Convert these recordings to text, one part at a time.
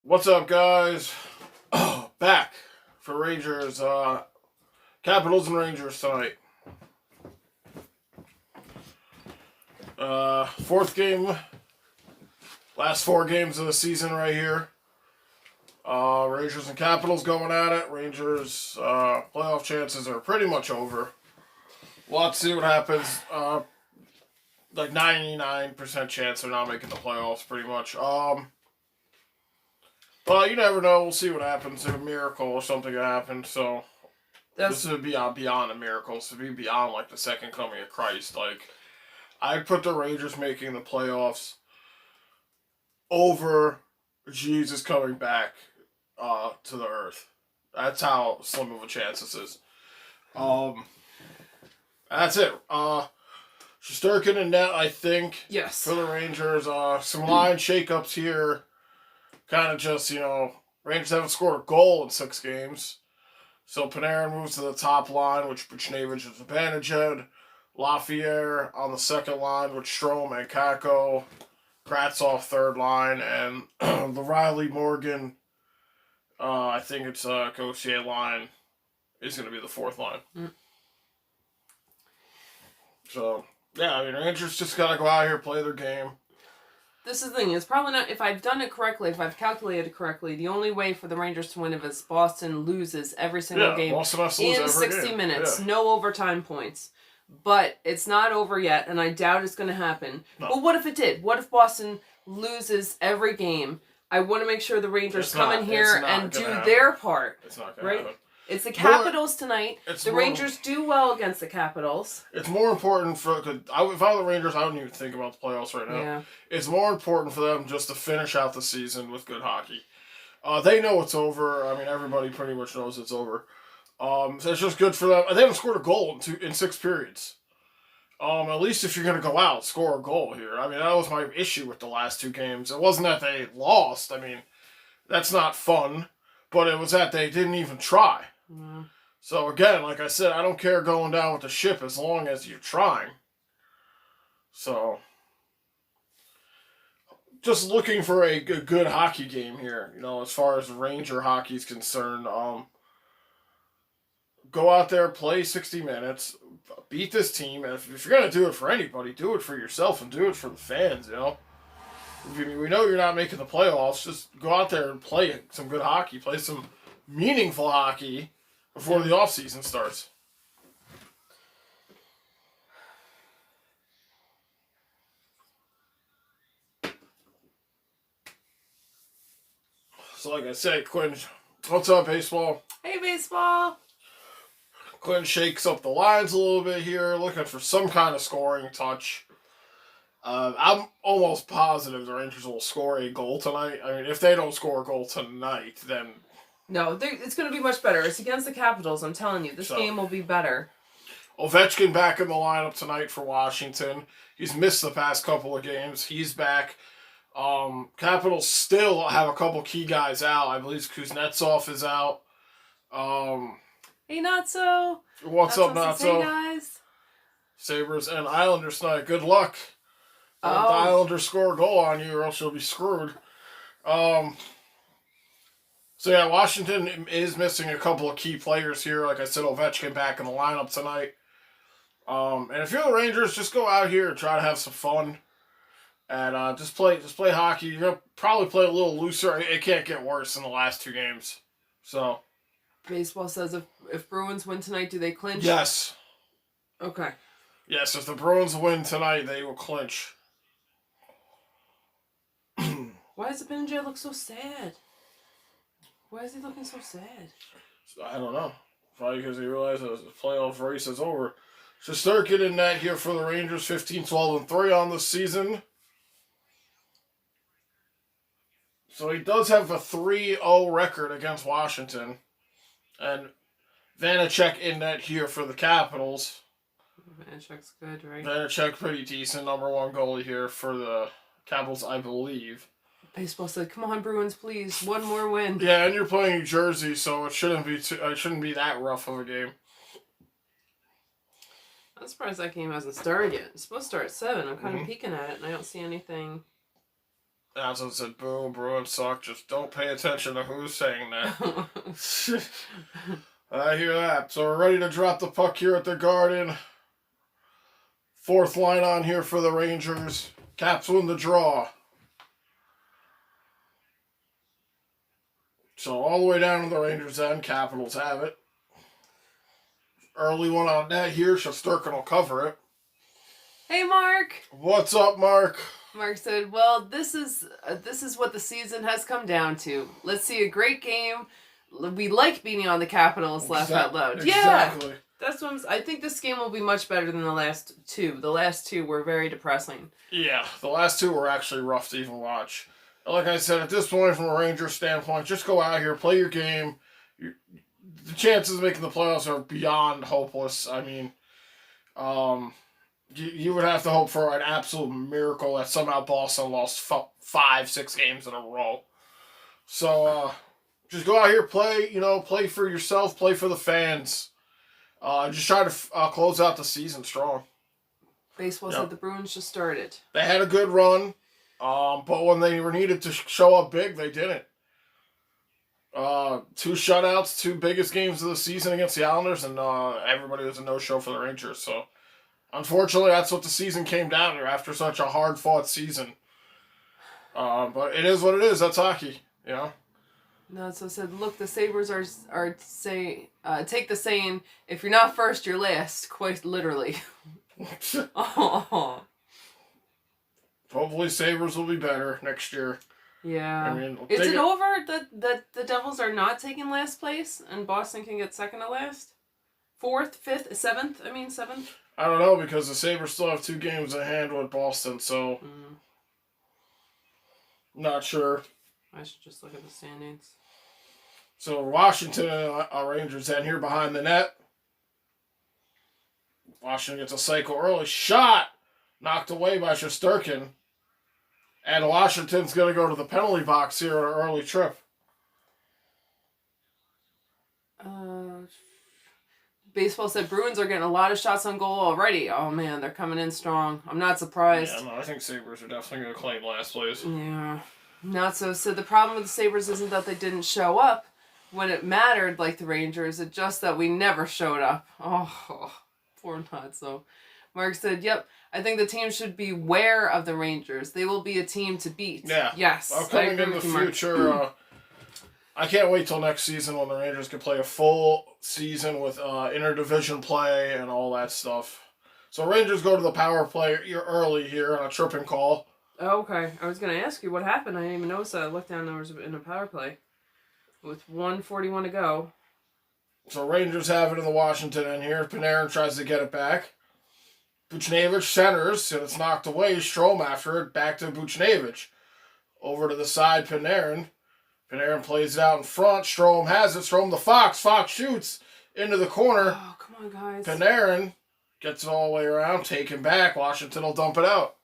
What's up, guys? Back for Rangers, Capitals and Rangers tonight. Fourth game, last four games of the season right here. Rangers and Capitals going at it. Rangers, playoff chances are pretty much over. We'll have to see what happens. Like 99% chance they're not making the playoffs, pretty much. But you never know. We'll see what happens. If a miracle or something could happen. So this would be beyond a miracle. This would be beyond like the second coming of Christ. Like I'd put the Rangers making the playoffs over Jesus coming back to the earth. That's how slim of a chance this is. That's it. Shesterkin and net, I think. Yes. For the Rangers. Some line shakeups here. Kind of just, Rangers haven't scored a goal in 6 games. So Panarin moves to the top line, which Buchnevich is Zibanejad. Lafayette on the second line with Strome and Kakko. Kravtsov third line. And the Riley Morgan, I think it's Gauthier line, is going to be the fourth line. So, yeah, Rangers just got to go out here, play their game. This is the thing. It's probably not, if I've done it correctly, if I've calculated correctly, the only way for the Rangers to win is Boston loses every single game Boston has to lose in every 60 game. minutes. Yeah. No overtime points. But it's not over yet, and I doubt it's going to happen. No. But what if it did? What if Boston loses every game? I want to make sure the Rangers come in here and do their part. It's not going to happen. It's the Capitals tonight. The Rangers do well against the Capitals. It's more important for... if I were the Rangers, I wouldn't even think about the playoffs right now. Yeah. It's more important for them just to finish out the season with good hockey. They know it's over. Everybody pretty much knows it's over. So it's just good for them. They haven't scored a goal in 6 periods. At least if you're going to go out, score a goal here. That was my issue with the last 2 games. It wasn't that they lost. That's not fun. But it was that they didn't even try. Mm. So again, like I said, I don't care going down with the ship as long as you're trying. So, just looking for a good hockey game here, as far as Ranger hockey is concerned. Go out there, play 60 minutes, beat this team, and if you're going to do it for anybody, do it for yourself and do it for the fans, We know you're not making the playoffs, just go out there and play some good hockey, play some meaningful hockey before the offseason starts. So like I said, Quinn, what's up, baseball? Hey, baseball. Quinn shakes up the lines a little bit here, looking for some kind of scoring touch. I'm almost positive the Rangers will score a goal tonight. If they don't score a goal tonight, then... No, it's going to be much better. It's against the Capitals, I'm telling you. This game will be better. Ovechkin back in the lineup tonight for Washington. He's missed the past couple of games. He's back. Capitals still have a couple key guys out. I believe Kuznetsov is out. Hey, Natso. What's up, Natso? Hey, guys. Sabres and Islanders tonight. Good luck. The Islanders score a goal on you or else you'll be screwed. So yeah, Washington is missing a couple of key players here. Like I said, Ovechkin back in the lineup tonight. And if you're the Rangers, just go out here and try to have some fun. And just play hockey. You're going to probably play a little looser. It can't get worse in the last 2 games. So. Baseball says if Bruins win tonight, do they clinch? Yes. Okay. Yes, if the Bruins win tonight, they will clinch. Why does the Benjay look so sad? Why is he looking so sad? I don't know. Probably because he realizes the playoff race is over. Shesterkin in net here for the Rangers, 15-12-3 on the season. So he does have a 3-0 record against Washington. And Vanacek in net here for the Capitals. Vanacek's good, right? Vanacek pretty decent. Number 1 goalie here for the Capitals, I believe. Baseball said, "Come on, Bruins, please, one more win." Yeah, and you're playing New Jersey, so it shouldn't be that rough of a game. I'm surprised that game hasn't started yet. It's supposed to start at 7. I'm kind of peeking at it, and I don't see anything. As I said, boom, Bruins suck. Just don't pay attention to who's saying that. I hear that. So we're ready to drop the puck here at the Garden. Fourth line on here for the Rangers. Caps win the draw. So all the way down to the Rangers' end, Capitals have it. Early one on net here. Shesterkin will cover it. Hey, Mark. What's up, Mark? Mark said, well, this is what the season has come down to. Let's see a great game. We like beating on the Capitals, laugh out loud. Exactly. Yeah, that's what I think this game will be much better than the last two. The last two were very depressing. Yeah, the last two were actually rough to even watch. Like I said, at this point, from a Rangers standpoint, just go out here, play your game. The chances of making the playoffs are beyond hopeless. I mean, you would have to hope for an absolute miracle that somehow Boston lost 5-6 games in a row. So, just go out here, play, play for yourself, play for the fans. Just try to close out the season strong. Baseball said the Bruins just started. They had a good run, but when they were needed to show up big, they didn't. 2 shutouts, 2 biggest games of the season against the Islanders, and everybody was a no-show for the Rangers. So, unfortunately, that's what the season came down to after such a hard-fought season. But it is what it is. That's hockey, No, so said, look, the Sabres are say take the saying, if you're not first, you're last, quite literally. Oh. Hopefully Sabres will be better next year. Yeah. I mean, is it over that the Devils are not taking last place and Boston can get second to last? 4th, 5th, 7th? 7th? I don't know, because the Sabres still have 2 games in hand with Boston, so not sure. I should just look at the standings. So Washington and Rangers in here behind the net. Washington gets a cycle early. Shot! Knocked away by Shesterkin. And Washington's going to go to the penalty box here on an early trip. Baseball said Bruins are getting a lot of shots on goal already. Oh, man, they're coming in strong. I'm not surprised. Yeah, no, I think Sabres are definitely going to claim last place. Yeah. Not so. So the problem with the Sabres isn't that they didn't show up when it mattered like the Rangers. It's just that we never showed up. Oh, poor Not so. Mark said, yep, I think the team should be aware of the Rangers. They will be a team to beat. Yeah. Yes. Coming in the future, I can't wait till next season when the Rangers can play a full season with interdivision play and all that stuff. So Rangers go to the power play early here on a tripping call. Oh, okay. I was going to ask you what happened. I didn't even notice that. I looked down, there was in a power play with 1:41 to go. So Rangers have it in the Washington end here. Panarin tries to get it back. Buchnevich centers, and it's knocked away. Strome after it, back to Buchnevich. Over to the side, Panarin. Panarin plays it out in front. Strome has it. Strome the Fox. Fox shoots into the corner. Oh, come on, guys. Panarin gets it all the way around, taken back. Washington will dump it out.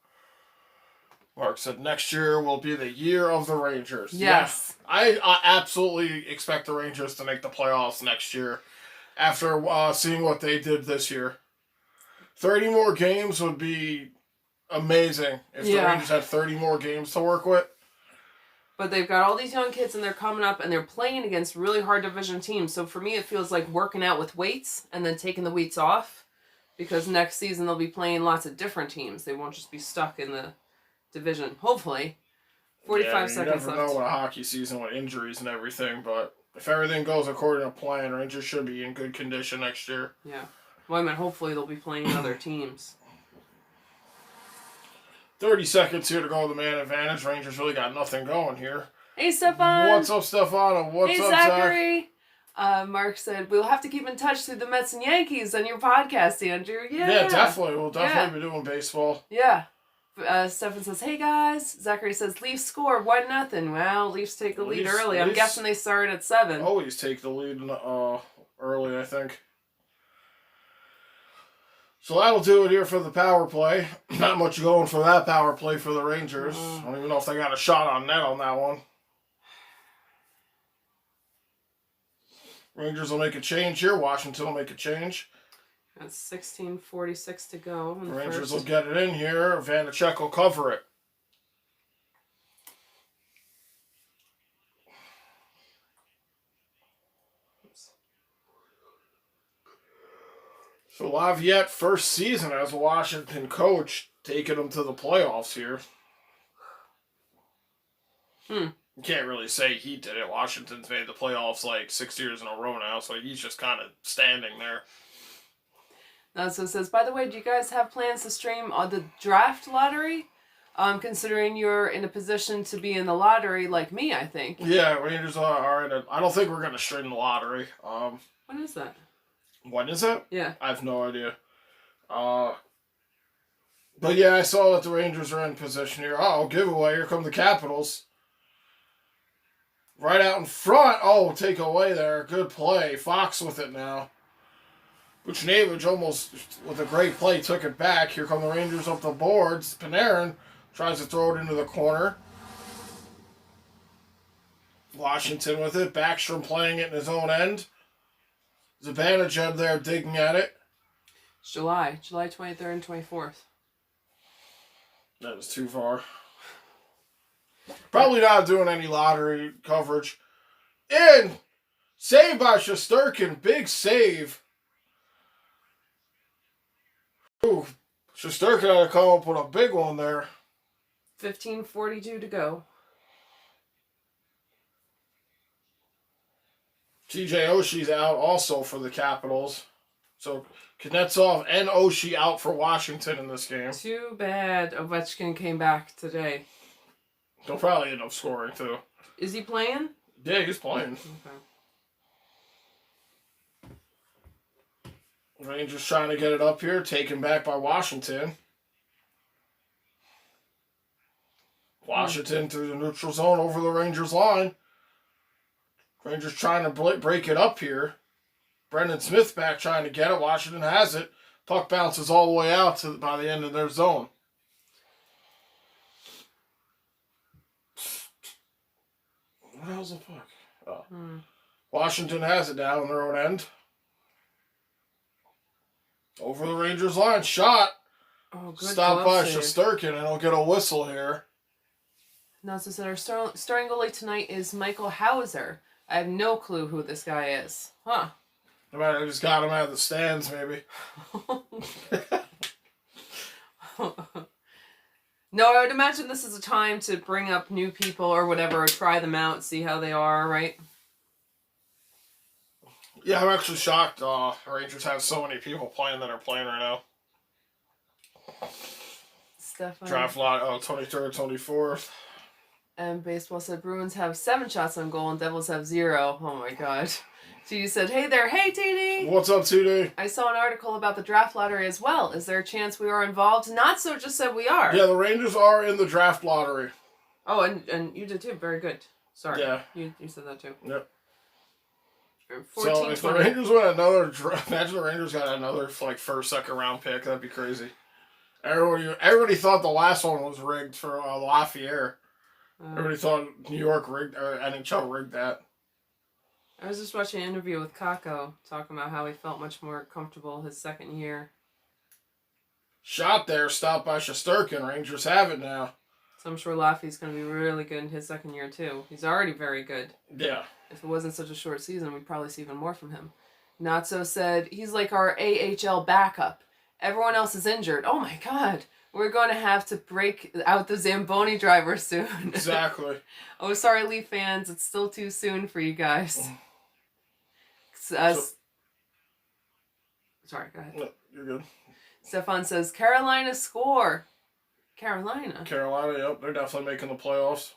Mark said next year will be the year of the Rangers. Yes. Yeah, I absolutely expect the Rangers to make the playoffs next year after seeing what they did this year. 30 more games would be amazing if the Rangers had 30 more games to work with. But they've got all these young kids and they're coming up and they're playing against really hard division teams. So for me, it feels like working out with weights and then taking the weights off, because next season they'll be playing lots of different teams. They won't just be stuck in the division. Hopefully. 45 seconds left. You never know with a hockey season with injuries and everything, but if everything goes according to plan, Rangers should be in good condition next year. Yeah. Well, I mean, hopefully they'll be playing other teams. 30 seconds here to go with the man advantage. Rangers really got nothing going here. Hey, Stefan. What's up, Stefano? What's up, Zachary? Mark said, we'll have to keep in touch through the Mets and Yankees on your podcast, Andrew. Yeah, definitely. We'll definitely be doing baseball. Yeah. Stefan says, hey, guys. Zachary says, Leafs score 1-0. Well, Leafs take the lead early. I'm guessing they started at 7. Always take the lead early, I think. So that'll do it here for the power play. Not much going for that power play for the Rangers. I don't even know if they got a shot on net on that one. Rangers will make a change here. Washington will make a change. That's 16:46 to go. Rangers will get it in here. Vanacek will cover it. So Laviolette, first season as a Washington coach, taking them to the playoffs here. You can't really say he did it. Washington's made the playoffs like 6 years in a row now, so he's just kind of standing there. So it says, by the way, do you guys have plans to stream the draft lottery? Considering you're in a position to be in the lottery like me, I think. Yeah, Rangers are in I don't think we're going to stream the lottery. When is that? When is it? Yeah. I have no idea. But yeah, I saw that the Rangers are in position here. Oh, giveaway. Here come the Capitals. Right out in front. Oh, take away there. Good play. Fox with it now. Buchnevich almost, with a great play, took it back. Here come the Rangers up the boards. Panarin tries to throw it into the corner. Washington with it. Backstrom playing it in his own end. Zibanejad there digging at it. It's July 23rd and 24th. That was too far. Probably not doing any lottery coverage. And saved by Shesterkin. Big save. Ooh, Shesterkin had to come up with a big one there. 15:42 to go. TJ Oshie's out also for the Capitals. So Kuznetsov and Oshie out for Washington in this game. Too bad Ovechkin came back today. They'll probably end up scoring too. Is he playing? Yeah, he's playing. Okay. Rangers trying to get it up here, taken back by Washington. Washington through the neutral zone over the Rangers line. Rangers trying to break it up here. Brendan Smith back trying to get it. Washington has it. Puck bounces all the way out by the end of their zone. What the hell's the puck? Oh. Washington has it now on their own end. Over the Rangers line. Shot. Oh, good. Stopped by Shesterkin, and he'll get a whistle here. Now, so our starting goalie tonight is Michael Hauser. I have no clue who this guy is. Huh. I might have just got him out of the stands, maybe. No, I would imagine this is a time to bring up new people or whatever, or try them out, see how they are, right? Yeah, I'm actually shocked. Rangers have so many people playing that are playing right now. Stefan. Draft lot, 23rd, 24th. And Baseball said Bruins have 7 shots on goal and Devils have 0. Oh my god. TD said, hey there, hey TD! What's up, TD? I saw an article about the draft lottery as well. Is there a chance we are involved? Not so, just said we are. Yeah, the Rangers are in the draft lottery. Oh, and you did too. Very good. Sorry. Yeah. You said that too. Yep. 14, So if 20. the Rangers win another draft, imagine the Rangers got another first, second round pick. That'd be crazy. Everybody thought the last one was rigged for Lafayette. Everybody thought New York rigged, or NHL rigged that. I was just watching an interview with Kako talking about how he felt much more comfortable his second year. Shot there, stopped by Shesterkin. Rangers have it now. So I'm sure Laffy's going to be really good in his second year too. He's already very good. Yeah. If it wasn't such a short season, we'd probably see even more from him. Natso said, he's like our AHL backup. Everyone else is injured. Oh my god. We're going to have to break out the Zamboni driver soon. Exactly. Oh, sorry, Leaf fans. It's still too soon for you guys. Sorry, go ahead. No, you're good. Stefan says, Carolina score. Carolina, yep. They're definitely making the playoffs.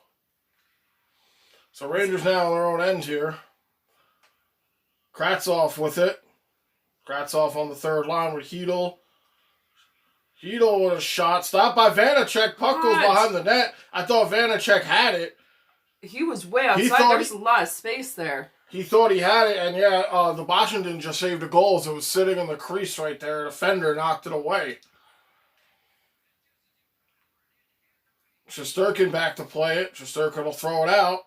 So Rangers now on their own end here. Kravtsov with it. Kravtsov on the third line with Hedl. Hedl with a shot. Stopped by Vanacek. Puck goes behind the net. I thought Vanacek had it. He was way outside. There's a lot of space there. He thought he had it, and yeah, the Washington just saved a goal as it was sitting in the crease right there. The defender knocked it away. Shesterkin back to play it. Shesterkin will throw it out.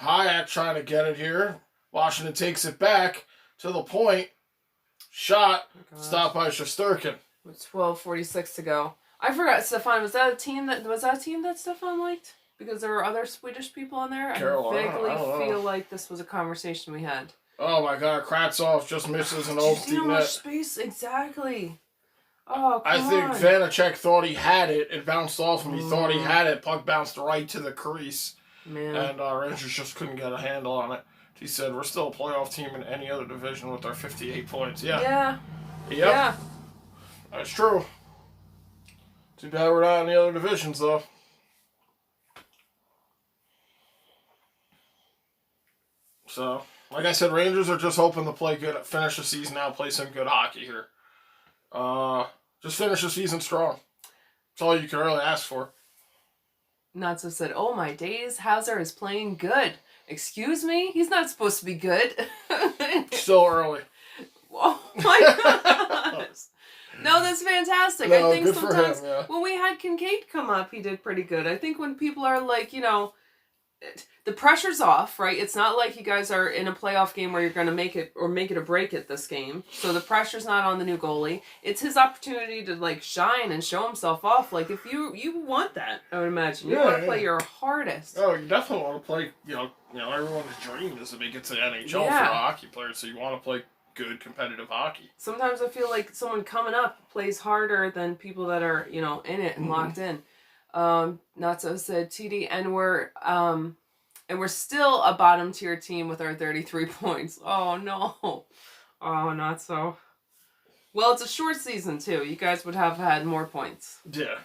Hayek trying to get it here. Washington takes it back to the point. Shot. Stopped by Shesterkin. With 12:46 to go. I forgot, Stefan. Was that a team that Stefan liked? Because there were other Swedish people on there. Carolina, I vaguely feel like this was a conversation we had. Oh my God, Kravtsov just misses an Did you empty see how much net. space? Exactly. Oh, come I think on. Vanacek thought he had it. It bounced off him. He thought he Mm. had it. Puck bounced right to the crease. Man. And Rangers just couldn't get a handle on it. He said, we're still a playoff team in any other division with our 58 points. Yeah. Yeah. Yep. Yeah. That's true. Too bad we're not in the other divisions, though. So, like I said, Rangers are just hoping to play good, finish the season out, play some good hockey here. Just finish the season strong. That's all you can really ask for. Not so said, oh my days, Hauser is playing good. Excuse me? He's not supposed to be good. Still early. Oh my gosh. No, that's fantastic. No, I think good for sometimes him, yeah. when we had Kincaid come up, he did pretty good. I think when people are like, the pressure's off, right? It's not like you guys are in a playoff game where you're going to make it or break it this game. So the pressure's not on the new goalie. It's his opportunity to like shine and show himself off. Like if you want that, I would imagine you want to play your hardest. Oh, you definitely want to play. Everyone's dream is to make it to the NHL for a hockey player. So you want to play good competitive hockey. Sometimes I feel like someone coming up plays harder than people that are in it and locked in. Not so said TD, and we're still a bottom tier team with our 33 points. Oh no. Oh, not so. Well, it's a short season too. You guys would have had more points. Yeah.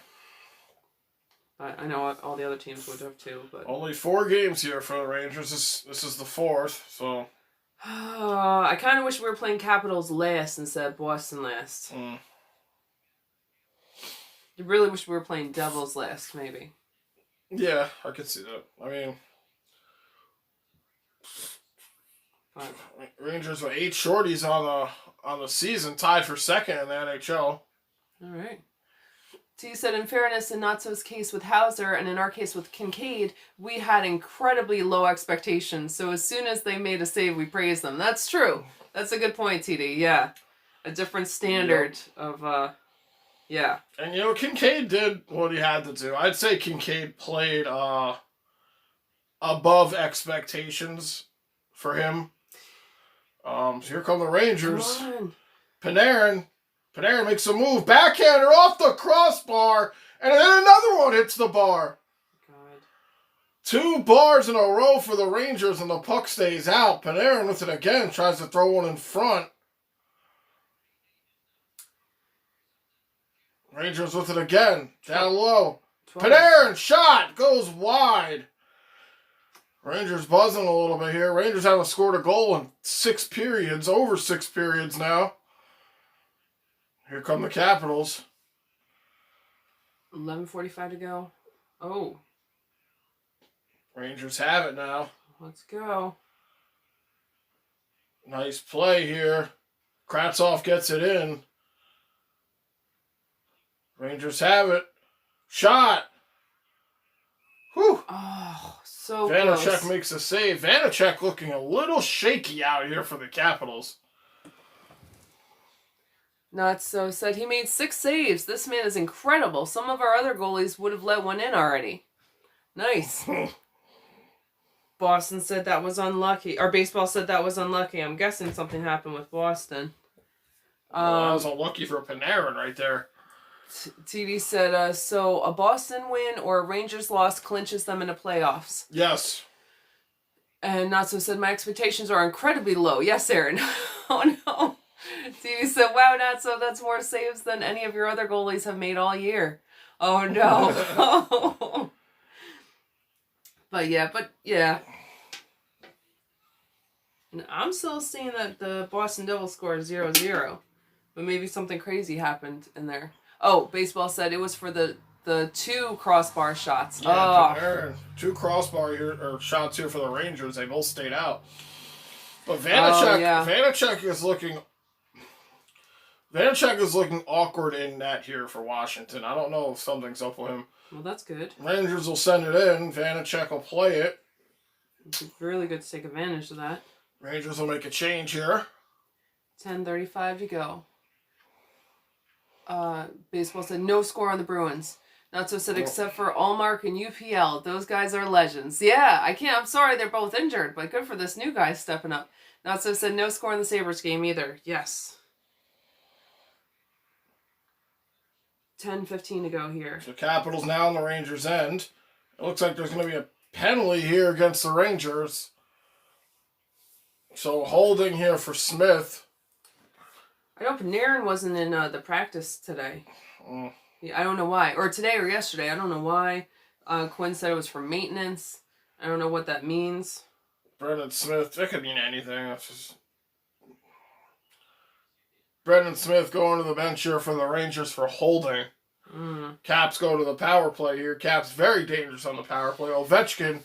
But I know all the other teams would have too. But only 4 games here for the Rangers. This is the 4th, so. I kind of wish we were playing Capitals last instead of Boston last. I really wish we were playing Devils last, maybe. Yeah, I could see that. I mean, Rangers with 8 shorties on the season, tied for second in the NHL. All right. So you said, in fairness, in Not-So's case with Hauser and in our case with Kincaid, we had incredibly low expectations. So as soon as they made a save, we praised them. That's true. That's a good point, TD. Yeah. A different standard of, yeah. And, Kincaid did what he had to do. I'd say Kincaid played above expectations for him. So here come the Rangers. Come on. Panarin makes a move, backhander off the crossbar, and then another one hits the bar. God. 2 bars in a row for the Rangers, and the puck stays out. Panarin with it again, tries to throw one in front. Rangers with it again, down low. 12. Panarin shot, goes wide. Rangers buzzing a little bit here. Rangers haven't scored a goal in 6 periods, over 6 periods now. Here come the Capitals. 11:45 to go. Oh. Rangers have it now. Let's go. Nice play here. Kravtsov gets it in. Rangers have it. Shot. Whew. Oh, so Vanacek close. makes a save. Vanacek looking a little shaky out here for the Capitals. Not so said he made 6 saves. This man is incredible. Some of our other goalies would have let one in already. Nice. Boston said that was unlucky. Or baseball said that was unlucky. I'm guessing something happened with Boston. That was unlucky for Panarin right there. TD said, so a Boston win or a Rangers loss clinches them into playoffs. Yes. And Not So said, my expectations are incredibly low. Yes, Aaron. Oh, no. TD said, wow, Not So, that's more saves than any of your other goalies have made all year. Oh, no. But yeah. And I'm still seeing that the Boston Devils scored 0-0. But maybe something crazy happened in there. Oh, baseball said it was for the 2 crossbar shots. Yeah, Oh. Panarin, 2 crossbar here, or shots here for the Rangers. They both stayed out. But Vanacek is looking awkward in net here for Washington. I don't know if something's up with him. Well, that's good. Rangers will send it in. Vanacek will play it. It's really good to take advantage of that. Rangers will make a change here. 10:35 to go. Baseball said no score on the Bruins. Not so said, except for Allmark and UPL. Those guys are legends. Yeah, I can't. I'm sorry they're both injured, but good for this new guy stepping up. Not so said, no score in the Sabres game either. Yes. 10:15 to go here. So Capitals now on the Rangers' end. It looks like there's going to be a penalty here against the Rangers. So holding here for Smith. I know Panarin wasn't in the practice today. I don't know why. Or today or yesterday. I don't know why. Quinn said it was for maintenance. I don't know what that means. Brendan Smith. That could mean anything. That's just... Brendan Smith going to the bench here for the Rangers for holding. Caps go to the power play here. Caps very dangerous on the power play. Ovechkin,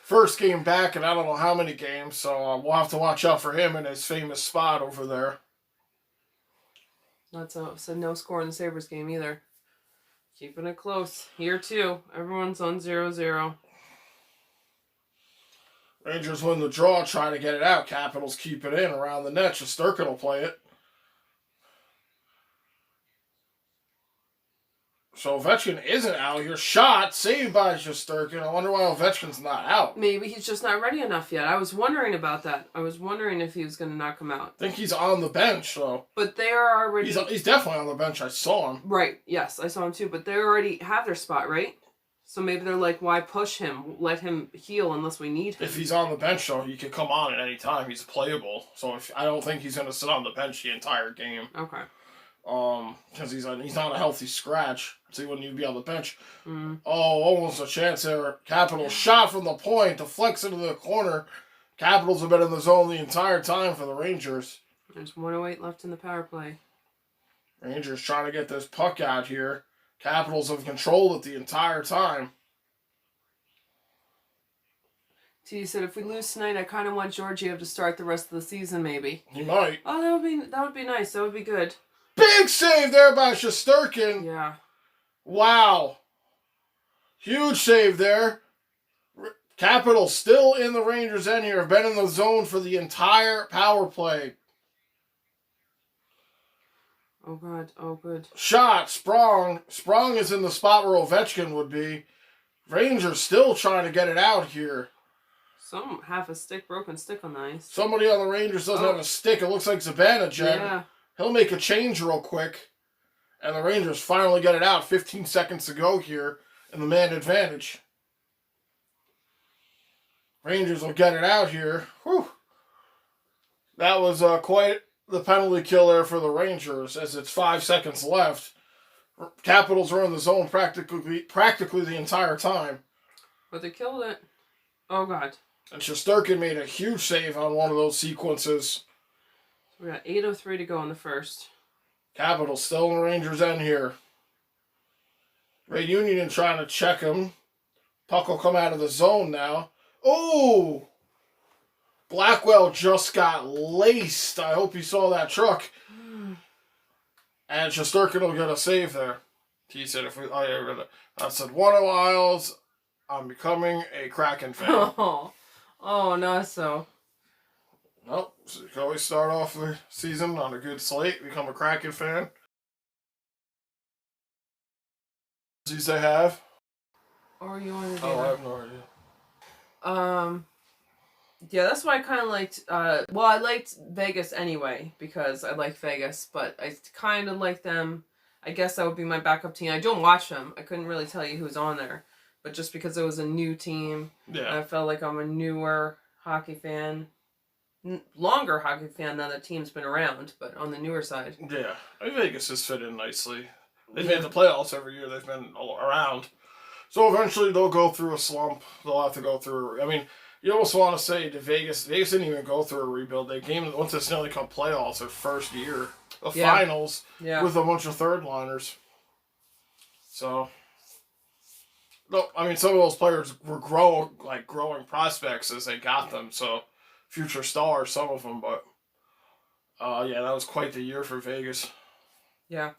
first game back in I don't know how many games, so we'll have to watch out for him in his famous spot over there. Not so no score in the Sabres game either. Keeping it close. Here too. Everyone's on 0-0. Rangers win the draw, trying to get it out. Capitals keep it in around the net. Shesterkin will play it. So Ovechkin isn't out here. Shot, saved by Shesterkin. I wonder why Ovechkin's not out. Maybe he's just not ready enough yet. I was wondering about that. I was wondering if he was going to knock him out. I think he's on the bench, though. But they are already... He's definitely on the bench. I saw him. Right, yes, I saw him too. But they already have their spot, right? So maybe they're like, why push him? Let him heal unless we need him. If he's on the bench, though, he can come on at any time. He's playable. So I don't think he's going to sit on the bench the entire game. Okay. Because he's not a healthy scratch, so he wouldn't even be on the bench. Oh, almost a chance there. Capitals shot from the point, deflects into the corner. Capitals have been in the zone the entire time for the Rangers. There's 1:08 left in the power play. Rangers trying to get this puck out here. Capitals have controlled it the entire time. T said, if we lose tonight, I kind of want Georgiev to start the rest of the season, maybe. He might. Oh, that would be nice. That would be good. Big save there by Shesterkin. Yeah. Wow. Huge save there. Capitals still in the Rangers' end here. Have been in the zone for the entire power play. Oh, God. Oh, good. Shot. Sprong. Sprong is in the spot where Ovechkin would be. Rangers still trying to get it out here. Some half a stick, broken stick on the ice. Somebody on the Rangers doesn't have a stick. It looks like Zibanejad. Yeah. He'll make a change real quick. And the Rangers finally get it out. 15 seconds to go here in the man advantage. Rangers will get it out here. Whew. That was quite the penalty kill there for the Rangers as it's 5 seconds left. Capitals are in the zone practically the entire time. But they killed it. Oh, God. And Shesterkin made a huge save on one of those sequences. We got 8:03 to go in the first. Capitals still in the Rangers' end here. Ray Union trying to check him. Puck will come out of the zone now. Oh! Blackwell just got laced. I hope you saw that truck. And Shesterkin will get a save there. He said, I said, one of Isles, I'm becoming a Kraken fan. Oh, not so. Well, so you can always start off the season on a good slate, become a Kraken fan. These they have. Or you want to do I have no idea. Yeah, that's why I kind of liked, well, I liked Vegas anyway, because I like Vegas, but I kind of like them. I guess that would be my backup team. I don't watch them. I couldn't really tell you who's on there, but just because it was a new team, Yeah. I felt like I'm a newer hockey fan. Longer hockey fan now that team's been around, but on the newer side. Yeah. I mean, Vegas has fit in nicely. They've made the playoffs every year. They've been all around. So eventually they'll go through a slump. They'll have to go through... I mean, you almost want to say to Vegas didn't even go through a rebuild. They went to the Stanley Cup playoffs their first year. The finals with a bunch of third-liners. So... No, I mean, some of those players were growing prospects as they got them, so... Future stars, some of them, but yeah, that was quite the year for Vegas. Yeah,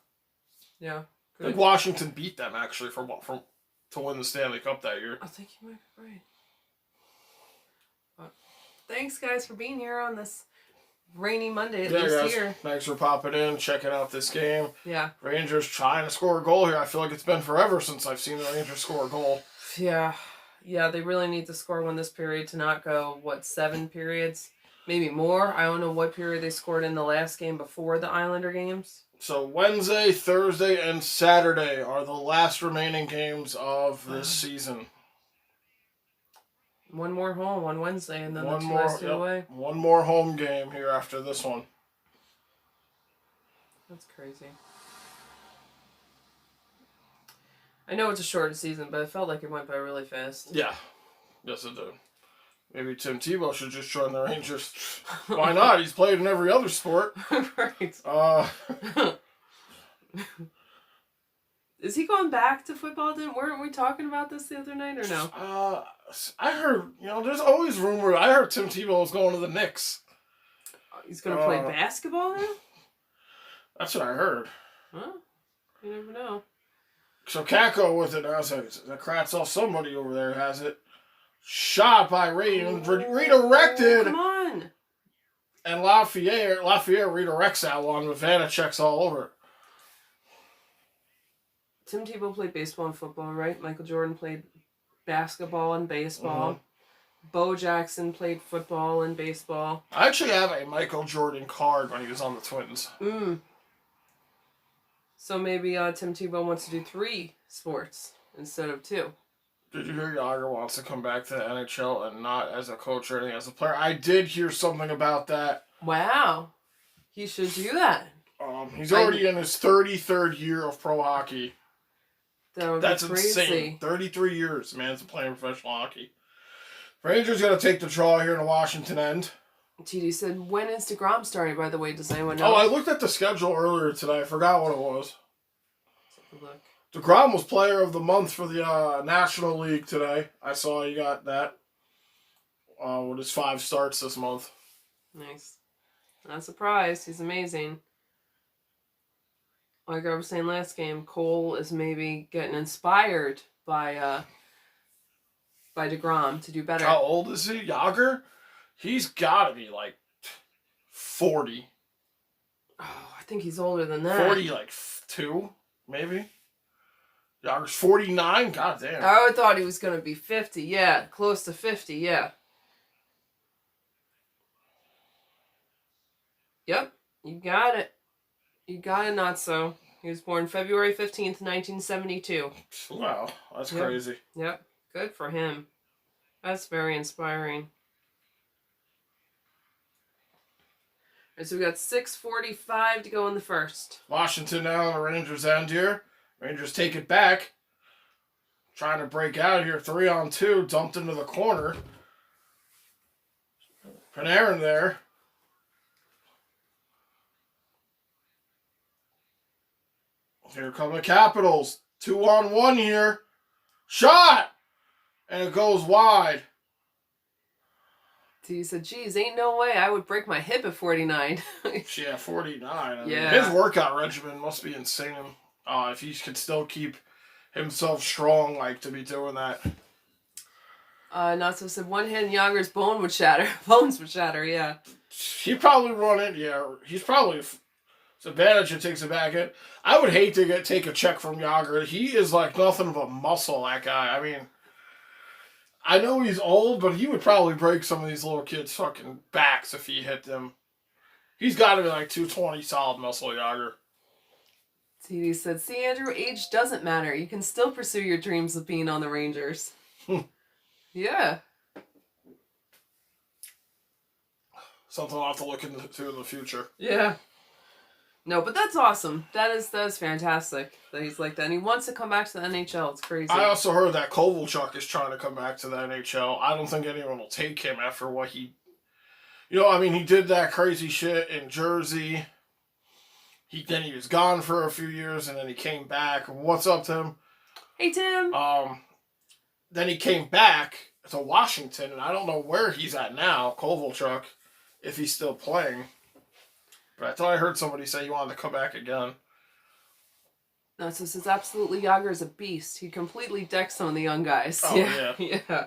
yeah. I think Washington beat them actually to win the Stanley Cup that year. I think you might be right. But thanks, guys, for being here on this rainy Monday at least guys, here. thanks for popping in, checking out this game. Yeah. Rangers trying to score a goal here. I feel like it's been forever since I've seen the Rangers score a goal. Yeah. Yeah, they really need to score one this period to not go, 7 periods? Maybe more. I don't know what period they scored in the last game before the Islander games. So Wednesday, Thursday, and Saturday are the last remaining games of this season. One more home on Wednesday, and then the two last two away. One more home game here after this one. That's crazy. I know it's a shorter season, but it felt like it went by really fast. Yeah. Yes, it did. Maybe Tim Tebow should just join the Rangers. Why not? He's played in every other sport. Right. Is he going back to football then? Weren't we talking about this the other night or no? I heard, there's always rumor. I heard Tim Tebow was going to the Knicks. He's going to play basketball now? That's what I heard. Huh? You never know. So Kako with it. I was like, that Kratzoff, somebody over there has it. Shot by Ravens, redirected. Come on. And Lafayette redirects that one with Vanacek's all over it. Tim Tebow played baseball and football, right? Michael Jordan played basketball and baseball. Mm-hmm. Bo Jackson played football and baseball. I actually have a Michael Jordan card when he was on the Twins. So maybe Tim Tebow wants to do 3 sports instead of 2. Did you hear Yager wants to come back to the NHL and not as a coach or anything, as a player? I did hear something about that. Wow. He should do that. He's already in his 33rd year of pro hockey. That's crazy. Insane. 33 years, man's playing professional hockey. Rangers got to take the draw here in the Washington end. TD said, when is DeGrom starting, by the way? Does anyone know? Oh, I looked at the schedule earlier today. I forgot what it was. Let's take a look. DeGrom was player of the month for the National League today. I saw he got that with his 5 starts this month. Nice. Not surprised. He's amazing. Like I was saying last game, Cole is maybe getting inspired by DeGrom to do better. How old is he? Yager? He's got to be like 40. Oh, I think he's older than that. 40, like 2, maybe? Yager's 49? God damn. I thought he was going to be 50. Yeah, close to 50, yeah. Yep, you got it. You got it, not so. He was born February 15th, 1972. Wow, that's crazy. Yep, good for him. That's very inspiring. All right, so we got 6:45 to go in the first. Washington now on the Rangers' end here. Rangers take it back. Trying to break out here. 3-on-2. Dumped into the corner. Panarin there. Here come the Capitals. 2-on-1 here. Shot! And it goes wide. He said, geez, ain't no way I would break my hip at 49. Yeah, 49. I mean, yeah. His workout regimen must be insane. If he could still keep himself strong, like, to be doing that. Natsu said, one hit and Yager's bones would shatter, yeah. He'd probably run it, yeah. He's probably... It's an advantage it takes it back in. I would hate to take a check from Yager. He is like nothing but muscle, that guy. I mean... I know he's old, but he would probably break some of these little kids' fucking backs if he hit them. He's got to be like 220 solid muscle, Yager. TV said, see, Andrew, age doesn't matter. You can still pursue your dreams of being on the Rangers. Yeah. Something I'll have to look into in the future. Yeah. No, but that's awesome. That is fantastic that he's like that. And he wants to come back to the NHL. It's crazy. I also heard that Kovalchuk is trying to come back to the NHL. I don't think anyone will take him after what he... he did that crazy shit in Jersey. Then he was gone for a few years, and then he came back. What's up, Tim? Hey, Tim. Then he came back to Washington, and I don't know where he's at now, Kovalchuk, if he's still playing. But I thought I heard somebody say he wanted to come back again. No, so it's absolutely Yager is a beast. He completely decks some of the young guys. Oh, yeah. Yeah.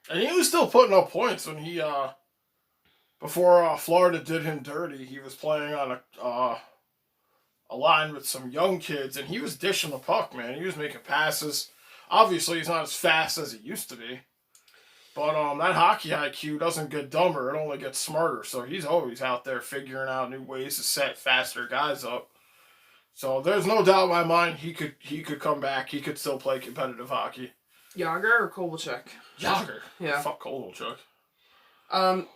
And he was still putting up points when he before Florida did him dirty, he was playing on a line with some young kids, and he was dishing the puck, man. He was making passes. Obviously, he's not as fast as he used to be. But that hockey IQ doesn't get dumber. It only gets smarter. So he's always out there figuring out new ways to set faster guys up. So there's no doubt in my mind he could come back. He could still play competitive hockey. Yager or Kovalchuk? Yager. Yeah. Fuck Kovalchuk.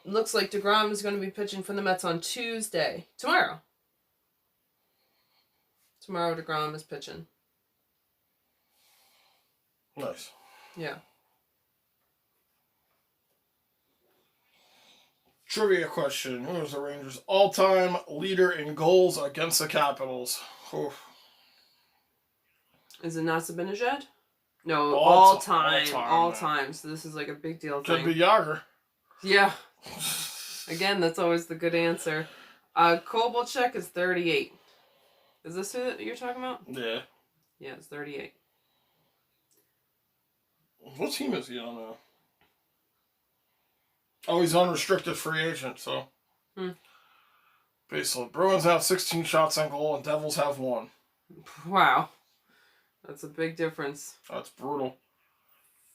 Looks like DeGrom is going to be pitching for the Mets on Tuesday. Tomorrow. Tomorrow DeGrom is pitching. Nice. Yeah. Trivia question. Who is the Rangers' all-time leader in goals against the Capitals? Oof. Is it not Zibanejad? No, All all time. time. So this is like a big deal Could thing. be Yager. Yeah. Again, that's always the good answer. Kovalchuk is 38. Is this who you're talking about? Yeah. Yeah, it's 38. What team is he on now? Oh, he's unrestricted free agent, so. Basically, Bruins have 16 shots on goal and Devils have 1. Wow. That's a big difference. That's brutal.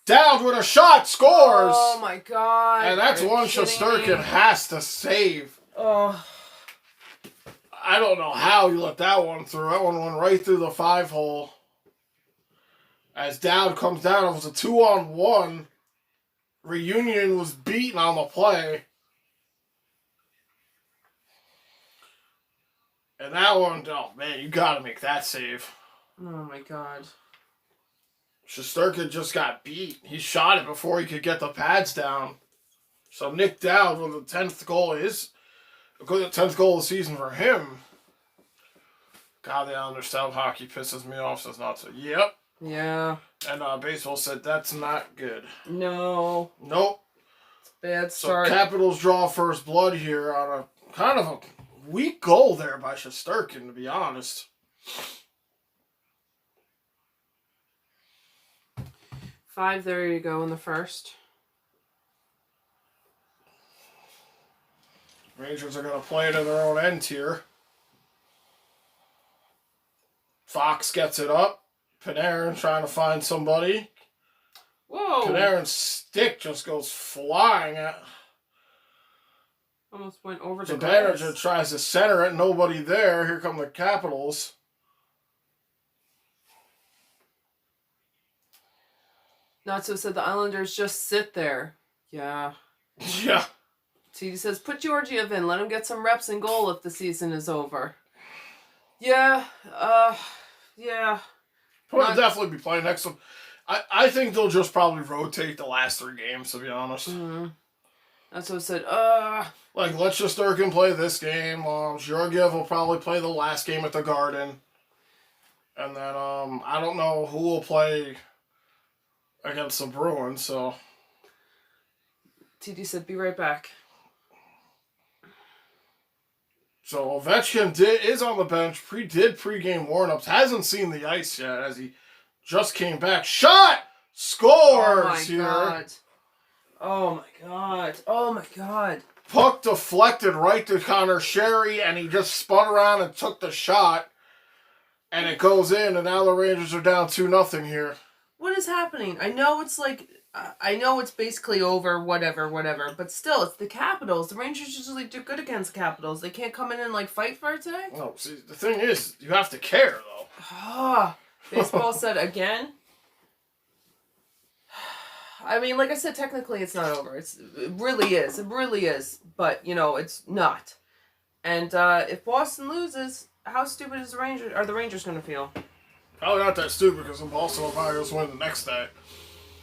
Dowd with a shot, scores! Oh my god. And that's one kidding Shesterkin me? has to save. Oh. I don't know how you let that one through. That one went right through the 5-hole. As Dowd comes down, it was a 2-on-1. Reunion was beaten on the play. And that one, oh man, you gotta make that save. Oh my god. Shesterkin just got beat. He shot it before he could get the pads down. So Nick Dowd with the 10th goal is the 10th goal of the season for him. God, the Islander style hockey pisses me off. Says not to. Yep. Yeah. And baseball said that's not good. No. Nope. Bad So start. Capitals draw first blood here on a kind of a weak goal there by Shesterkin, to be honest. 5:30 to go in the first. Rangers are going to play to their own end here. Fox gets it up. Panarin trying to find somebody. Whoa! Panarin's stick just goes flying at. Almost went over to Zibanejad tries to center it. Nobody there. Here come the Capitals. Natso said the Islanders just sit there. Yeah. Yeah. TD says, put Georgiev in. Let him get some reps in goal if the season is over. Yeah. Yeah. He'll definitely be playing next one. I think they'll just probably rotate the last 3 games, to be honest. Mm-hmm. That's what said, Like, let's just Durkin play this game. Georgiev will probably play the last game at the Garden. And then, I don't know who will play against the Bruins, so. TD said, be right back. So Ovechkin is on the bench. Did pregame warm-ups. Hasn't seen the ice yet as he just came back. Shot! Scores here. God. Oh my god. Oh my god. Puck deflected right to Connor Sherry, and he just spun around and took the shot. And it goes in, and now the Rangers are down 2-0 here. What is happening? I know it's like, I know it's basically over, whatever, but still, it's the Capitals. The Rangers usually do good against the Capitals. They can't come in and, like, fight for it today? No, see, the thing is, you have to care, though. Ah, baseball said again. I mean, like I said, technically it's not over. It really is. It really is. But, you know, it's not. And if Boston loses, how stupid is are the Rangers going to feel? Probably not that stupid because Boston will probably just win the next day.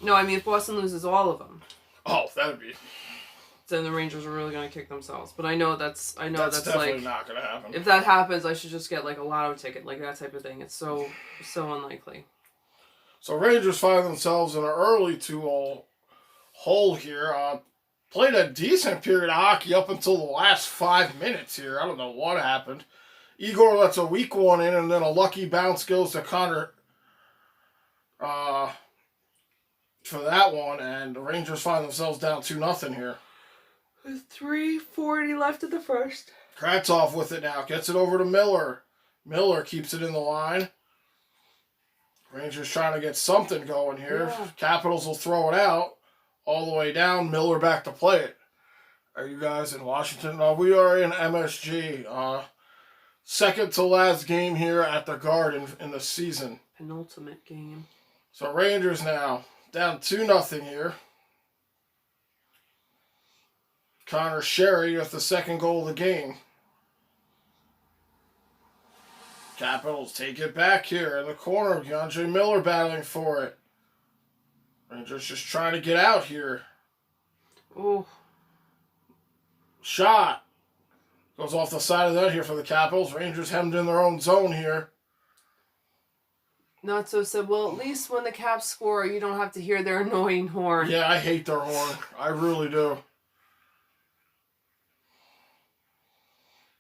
No, I mean, if Boston loses all of them. Oh, that'd be. Then the Rangers are really going to kick themselves. But I know that's definitely like, not going to happen. if that happens, I should just get like a lotto ticket, like that type of thing. It's so unlikely. So Rangers find themselves in an early 2-hole here. Played a decent period of hockey up until the last 5 minutes here. I don't know what happened. Igor lets a weak one in, and then a lucky bounce goes to Connor for that one, and the Rangers find themselves down 2-0 here. With 3:40 left in the first. Kravtsov with it now. Gets it over to Miller. Miller keeps it in the line. Rangers trying to get something going here. Yeah. Capitals will throw it out. All the way down. Miller back to play it. Are you guys in Washington? No, we are in MSG. Second to last game here at the Garden in the season. Penultimate game. So Rangers now down 2-0 here. Connor Sherry with the second goal of the game. Capitals take it back here in the corner. Keandre Miller battling for it. Rangers just trying to get out here. Oh. Shot. Goes off the side of the net here for the Capitals. Rangers hemmed in their own zone here. Not so said. Well, at least when the Caps score, you don't have to hear their annoying horn. Yeah, I hate their horn. I really do.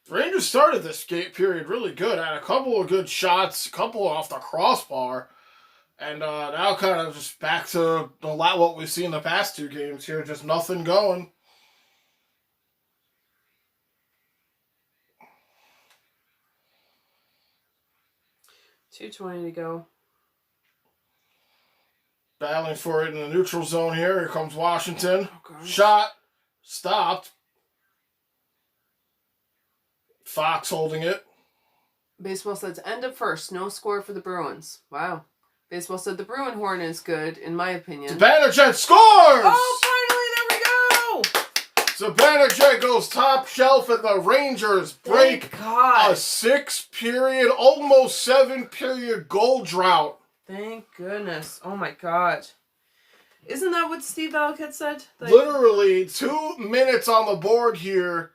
Rangers started this period really good. Had a couple of good shots, a couple off the crossbar. And now kind of just back to a lot what we've seen the past two games here. Just nothing going. .220 to go. Battling for it in the neutral zone here. Here comes Washington. Oh, Shot. Stopped. Fox holding it. Baseball says end of first. No score for the Bruins. Wow. Baseball said the Bruin horn is good, in my opinion. Zibanejad scores! Oh, finally, there we go! Zibanejad goes top shelf and the Rangers break Thank God. a 6-period, almost 7-period goal drought. Thank goodness. Oh my God. Isn't that what Steve Alkett said? Literally 2 minutes on the board here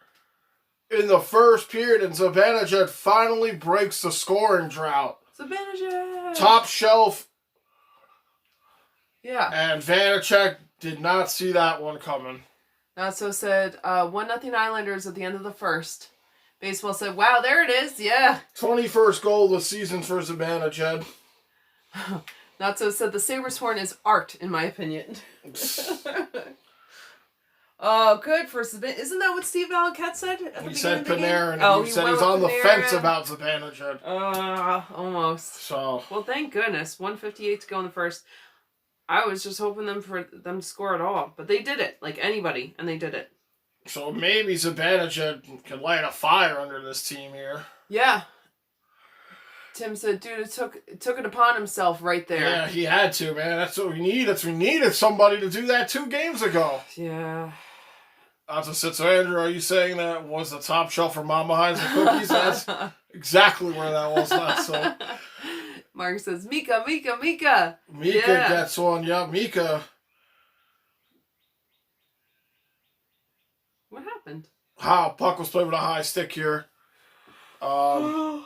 in the first period, and Zibanejad finally breaks the scoring drought. Zibanejad. Top shelf. Yeah. And Vanacek did not see that one coming. Not so said 1-0 Islanders at the end of the first. Baseball said, wow, there it is. Yeah. 21st goal of the season for Zibanejad. Not so said the Sabres horn is art, in my opinion. Oh, good for Zibanejad. Isn't that what Steve Alkett said? He said Panarin. Oh, he said he's on the fence about Zibanejad. Almost. So. Well, thank goodness. 1:58 to go in the first. I was just hoping for them to score at all, but they did it, like anybody, and they did it. So maybe Zibanejad can light a fire under this team here. Yeah. Tim said, dude, it took it upon himself right there. Yeah, he had to, man. That's what we need. We needed somebody to do that 2 games ago. Yeah. So Andrew, are you saying that was the top shelf for Mama Heinz and cookies? That's exactly where that was last. So Mark says, Mika. Mika gets one. Yeah, Mika. What happened? Puck was played with a high stick here. So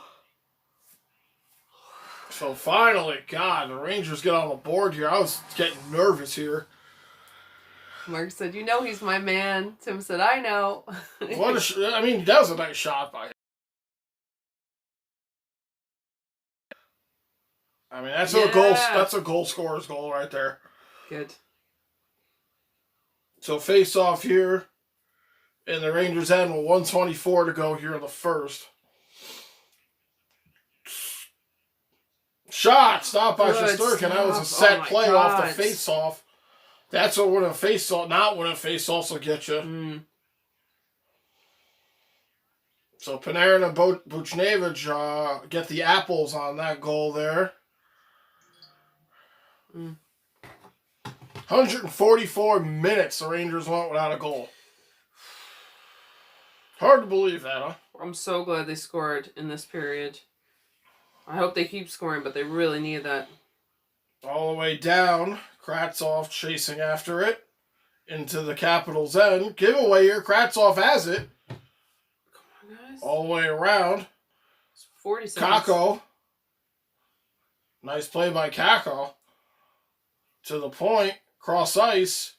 finally, God, the Rangers get on the board here. I was getting nervous here. Mark said, you know he's my man. Tim said, I know. That was a nice shot by him. I mean, that's a goal scorer's goal right there. Good. So face off here in the Rangers end with 1:24 to go here in the first. Shot stopped by Shesterkin. That was a set play off the face off. That's what winning face off, not winning face off will get you. Mm. So Panarin and Buchnevich get the apples on that goal there. 144 minutes the Rangers went without a goal. Hard to believe that, huh? I'm so glad they scored in this period. I hope they keep scoring, but they really need that. All the way down, Kravtsov chasing after it into the Capitals' end. Giveaway here, Kravtsov has it. Come on, guys. All the way around. It's 40 seconds. Kakko. Nice play by Kakko. To the point, cross ice.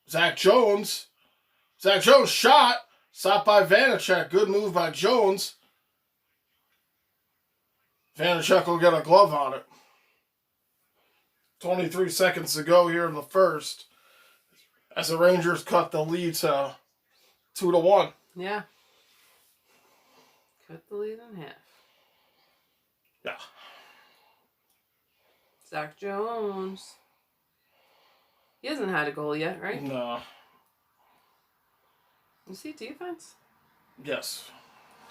Zach Jones. Zach Jones shot. Stopped by Vanacek. Good move by Jones. Vanacek will get a glove on it. 23 seconds to go here in the first. as the Rangers cut the lead to 2-1. Yeah. Cut the lead in half. Yeah. Zach Jones. He hasn't had a goal yet, right? No. Is he defense? Yes.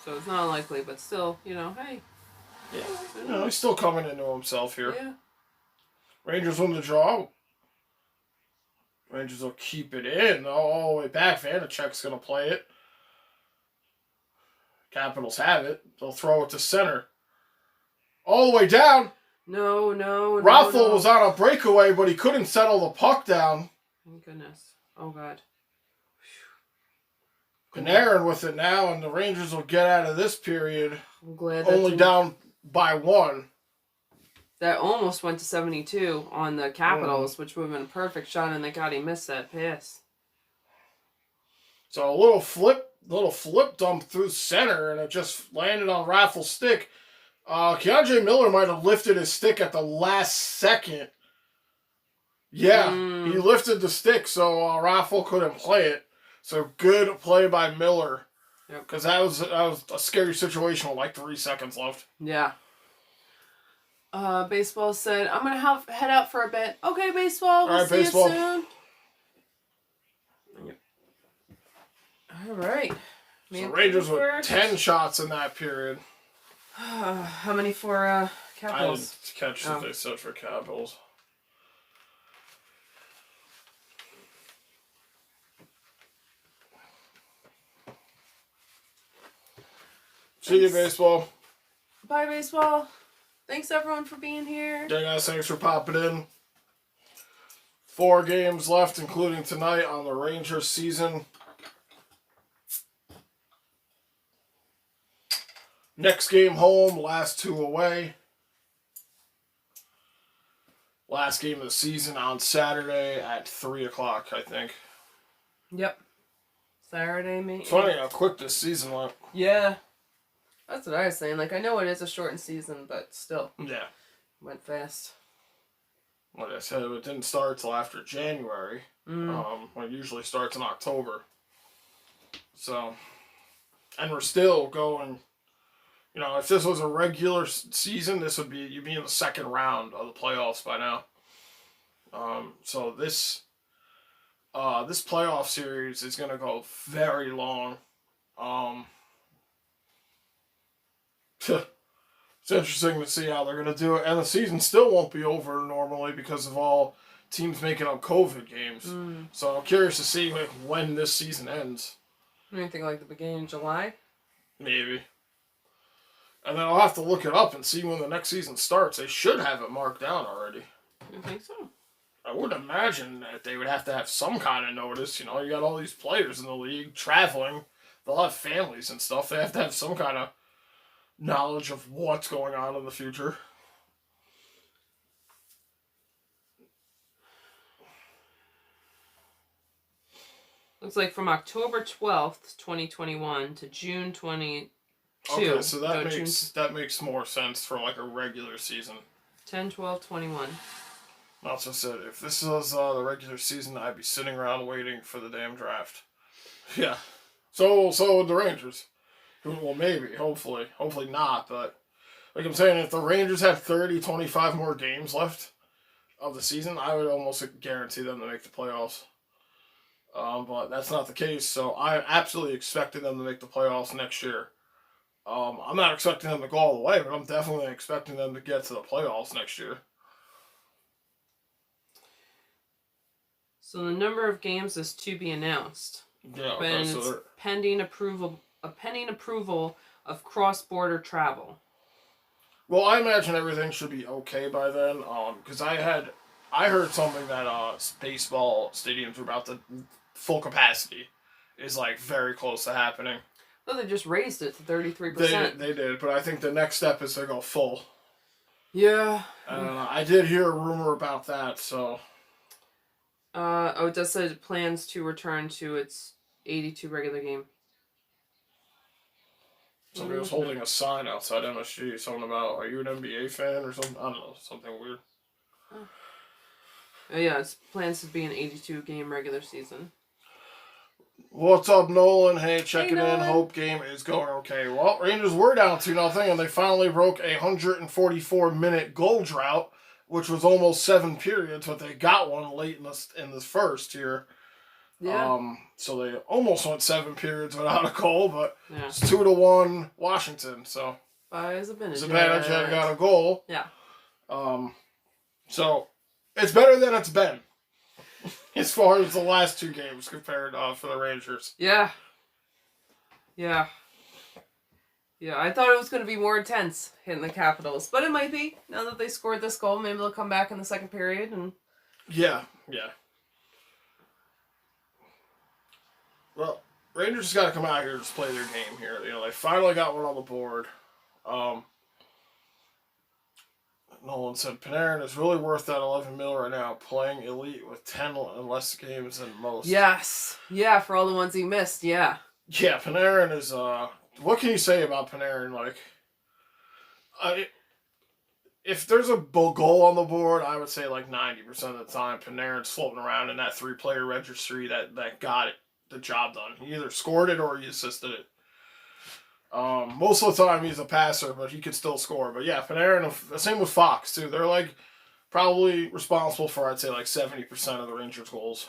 So it's not likely, but still, hey. Yeah. He's still coming into himself here. Yeah. Rangers win the draw. Rangers will keep it in all the way back. Vanacek's going to play it. Capitals have it. They'll throw it to center. All the way down. No. Raffle was on a breakaway, but he couldn't settle the puck down. Thank goodness. Oh, God. Panarin with it now, and the Rangers will get out of this period. I'm glad only down by 1. That almost went to 72 on the Capitals, which would have been a perfect shot, and thank God he missed that pass. So a little flip dump through center, and it just landed on Raffle's stick. Keandre Miller might have lifted his stick at the last second. Yeah, he lifted the stick, so Raffle couldn't play it. So good play by Miller. Because that was a scary situation with like 3 seconds left. Yeah. Baseball said, I'm going to head out for a bit. Okay, baseball. We'll see you soon. Yep. All right. So Rangers with 10 shots in that period. How many for Capitals? I didn't catch what they said for Capitals. See you, baseball. Bye, baseball. Thanks, everyone, for being here. Yeah, guys, thanks for popping in. 4 games left, including tonight on the Rangers season. Next game home, last 2 away. Last game of the season on Saturday at 3 o'clock, I think. Yep. Saturday, maybe. It's funny how quick this season went. Yeah. That's what I was saying. Like, I know it is a shortened season, but still. Yeah. Went fast. Like I said, it didn't start till after January. It usually starts in October. So, and we're still going. If this was a regular season, you'd be in the second round of the playoffs by now. So this playoff series is going to go very long. It's interesting to see how they're going to do it. And the season still won't be over normally because of all teams making up COVID games. So I'm curious to see when this season ends. Anything like the beginning of July? Maybe. And then I'll have to look it up and see when the next season starts. They should have it marked down already. You think so? I would imagine that they would have to have some kind of notice. You got all these players in the league traveling. They'll have families and stuff. They have to have some kind of knowledge of what's going on in the future. Looks like from October 12th, 2021 to June 22. Okay, so that makes more sense for like a regular season. 10, 12, 21. Also said, if this was the regular season, I'd be sitting around waiting for the damn draft. Yeah. So would the Rangers. Well, maybe, hopefully not, but like I'm saying, if the Rangers had 25 more games left of the season, I would almost guarantee them to make the playoffs. But that's not the case, so I'm absolutely expecting them to make the playoffs next year. I'm not expecting them to go all the way, but I'm definitely expecting them to get to the playoffs next year. So the number of games is to be announced. Yeah, okay, and it's pending approval of cross-border travel. Well, I imagine everything should be okay by then. Because I heard something that baseball stadiums are about to full capacity is like very close to happening. Well, they just raised it to 33%. They did, but I think the next step is to go full. Yeah. I did hear a rumor about that, so. It does say it plans to return to its 82 regular game. Somebody was holding a sign outside MSG, something about, are you an NBA fan or something? I don't know, something weird. Yeah, it's plans to be an 82 game regular season. What's up, Nolan? Hey, checking Hey, in. Hope game is going okay. Well, Rangers were down 2-0, and they finally broke a 144-minute goal drought, which was almost 7 periods, but they got one late in this first here. Yeah. So they almost went 7 periods without a goal, but Yeah. it's 2-1 Washington. So By Zibanejad got a goal. Yeah. So it's better than it's been as far as the last 2 games compared for the Rangers. Yeah. Yeah. Yeah, I thought it was going to be more intense hitting the Capitals, but it might be. Now that they scored this goal, maybe they'll come back in the second period and. Yeah. Well, Rangers just got to come out here and just play their game here. You know, they finally got one on the board. Nolan said Panarin is really worth that $11 million right now, playing elite with 10 and less games than most. Yes. Yeah, for all the ones he missed, yeah. Yeah, Panarin is, what can you say about Panarin? Like, if there's a goal on the board, I would say like 90% of the time, Panarin's floating around in that 3-player registry that got the job done. He either scored it or he assisted it. Most of the time he's a passer, but he could still score. But yeah, Panarin, same with Fox too. They're like probably responsible for, I'd say, like 70% of the Rangers' goals.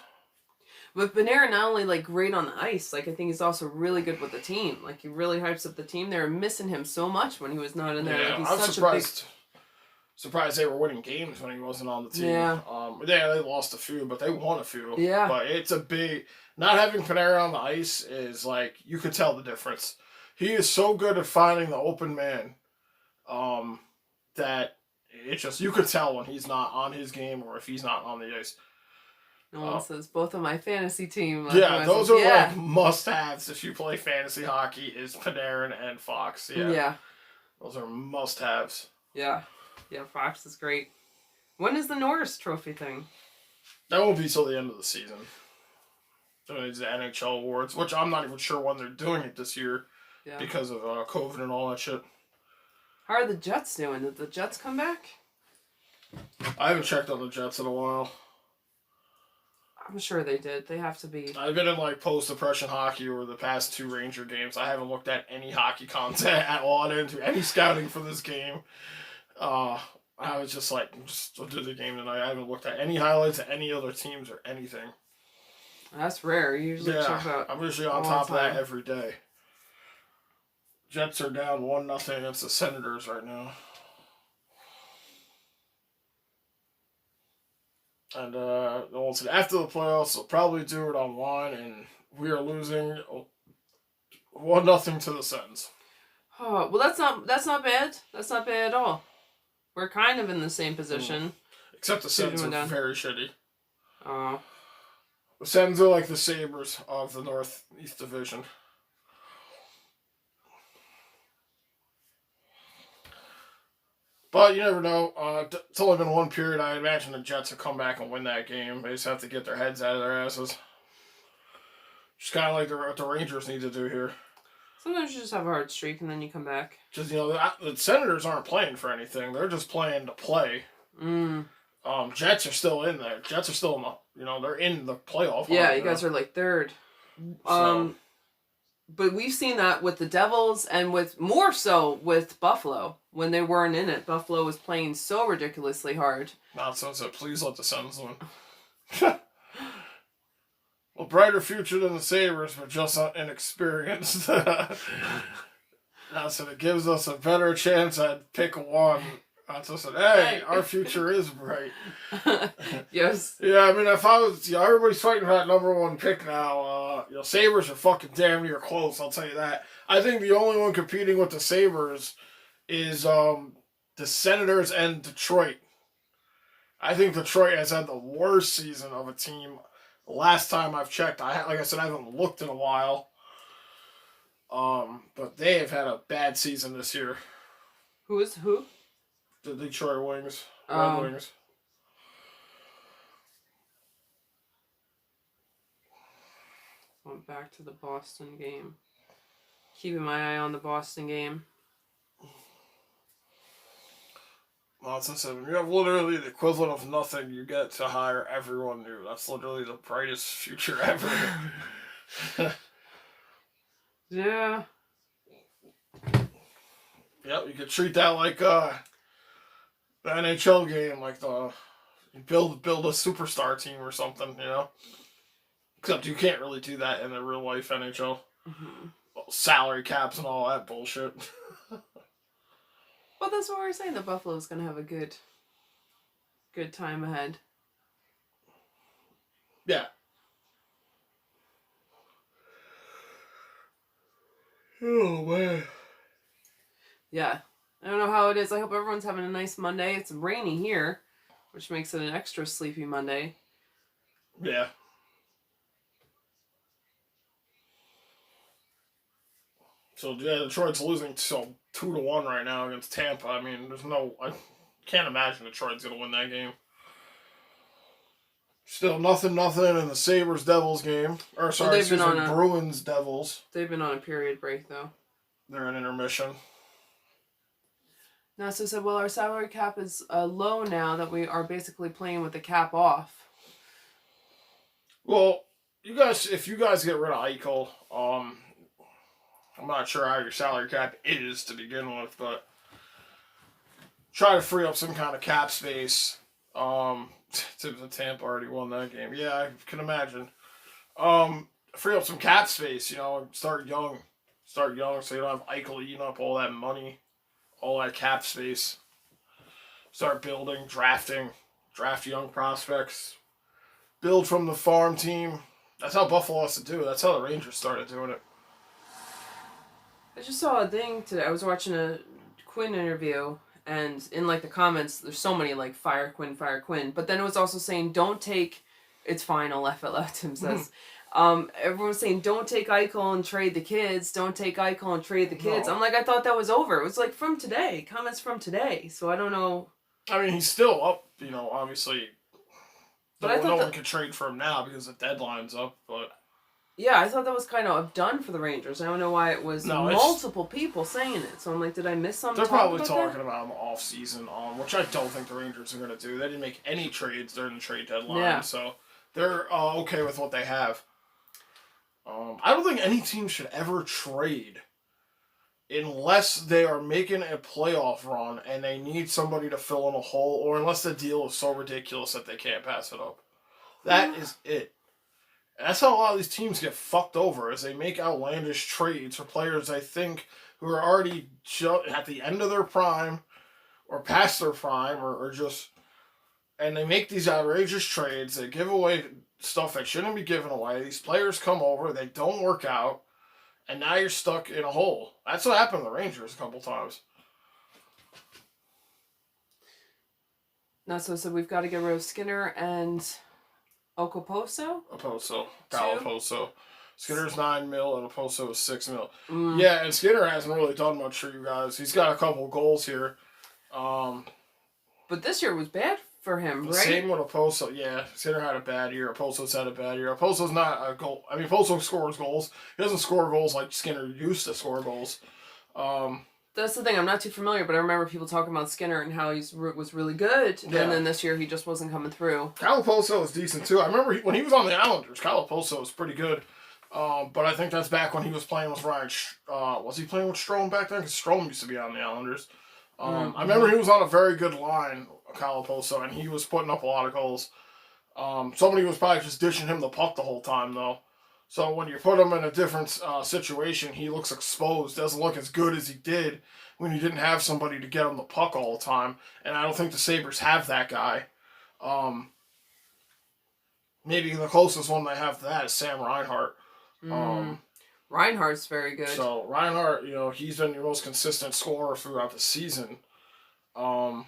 But Panarin not only like great on the ice, like I think he's also really good with the team. Like he really hypes up the team. They were missing him so much when he was not in there. Yeah, like, he's I'm such surprised they were winning games when he wasn't on the team. Yeah. They lost a few, but they won a few. Yeah. But it's a big, not having Panarin on the ice is like, you could tell the difference. He is so good at finding the open man, that it just, you could tell when he's not on his game or if he's not on the ice. No one says both of my fantasy team. Yeah, those are like must-haves if you play fantasy hockey, is Panarin and Fox. Yeah. Those are must-haves. Yeah. Yeah, Fox is great. When is the Norris Trophy thing? That won't be till the end of the season. So it's the NHL awards, which I'm not even sure when they're doing it this year because of COVID and all that shit. How are the Jets doing? Did the Jets come back? I haven't checked on the Jets in a while. I'm sure they did. They have to be. I've been in like post-depression hockey over the past 2 Ranger games. I haven't looked at any hockey content at all. I didn't do any scouting for this game. I was just like, just do the game tonight. I haven't looked at any highlights of any other teams or anything. That's rare. You usually check out. I'm usually on top of that every day. Jets are down 1-0 against the Senators right now. And after the playoffs, they'll probably do it online, and we are losing 1-0 to the Sens. Oh, well, that's not bad. That's not bad at all. We're kind of in the same position. Except the Sens are very shitty. Oh. The Sens are like the Sabres of the Northeast Division. But you never know. It's only been 1 period. I imagine the Jets will come back and win that game. They just have to get their heads out of their asses. Just kind of like what the Rangers need to do here. Sometimes you just have a hard streak and then you come back. Just, the Senators aren't playing for anything. They're just playing to play. Jets are still in there. Jets are still in the, they're in the playoff. Yeah, you guys are like third. But we've seen that with the Devils and more so with Buffalo. When they weren't in it, Buffalo was playing so ridiculously hard. Nonsense. Please let the Sens win. Well, brighter future than the Sabres, but just inexperienced. Now, so it gives us a better chance at pick 1. I just said, hey, our future is bright. Yes. Yeah, I mean, if I was, everybody's fighting for that number 1 pick now. Sabres are fucking damn near close, I'll tell you that. I think the only one competing with the Sabres is the Senators and Detroit. I think Detroit has had the worst season of a team. The last time I've checked, like I said, I haven't looked in a while. But they have had a bad season this year. Who is who? The Detroit Wings. Red Wings. Went back to the Boston game. Keeping my eye on the Boston game. Well, as I said, when you have literally the equivalent of nothing, you get to hire everyone new. That's literally the brightest future ever. Yeah. Yep, you could treat that like the NHL game, like you build a superstar team or something, you know. Except you can't really do that in the real life NHL. Mm-hmm. Well, salary caps and all that bullshit. Well, that's what we're saying. The Buffalo's gonna have a good time ahead. Yeah. Oh man. Yeah. I don't know how it is. I hope everyone's having a nice Monday. It's rainy here, which makes it an extra sleepy Monday. Yeah. So yeah, Detroit's losing 2-1 right now against Tampa. I mean, I can't imagine Detroit's gonna win that game. Still nothing in the Sabres Devils game. Or sorry, Bruins Devils. They've been on a period break though. They're in intermission. Nasso said, well, our salary cap is low now that we are basically playing with the cap off. Well, if you guys get rid of Eichel, I'm not sure how your salary cap is to begin with, but try to free up some kind of cap space. Tampa already won that game. Yeah, I can imagine. Free up some cap space, start young so you don't have Eichel eating up all that money, all that cap space. Start building, draft young prospects, build from the farm team. That's how Buffalo has to do it. That's how the Rangers started doing it. I just saw a thing today. I was watching a Quinn interview, and in like the comments, there's so many like fire Quinn. But then it was also saying, don't take. It's fine. I'll laugh out loud. Tim says. Everyone was saying, don't take Eichel and trade the kids. Don't take Eichel and trade the kids. No. I'm like, I thought that was over. It was like from today. Comments from today. So I don't know. I mean, he's still up. Obviously. But no one can trade for him now because the deadline's up. But. Yeah, I thought that was kind of done for the Rangers. I don't know why it was multiple people saying it. So I'm like, did I miss something? They're probably talking about in the off-season, which I don't think the Rangers are going to do. They didn't make any trades during the trade deadline, so they're okay with what they have. I don't think any team should ever trade unless they are making a playoff run and they need somebody to fill in a hole, or unless the deal is so ridiculous that they can't pass it up. That is it. That's how a lot of these teams get fucked over, is they make outlandish trades for players they think who are already at the end of their prime or past their prime or just... And they make these outrageous trades. They give away stuff that shouldn't be given away. These players come over. They don't work out. And now you're stuck in a hole. That's what happened to the Rangers a couple times. So we've got to get rid of Skinner and... Okposo? Okposo. Skinner's $9 million and Okposo is $6 million. Yeah, and Skinner hasn't really done much for you guys. He's got a couple goals here. But this year was bad for him, right? Same with Okposo. Yeah, Skinner had a bad year. Okposo's had a bad year. Okposo's not a goal. I mean, Okposo scores goals. He doesn't score goals like Skinner used to score goals. That's the thing. I'm not too familiar, but I remember people talking about Skinner and how he was really good, and then this year he just wasn't coming through. Kyle Okposo was decent too. I remember when he was on the Islanders, Kyle Okposo was pretty good. But I think that's back when he was playing with Ryan. Was he playing with Strome back then? Because Strome used to be on the Islanders. I remember he was on a very good line, Kyle Okposo, and he was putting up a lot of goals. Somebody was probably just dishing him the puck the whole time, though. So when you put him in a different situation, he looks exposed. Doesn't look as good as he did when he didn't have somebody to get him the puck all the time. And I don't think the Sabres have that guy. Maybe the closest one they have to that is Sam Reinhart. Reinhardt's very good. So Reinhart, he's been your most consistent scorer throughout the season. And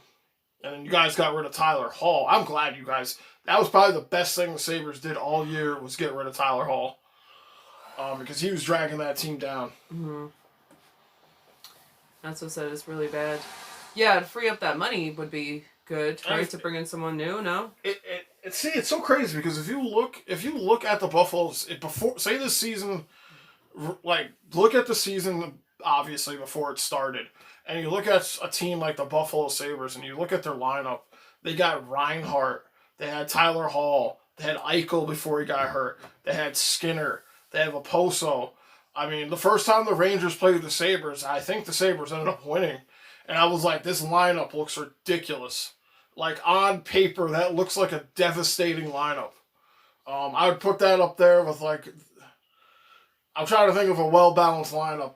then you guys got rid of Tyler Hall. I'm glad you guys... That was probably the best thing the Sabres did all year was get rid of Tyler Hall. Because he was dragging that team down. That's what said it's really bad. Yeah, to free up that money would be good, right? To bring in someone new, no? It's so crazy because if you look at the Buffaloes say this season, like look at the season obviously before it started, And you look at a team like the Buffalo Sabres and you look at their lineup, they got Reinhart, they had Tyler Hall, they had Eichel before he got hurt, they had Skinner, they have Oposo. I mean, the first time the Rangers played the Sabres, I think the Sabres ended up winning. And I was like, this lineup looks ridiculous. Like, on paper, that looks like a devastating lineup. I would put that up there with, like, I'm trying to think of a well-balanced lineup.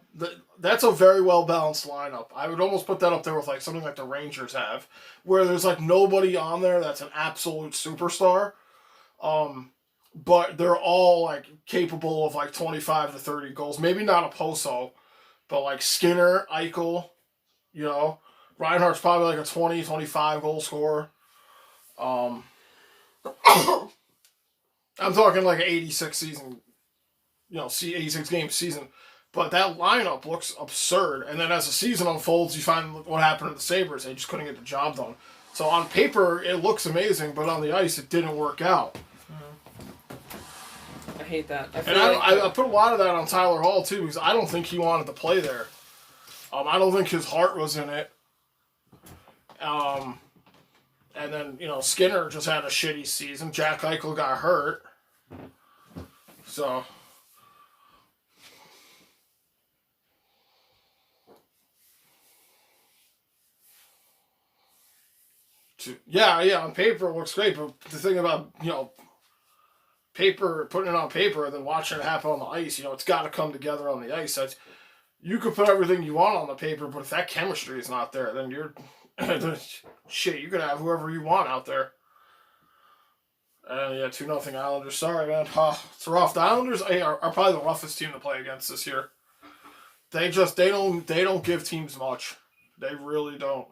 That's a very well-balanced lineup. I would almost put that up there with, like, something like the Rangers have, where there's, like, nobody on there that's an absolute superstar. But they're all, like, capable of, like, 25 to 30 goals. Maybe not a Poso, but, like, Skinner, Eichel, you know. Reinhardt's probably, like, a 20, 25 goal scorer. I'm talking, like, an 86 season, 86 game season. But that lineup looks absurd. And then as the season unfolds, you find what happened to the Sabres. They just couldn't get the job done. So on paper, it looks amazing, but on the ice, it didn't work out. I hate that. I put a lot of that on Tyler Hall, too, because I don't think he wanted to play there. I don't think his heart was in it. And then, Skinner just had a shitty season. Jack Eichel got hurt. So... Yeah, on paper it looks great, but the thing about, putting it on paper and then watching it happen on the ice, it's got to come together on the ice. You could put everything you want on the paper, but if that chemistry is not there, then you're, shit, you could have whoever you want out there. And 2-0 Islanders. Sorry, man. It's rough. The Islanders are probably the roughest team to play against this year. They don't give teams much. They really don't.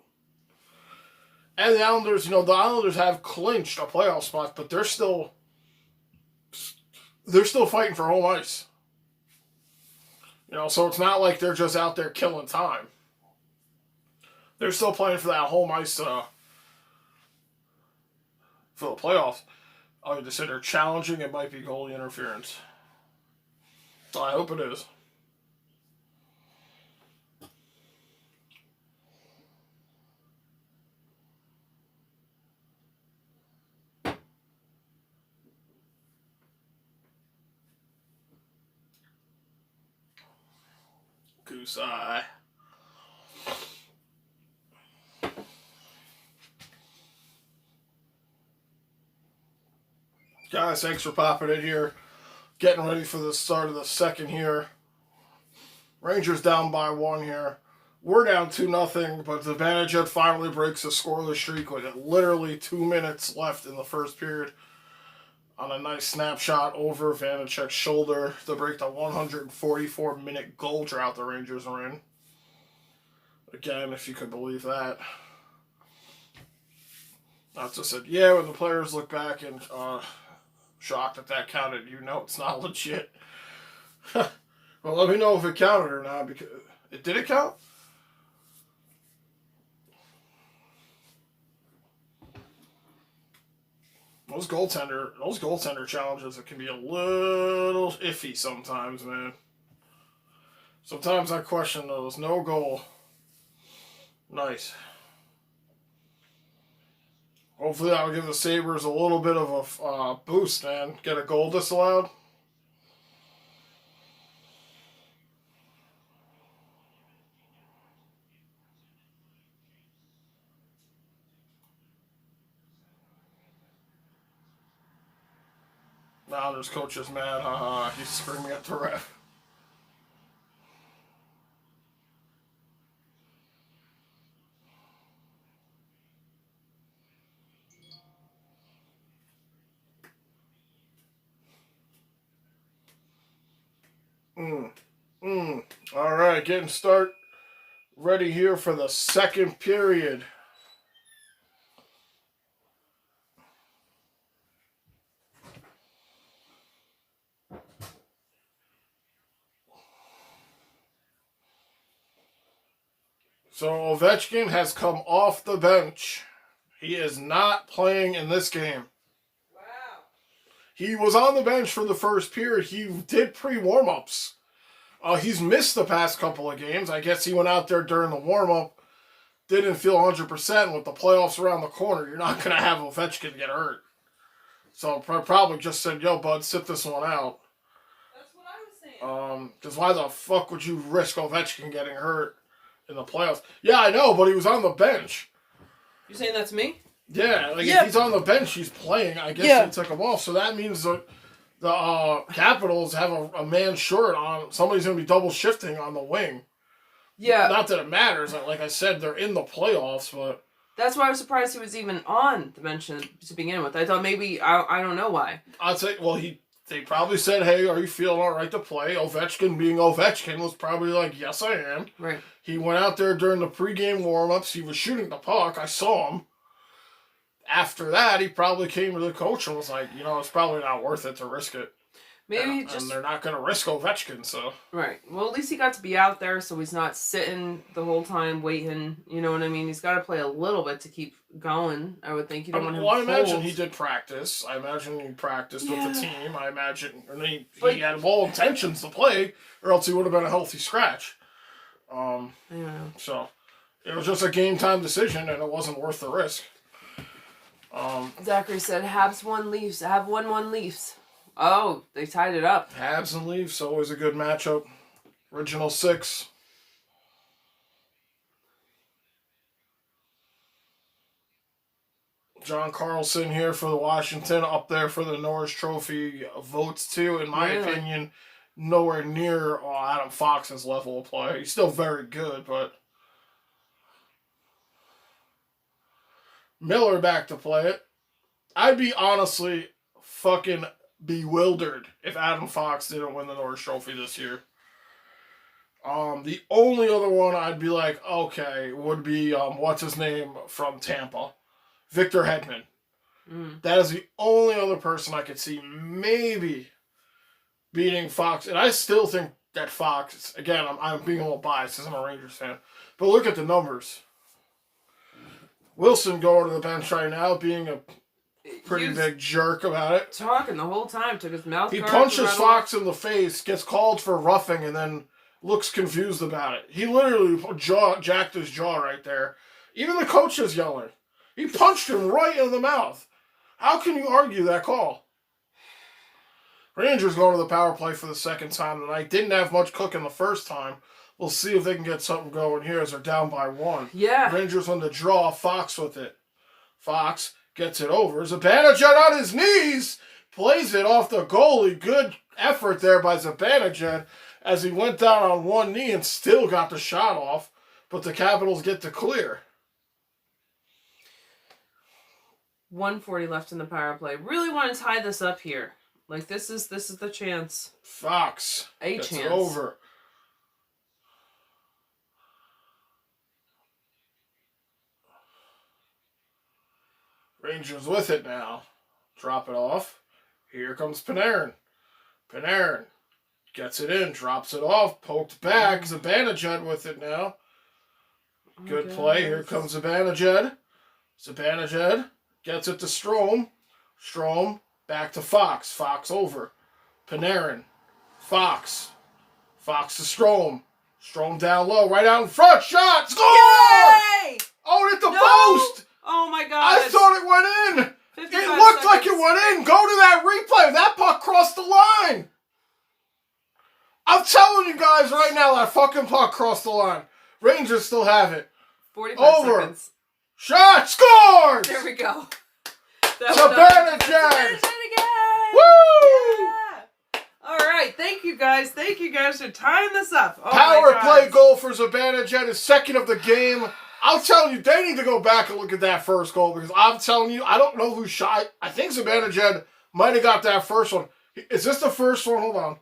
And the Islanders have clinched a playoff spot, but they're still fighting for home ice. So it's not like they're just out there killing time. They're still playing for that home ice for the playoffs. Oh, they said they're challenging. It might be goalie interference. So I hope it is. Goose eye. Guys, thanks for popping in here. Getting ready for the start of the second here. Rangers down by 1 here. We're down 2-0, but Zibanejad finally breaks a scoreless streak with literally 2 minutes left in the first period. On a nice snapshot over Vanecek's shoulder to break the 144-minute goal drought the Rangers are in. Again, if you could believe that. I just said, when the players look back and shocked that counted, it's not legit. Well, let me know if it counted or not, because did it count? Those goaltender challenges, it can be a little iffy sometimes, man. Sometimes I question those. No goal. Nice. Hopefully that'll give the Sabres a little bit of a boost, man. Get a goal disallowed. Now there's coach is mad. He's screaming at the ref. All right, getting ready here for the second period. So Ovechkin has come off the bench. He is not playing in this game. Wow. He was on the bench for the first period. He did pre-warm-ups. He's missed the past couple of games. I guess he went out there during the warm-up, didn't feel 100%. With the playoffs around the corner, you're not going to have Ovechkin get hurt. So probably just said, yo, bud, sit this one out. That's what I was saying. Because why the fuck would you risk Ovechkin getting hurt in the playoffs? Yeah, I know, but he was on the bench. You saying that's me? Yeah, if he's on the bench, he's playing. I guess they took him off. So that means the Capitals have a man short on. Somebody's going to be double shifting on the wing. Yeah. Not that it matters. Like I said, they're in the playoffs, but... That's why I was surprised he was even on the bench to begin with. I thought maybe... I don't know why. I'd say, well, they probably said, hey, are you feeling all right to play? Ovechkin being Ovechkin was probably like, yes, I am. Right. He went out there during the pregame warm-ups. He was shooting the puck. I saw him. After that, he probably came to the coach and was like, it's probably not worth it to risk it. Maybe and they're not going to risk Ovechkin, so... Right. Well, at least he got to be out there, so he's not sitting the whole time waiting. You know what I mean? He's got to play a little bit to keep going, I would think. You don't want him I imagine he did practice. I imagine he practiced with the team. I imagine he had all intentions to play, or else he would have been a healthy scratch. I don't know. So, it was just a game-time decision, and it wasn't worth the risk. Zachary said, Habs won Leafs. Have won Leafs. Oh, they tied it up. Habs and Leafs, always a good matchup. Original 6. John Carlson here for the Washington, up there for the Norris Trophy votes too. In my opinion, nowhere near Adam Fox's level of play. He's still very good, but... Miller back to play it. I'd be honestly fucking bewildered if Adam Fox didn't win the Norris Trophy this year. The only other one I'd be like, okay, would be, what's his name from Tampa? Victor Hedman. That is the only other person I could see maybe beating Fox. And I still think that Fox, again, I'm being a little biased because I'm a Rangers fan, but look at the numbers. Wilson going to the bench right now, being a pretty big jerk about it. Talking the whole time, took his mouth. He punches Fox in the face, gets called for roughing, and then looks confused about it. He literally jacked his jaw right there. Even the coach is yelling. He punched him right in the mouth. How can you argue that call? Rangers going to the power play for the second time tonight. Didn't have much cooking the first time. We'll see if they can get something going here as they're down by 1. Yeah. Rangers on the draw. Fox with it. Fox gets it over. Zibanejad on his knees. Plays it off the goalie. Good effort there by Zibanejad as he went down on one knee and still got the shot off. But the Capitals get to clear. 1:40 left in the power play. Really want to tie this up here. Like, this is the chance. Fox gets it over. Rangers with it now. Drop it off. Here comes Panarin. Panarin gets it in, drops it off, poked back. Zibanejad with it now. Good play. Here comes Zibanejad. Zibanejad gets it to Strome. Strome back to Fox. Fox over. Panarin. Fox. Fox to Strome. Strome down low, right out in front. Shot! Score! Yay! Oh, it hit the post! Oh my god. I thought it went in. It looked like it went in. Go to that replay. That puck crossed the line. I'm telling you guys right now, that fucking puck crossed the line. Rangers still have it. 45 seconds. Shot! Scores! There we go. Zibanejad! Woo! Yeah. All right. Thank you guys. Thank you guys for tying this up. Oh Power play goal for Zibanejad, his second of the game. I'm telling you, they need to go back and look at that first goal because I'm telling you, I don't know who shot. I think Zibanejad might have got that first one. Is this the first one? Hold on.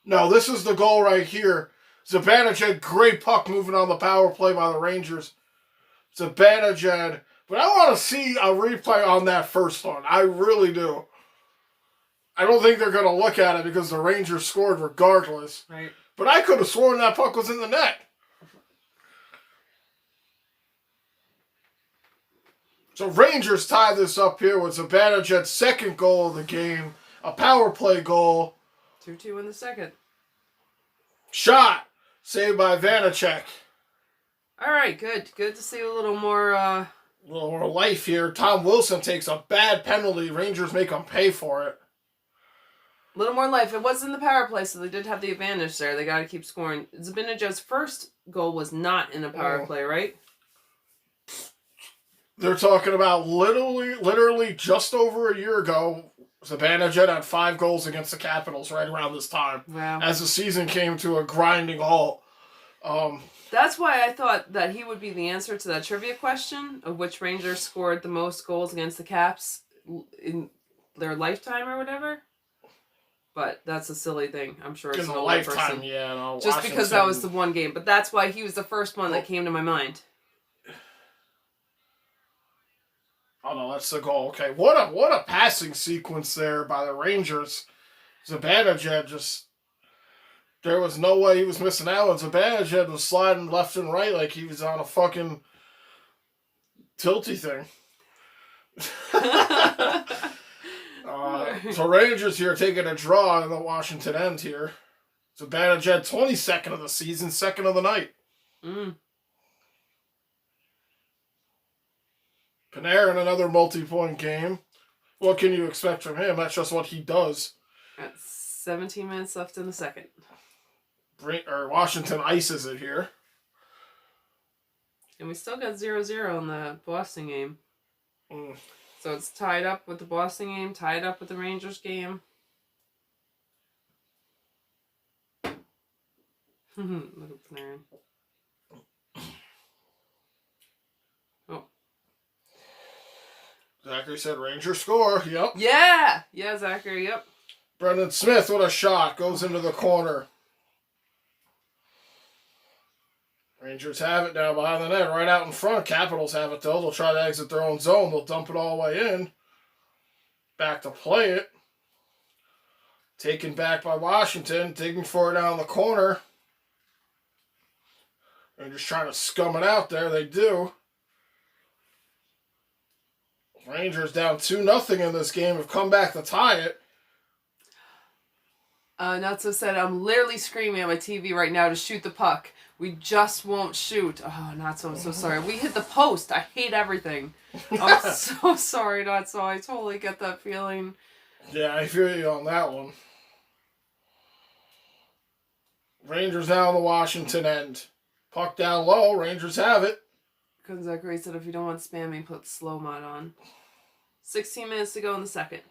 No, this is the goal right here. Zibanejad, great puck moving on the power play by the Rangers. Zibanejad. But I want to see a replay on that first one. I really do. I don't think they're going to look at it because the Rangers scored regardless. Right. But I could have sworn that puck was in the net. So Rangers tie this up here with Zibanejad's second goal of the game. A power play goal. 2-2 in the second. Shot. Saved by Vanacek. All right, good. Good to see a little more... A little more life here. Tom Wilson takes a bad penalty. Rangers make him pay for it. A little more life. It was in the power play, so they did have the advantage there. They got to keep scoring. Zibanejad's first goal was not in a power play, right? They're talking about literally just over a year ago, Zibanejad had 5 goals against the Capitals right around this time. Wow. As the season came to a grinding halt. That's why I thought that he would be the answer to that trivia question of which Rangers scored the most goals against the Caps in their lifetime or whatever. But that's a silly thing. I'm sure it's in an a older lifetime, person. yeah. No, just because that was the one game. But that's why he was the first one that came to my mind. Oh no, that's the goal. Okay, what a passing sequence there by the Rangers. Zibanejad just... There was no way he was missing out. Zibanejad was sliding left and right like he was on a fucking tilty thing. So Rangers here taking a draw in the Washington end here. Zibanejad, 22nd of the season, 2nd of the night. Panarin, another multi-point game. What can you expect from him? That's just what he does. That's 17 minutes left in the second. Washington ices it here. And we still got 0-0 in the Boston game. So it's tied up with the Boston game, tied up with the Rangers game. Look at Panarin. Oh. Zachary said Rangers score. Yep. Yeah! Yeah, Zachary, yep. Brendan Smith with a shot. Goes into the corner. Rangers have it now behind the net, right out in front. Capitals have it, though. They'll try to exit their own zone. They'll dump it all the way in. Back to play it. Taken back by Washington. Digging for it down the corner. They're just trying to scum it out there. They do. Rangers down 2-0 in this game. Have come back to tie it. Nutso said, I'm literally screaming at my TV right now to shoot the puck. We just won't shoot. Oh, Nutso, I'm so sorry. We hit the post. I hate everything. I'm so sorry, Nutso. I totally get that feeling. Yeah, I feel you on that one. Rangers now on the Washington end. Puck down low. Rangers have it. Because Zachary said, if you don't want spamming, put slow mod on. 16 minutes to go in the second.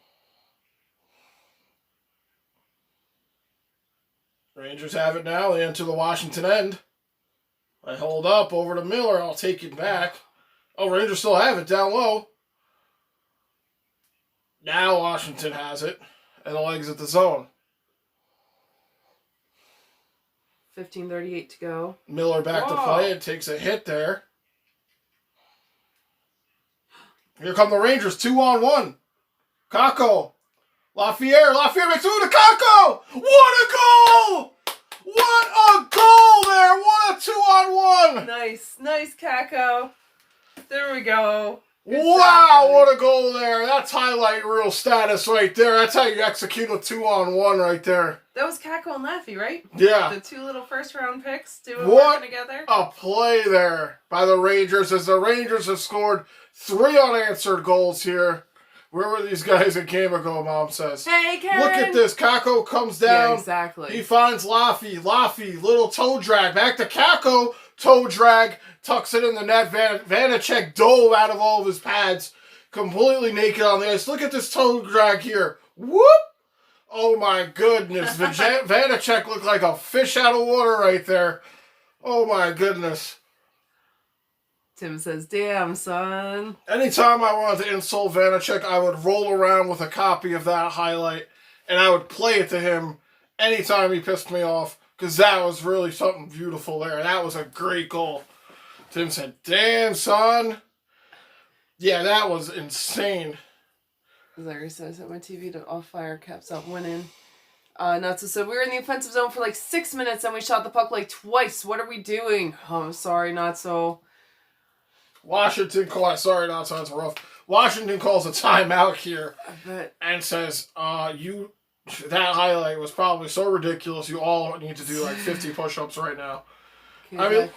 Rangers have it now. They enter the Washington end. I hold up over to Miller. I'll take it back. Oh, Rangers still have it down low. Now Washington has it. And they'll exit the zone. 15:38 to go. Miller back to play. It takes a hit there. Here come the Rangers. 2-on-1. Kakko. Lafayette makes it to Kakko! What a goal! What a goal there! What a 2-on-1! Nice, Kakko. There we go. Good wow, job, what a goal there. That's highlight reel status right there. That's how you execute a 2-on-1 right there. That was Kakko and Laffy, right? Yeah. The 2 little first-round picks working together. What a play there by the Rangers, as the Rangers have scored 3 unanswered goals here. Where were these guys a game ago, Mom says? Hey, Karen! Look at this. Kakko comes down. Yeah, exactly. He finds Laffy. Laffy, little toe drag. Back to Kakko. Toe drag. Tucks it in the net. Vanacek dove out of all of his pads. Completely naked on the ice. Look at this toe drag here. Whoop! Oh, my goodness. Vanacek looked like a fish out of water right there. Oh, my goodness. Tim says, damn, son. Anytime I wanted to insult Vanacek, I would roll around with a copy of that highlight, and I would play it to him anytime he pissed me off, because that was really something beautiful there. That was a great goal. Tim said, damn, son. Yeah, that was insane. Larry says that my TV to off fire kept up winning. Nutso said, we were in the offensive zone for like 6 minutes, and we shot the puck like twice. What are we doing? Oh, I'm sorry, Nutso. Washington calls a timeout here and says, you That highlight was probably so ridiculous. You all need to do like 50 push-ups right now. Okay, I mean,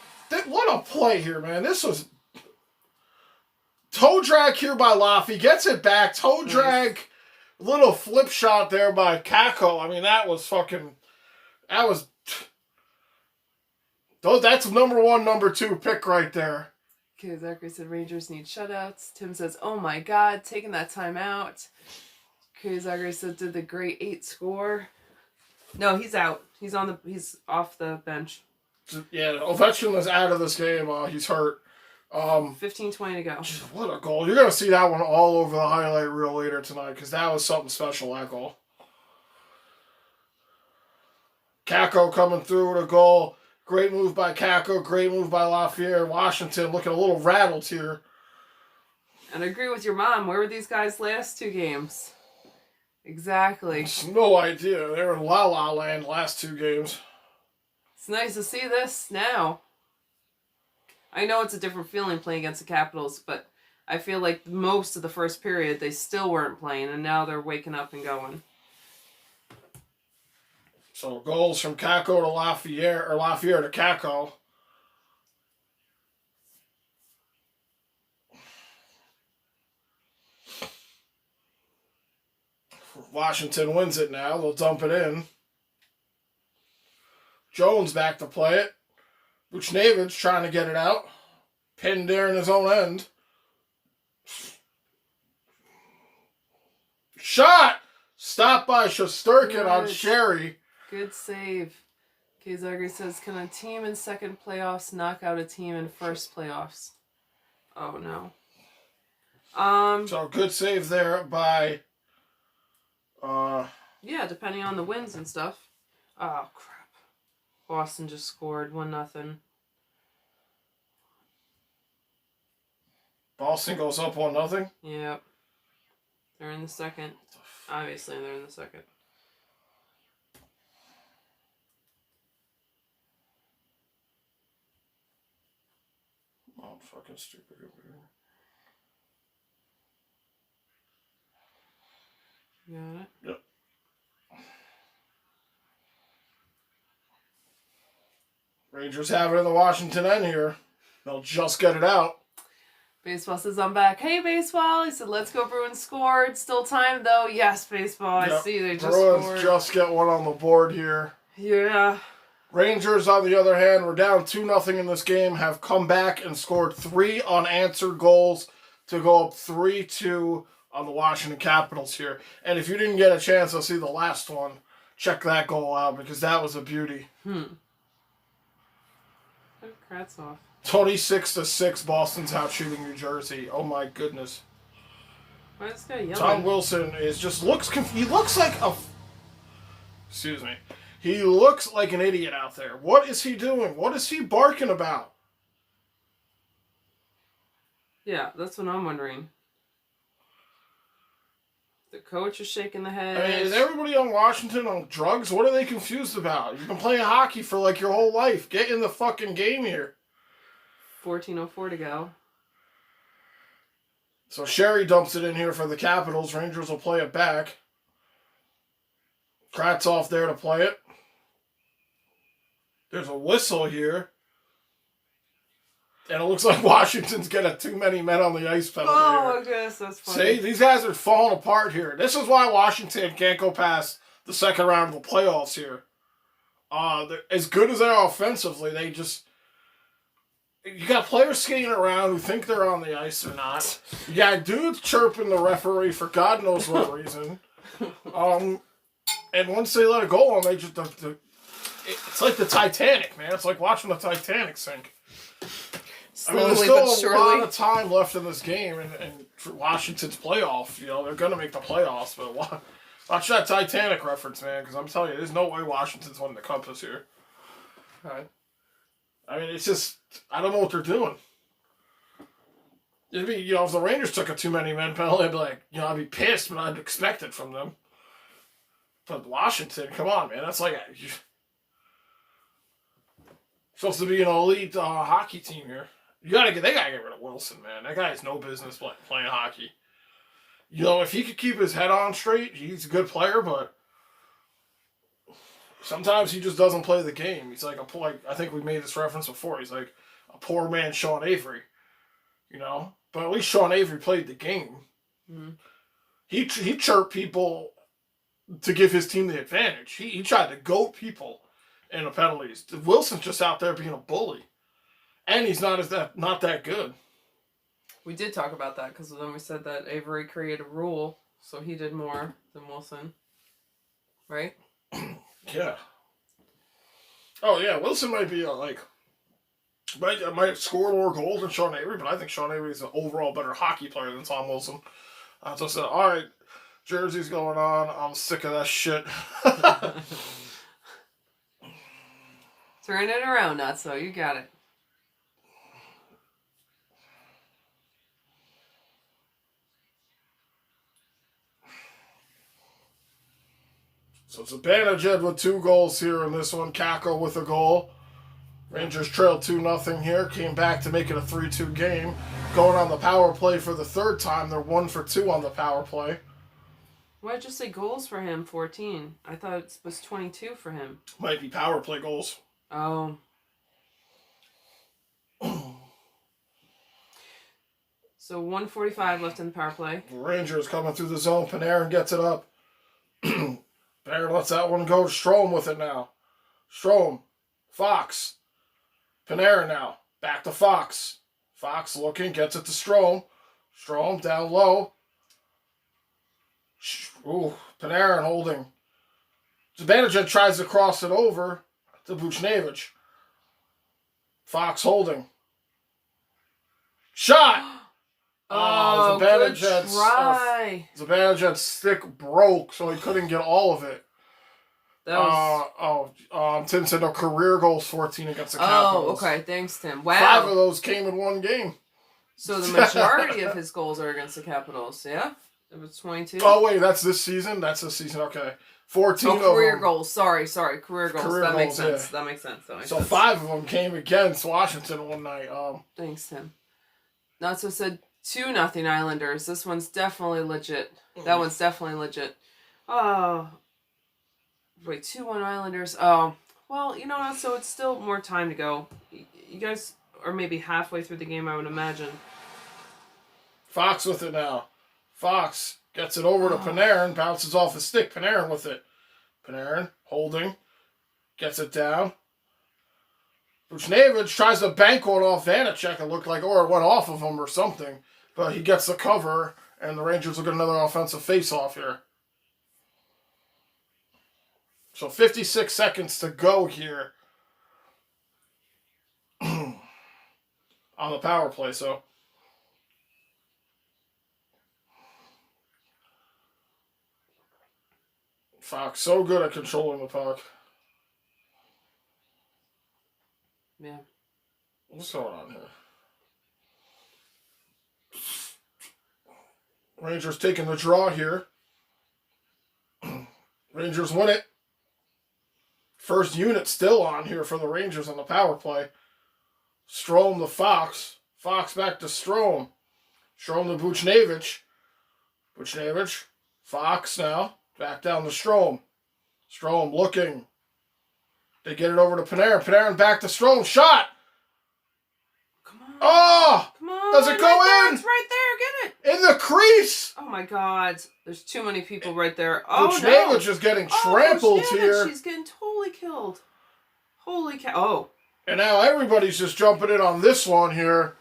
what a play here, man. This was toe drag here by Laffy. Gets it back. Toe drag. Little flip shot there by Kakko. I mean, that was fucking... That was... That's number 1, number 2 pick right there. Okay, Zachary said Rangers need shutouts. Tim says, oh my God, taking that time out. Okay, Zachary said, did the great 8 score? No, he's out. He's off the bench. Yeah, Ovechkin was out of this game. He's hurt. 15-20 to go. What a goal. You're going to see that one all over the highlight reel later tonight because that was something special, that goal. Kakko coming through with a goal. Great move by Kakko. Great move by Lafayette. Washington looking a little rattled here. And I agree with your mom. Where were these guys last 2 games? Exactly. No idea. They were in La La Land last 2 games. It's nice to see this now. I know it's a different feeling playing against the Capitals, but I feel like most of the first period they still weren't playing, and now they're waking up and going. So goals from Kakko to Lafayette, or Lafayette to Kakko. Washington wins it now. They'll dump it in. Jones back to play it. Buchnevich trying to get it out. Pinned there in his own end. Shot! Stopped by Shesterkin on Sherry. Good save. Okay, Zagri says, can a team in second playoffs knock out a team in first playoffs? Oh, no. So good save there by... Yeah, depending on the wins and stuff. Oh, crap. Boston just scored 1-0. Boston goes up 1-0. Yep. They're in the second. Obviously, they're in the second. Oh, I'm fucking stupid over here. Got it? Yep. Rangers have it in the Washington end here. They'll just get it out. Baseball says, I'm back. Hey, Baseball. He said, let's go Bruins scored. Still time, though. Yes, Baseball. Yep. I see they just Bruins scored. Just get one on the board here. Yeah. Rangers, on the other hand, were down 2-0 in this game, have come back and scored 3 unanswered goals to go up 3-2 on the Washington Capitals here. And if you didn't get a chance to see the last one, check that goal out because that was a beauty. Kravtsov. 26-6, Boston's out shooting New Jersey. Oh my goodness. Why is this guy yelling? Tom Wilson looks he looks like a... Excuse me. He looks like an idiot out there. What is he doing? What is he barking about? Yeah, that's what I'm wondering. The coach is shaking the head. I mean, is everybody on Washington on drugs? What are they confused about? You've been playing hockey for like your whole life. Get in the fucking game here. 14:04 to go. So Sherry dumps it in here for the Capitals. Rangers will play it back. Kravtsov there to play it. There's a whistle here. And it looks like Washington's got too many men on the ice penalty Oh, here. I guess that's funny. See, these guys are falling apart here. This is why Washington can't go past the second round of the playoffs here. As good as they are offensively, they just... You got players skating around who think they're on the ice or not. You got dudes chirping the referee for God knows what reason. And once they let it go on, they just... It's like the Titanic, man. It's like watching the Titanic sink. Slowly, there's but still a surely. lot of time left in this game, and for Washington's playoff, they're going to make the playoffs, but watch that Titanic reference, man, because I'm telling you, there's no way Washington's winning the cup this year. Right. I mean, it's just, I don't know what they're doing. It'd be, if the Rangers took a too many men penalty, I'd be like, I'd be pissed, but I'd expect it from them. But Washington, come on, man, that's like, supposed to be an elite hockey team here. They gotta get rid of Wilson, man. That guy has no business playing hockey. If he could keep his head on straight, he's a good player, but Sometimes he just doesn't play the game. He's like I think we made this reference before. He's like a poor man Sean Avery, you know. But at least Sean Avery played the game. Mm-hmm. He chirped people to give his team the advantage. He tried to goat people in the penalties. Wilson's just out there being a bully, and he's not that good. We did talk about that because then we said that Avery created a rule, so he did more than Wilson, right? Yeah. Oh yeah, Wilson might be might score more goals than Sean Avery, but I think Sean Avery is an overall better hockey player than Tom Wilson. So I said, all right, Jersey's going on. I'm sick of that shit. Turn it around, Nutso. You got it. So Zibanejad with 2 goals here in this one. Kako with a goal. Rangers trailed 2-0 here. Came back to make it a 3-2 game. Going on the power play for the 3rd time. They're 1 for 2 on the power play. Why did you say goals for him? 14. I thought it was 22 for him. Might be power play goals. Oh. So 1:45 left in the power play. The Rangers coming through the zone. Panarin gets it up. Panarin lets that one go. Strome with it now. Strome. Fox. Panarin now. Back to Fox. Fox looking. Gets it to Strome. Strome down low. Ooh. Panarin holding. Zibanejad tries to cross it over to Buchnevich. Fox holding. Shot! Oh, good try. Zibanejad's stick broke, so he couldn't get all of it. That was... Tim said no career goals 14 against the Oh, Capitals. okay. Thanks, Tim. Wow. 5 of those came in one game. So the majority of his goals are against the Capitals, yeah? It was 22? Oh, wait, that's this season? That's this season, okay. 14 of them. Career goals. Sorry. Career goals. Career that makes goals, sense. yeah. That makes sense. So 5 of them came against Washington one night. Thanks, Tim. Natso said 2-0 Islanders. This one's definitely legit. That one's definitely legit. Oh. Wait, 2-1 Islanders. Oh. Well, you know what? So it's still more time to go. You guys are maybe halfway through the game, I would imagine. Fox with it now. Fox gets it over to Panarin. Bounces off his stick. Panarin with it. Panarin holding. Gets it down. Buchnevich tries to bank one off Vanacek. It looked like, or it went off of him or something. But he gets the cover, and the Rangers will get another offensive face-off here. So 56 seconds to go here on the power play. So Fox so good at controlling the puck. Yeah. What's going on here? Rangers taking the draw here. Rangers win it. First unit still on here for the Rangers on the power play. Strome to Fox. Fox back to Strome. Strome to Buchnevich. Buchnevich. Fox now. Back down to Strome. Strome looking. They get it over to Panarin. Panarin back to Strome. Shot! Come on. Oh! Come on. Does it go right in? There, it's right there. Get it. In the crease! Oh my God. There's too many people right there. Oh Buchnevich is getting trampled here. She's getting totally killed. Holy cow. Oh. And now everybody's just jumping in on this one here.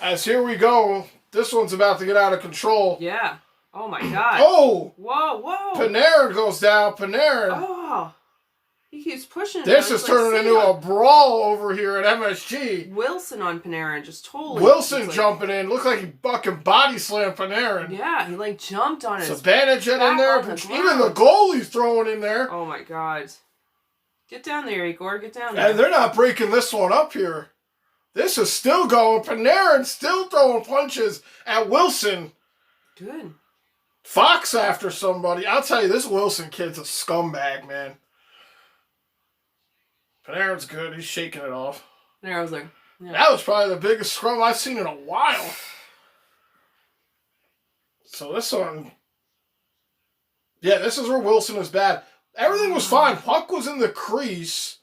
As here we go. This one's about to get out of control. Yeah. Oh my God. Oh! Whoa. Panarin goes down. Panarin. Oh. He keeps pushing it. This is turning into a brawl over here at MSG. Wilson on Panarin just totally. Wilson jumping in. Looked like he fucking body slammed Panarin. Yeah, he like jumped on his Zibanejad in there. Even the goalie's throwing in there. Oh my God. Get down there, Igor. Get down there. And they're not breaking this one up here. This is still going. Panarin still throwing punches at Wilson. Good. Fox after somebody. I'll tell you, this Wilson kid's a scumbag, man. Panarin's good. He's shaking it off. There, I was like, yeah. That was probably the biggest scrum I've seen in a while. So this one... Yeah, this is where Wilson is bad. Everything was fine. Puck was in the crease.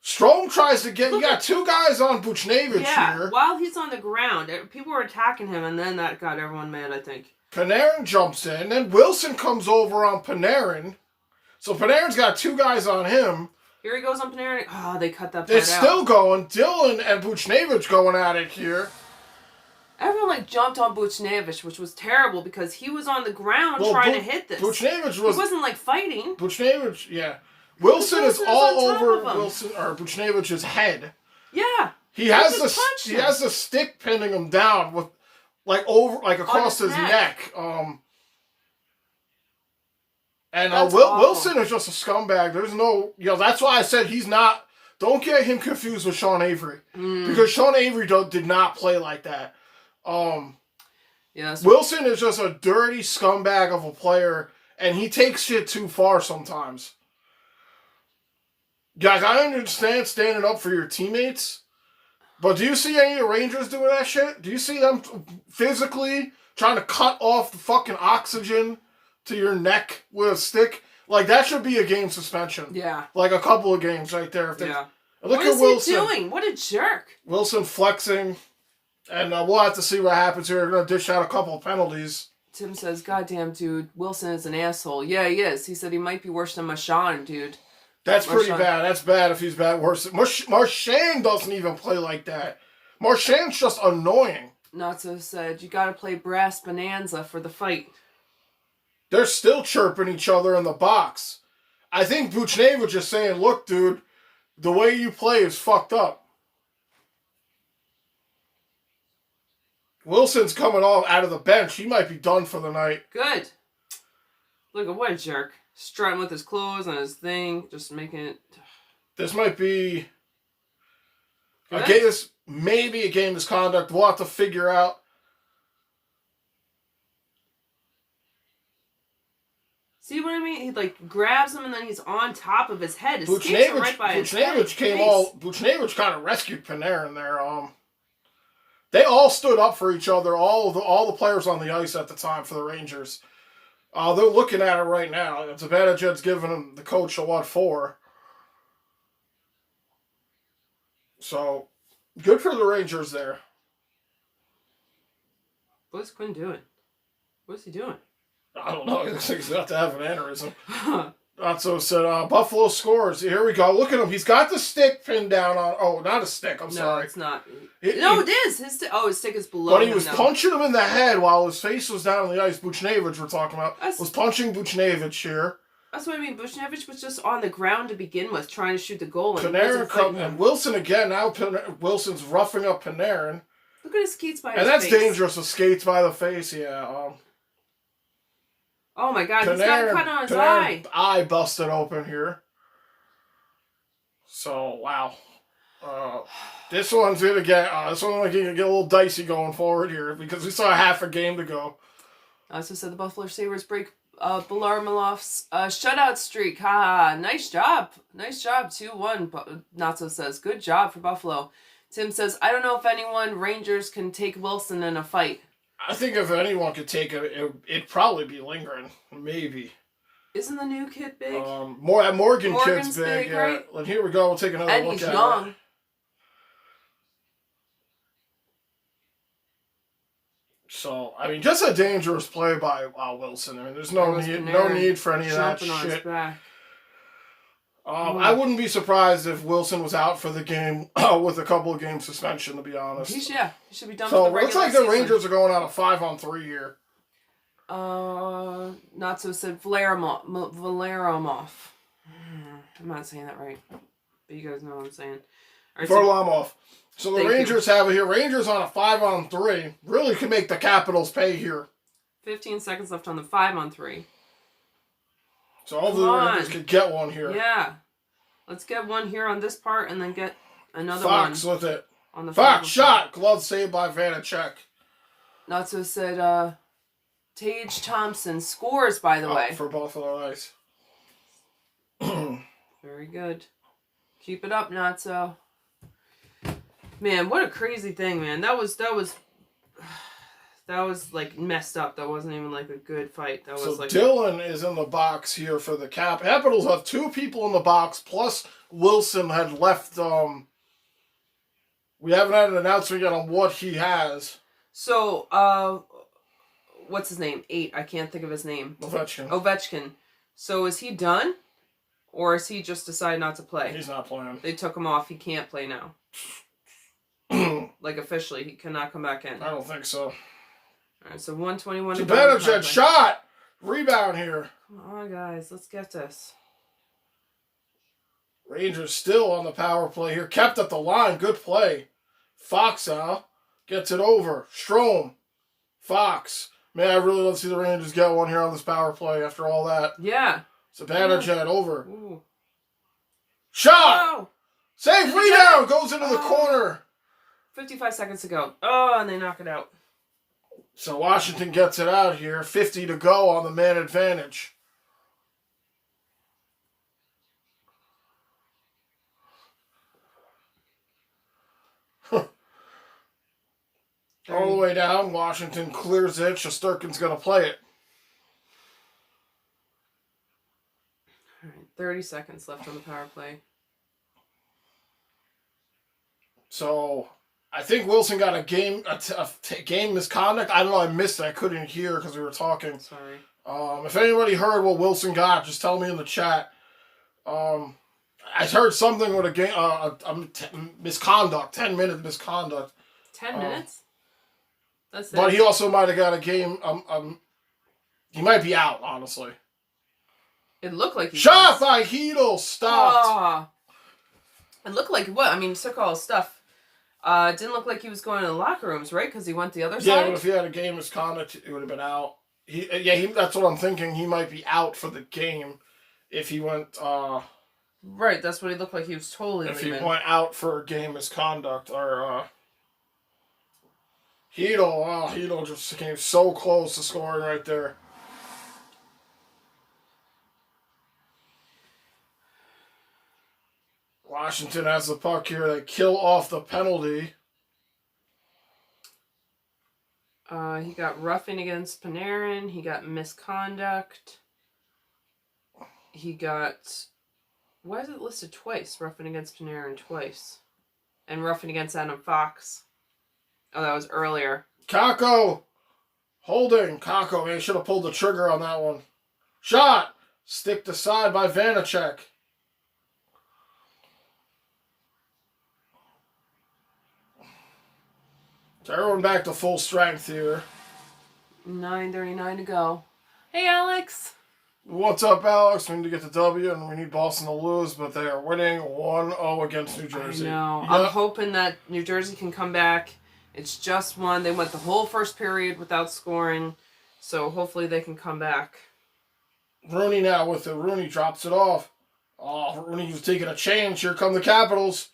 Strome tries to get... You got two guys on Buchnevich here. While he's on the ground, people were attacking him, and then that got everyone mad, I think. Panarin jumps in. Then Wilson comes over on Panarin. So Panarin's got two guys on him. Here he goes on Panarin. Oh, they cut that part It's still going. Dylan and Buchnevich going at it here. Everyone jumped on Buchnevich, which was terrible because he was on the ground trying to hit this. Buchnevich he wasn't fighting. Buchnevich, yeah. Wilson is all over Buchnevich's head. Yeah. He has the stick pinning him down with across his neck. Wilson is just a scumbag. There's no, that's why I said he's not. Don't get him confused with Sean Avery because Sean Avery did not play like that. Wilson is just a dirty scumbag of a player, and he takes shit too far sometimes. Guys, I understand standing up for your teammates, but do you see any of the Rangers doing that shit? Do you see them physically trying to cut off the fucking oxygen to your neck with a stick? That should be a game suspension. Yeah. A couple of games right there. What is Wilson. He doing? What a jerk. Wilson flexing, and we'll have to see what happens here. We're going to dish out a couple of penalties. Tim says, "Goddamn, dude, Wilson is an asshole." Yeah, he is. He said he might be worse than Marchand, dude. That's pretty bad. That's bad if he's bad. Worse. Marchand doesn't even play like that. Marchand's just annoying. Natso said, "You got to play brass bonanza for the fight." They're still chirping each other in the box. I think Buchnevich is saying, "Look, dude, the way you play is fucked up." Wilson's coming out of the bench. He might be done for the night. Good. Look at what a jerk. Strutting with his clothes and his thing, just making it. This might be maybe a game misconduct. We'll have to figure out. See what I mean? He grabs him and then he's on top of his head. His skates are right by his head. Buchnevich kind of rescued Panarin there. They all stood up for each other. All the players on the ice at the time for the Rangers. They're looking at it right now. Zibanejad's giving him the coach a what for. So, good for the Rangers there. What's Quinn doing? What's he doing? I don't know. He looks like he's about to have an aneurysm. Natso said, Buffalo scores. Here we go. Look at him. He's got the stick pinned down on... Oh, not a stick. I'm sorry. No, it's not. It is. His stick is below But he was punching him in the head while his face was down on the ice. Buchnevich, we're talking about, was punching Buchnevich here. That's what I mean. Buchnevich was just on the ground to begin with, trying to shoot the goal. And Wilson again. Now Wilson's roughing up Panarin. Look at his skates by his face. And that's dangerous, the skates by the face, yeah. Oh my God, he's got a cut on his eye. Eye busted open here. So, wow. This one's going to get a little dicey going forward here because we saw half a game to go. I also said the Buffalo Sabres break Bellarmilov's shutout streak. Ha! Nice job. Nice job. 2-1. Natso says, good job for Buffalo. Tim says, I don't know if anyone Rangers can take Wilson in a fight. I think if anyone could take it, it'd probably be Lindgren. Maybe. Isn't the new kid big? Morgan's kid's big. Right? And here we go. We'll take another look at it. And he's young. So, I mean, just a dangerous play by Wilson. I mean, there's no need for any of that shit. On his back. I wouldn't be surprised if Wilson was out for the game with a couple of game suspension, to be honest. He should be done so for the regular looks like season. The Rangers are going on a 5-on-3 here. Natso said Varlamov. I'm not saying that right. But you guys know what I'm saying. Right, Varlamov. So the Rangers have it here. Rangers on a 5-on-3. Really can make the Capitals pay here. 15 seconds left on the 5-on-3. So hopefully the Rangers could get one here. Yeah. Let's get one here on this part and then get another one. Fox with it. On the Fox shot. Glove saved by Vanacek. Natso said, Tage Thompson scores, by the way. For Buffalo Ice. Very good. Keep it up, Natso. Man, what a crazy thing, man. That was That was like messed up. That wasn't even like a good fight. That was so like Dylan is in the box here for the Capitals. Have 2 people in the box, plus Wilson had left. We haven't had an announcement yet on what he has. So, what's his name? 8. I can't think of his name. Ovechkin. So is he done? Or is he just decided not to play? He's not playing. They took him off. He can't play now. Like officially, he cannot come back in. I don't think so. Alright, so 121 to Zibanejad shot! Rebound here. Come on, guys. Let's get this. Rangers still on the power play here. Kept at the line. Good play. Fox now gets it over. Strome. Fox. Man, I really love to see the Rangers get one here on this power play after all that. Yeah. Zibanejad over. Ooh. Shot! Oh! Save! Rebound! Goes into the corner. 55 seconds to go. Oh, and they knock it out. So Washington gets it out here. 50 to go on the man advantage. All the way down. Washington clears it. Shesterkin's going to play it. All right, 30 seconds left on the power play. So I think Wilson got a game misconduct. I don't know. I missed it. I couldn't hear because we were talking. Sorry. If anybody heard what Wilson got, just tell me in the chat. I heard something with a game misconduct, 10-minute misconduct. 10 minutes? That's it. But he also might have got a game. He might be out, honestly. It looked like he shot by Hedel stopped. Oh. It looked like what? I mean, he took all his stuff. It didn't look like he was going to the locker rooms, right? Because he went the other side. Yeah, but if he had a game misconduct, it would have been out. That's what I'm thinking. He might be out for the game if he went. Right, that's what he looked like. He was totally. If leaving. he went out for a game misconduct or. Hedel just came so close to scoring right there. Washington has the puck here. They kill off the penalty. He got roughing against Panarin. He got misconduct. He got... Why is it listed twice? Roughing against Panarin twice. And roughing against Adam Fox. Oh, that was earlier. Kakko! Holding. Kakko, man, should have pulled the trigger on that one. Shot! Stick to side by Vanacek. So everyone back to full strength here. 9:39 to go. Hey, Alex! What's up, Alex? We need to get the W, and we need Boston to lose, but they are winning 1-0 against New Jersey. I know. Yep. I'm hoping that New Jersey can come back. It's just one. They went the whole first period without scoring, so hopefully they can come back. Rooney now with it. Rooney drops it off. Oh, Rooney was taking a change. Here come the Capitals.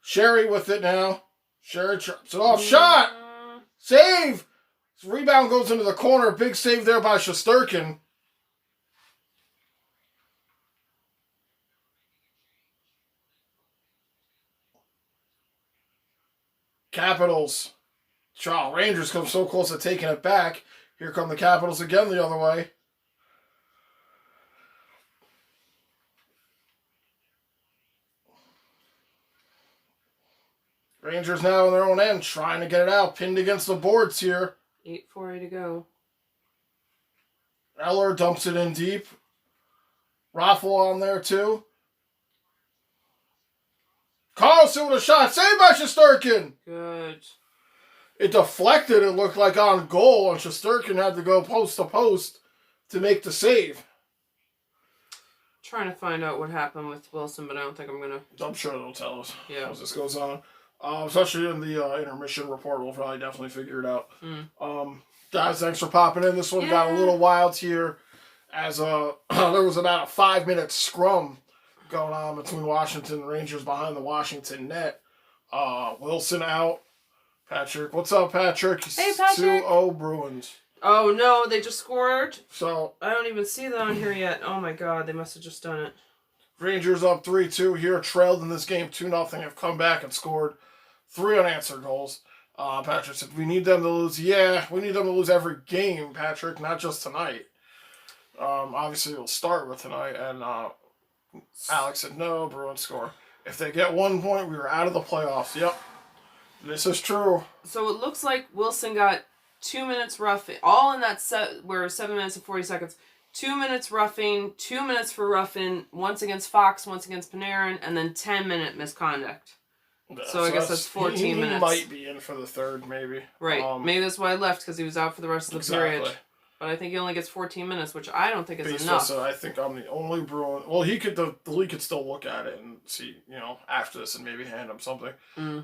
Sherry with it now. Sherry drops it off. Shot! Save! Rebound goes into the corner. Big save there by Shesterkin. Capitals. Rangers come so close to taking it back. Here come the Capitals again the other way. Rangers now in their own end, trying to get it out. Pinned against the boards here. 8:40 to go. Eller dumps it in deep. Raffle on there too. Carlson with a shot. Saved by Shesterkin. Good. It deflected. It looked like on goal, and Shesterkin had to go post to post to make the save. Trying to find out what happened with Wilson, but I don't think I'm going to. I'm sure they'll tell us as this goes on. Especially in the intermission report, we'll probably definitely figure it out. Guys, thanks for popping in. This one got a little wild here as there was about a 5-minute scrum going on between Washington and Rangers behind the Washington net. Wilson out. Patrick. What's up, Patrick? Hey, Patrick. 2-0 Bruins. Oh, no, they just scored? So I don't even see that on here yet. Oh, my God, they must have just done it. Rangers up 3-2 here, trailed in this game 2-0, have come back and scored 3 unanswered goals. Patrick said, we need them to lose. Yeah, we need them to lose every game, Patrick, not just tonight. Obviously, we'll start with tonight. And Alex said, no, Bruins score. If they get 1 point, we were out of the playoffs. Yep. This is true. So it looks like Wilson got 2 minutes roughing, all in that set where 7 minutes and 40 seconds. 2 minutes roughing, 2 minutes for roughing, once against Fox, once against Panarin, and then 10-minute misconduct. Yeah, so I guess that's 14 minutes. He might be in for the third, maybe. Right. Maybe that's why I left, because he was out for the rest of the period. But I think he only gets 14 minutes, which I don't think is enough. So I think I'm the only Bruin. Well, the league could still look at it and see, after this and maybe hand him something.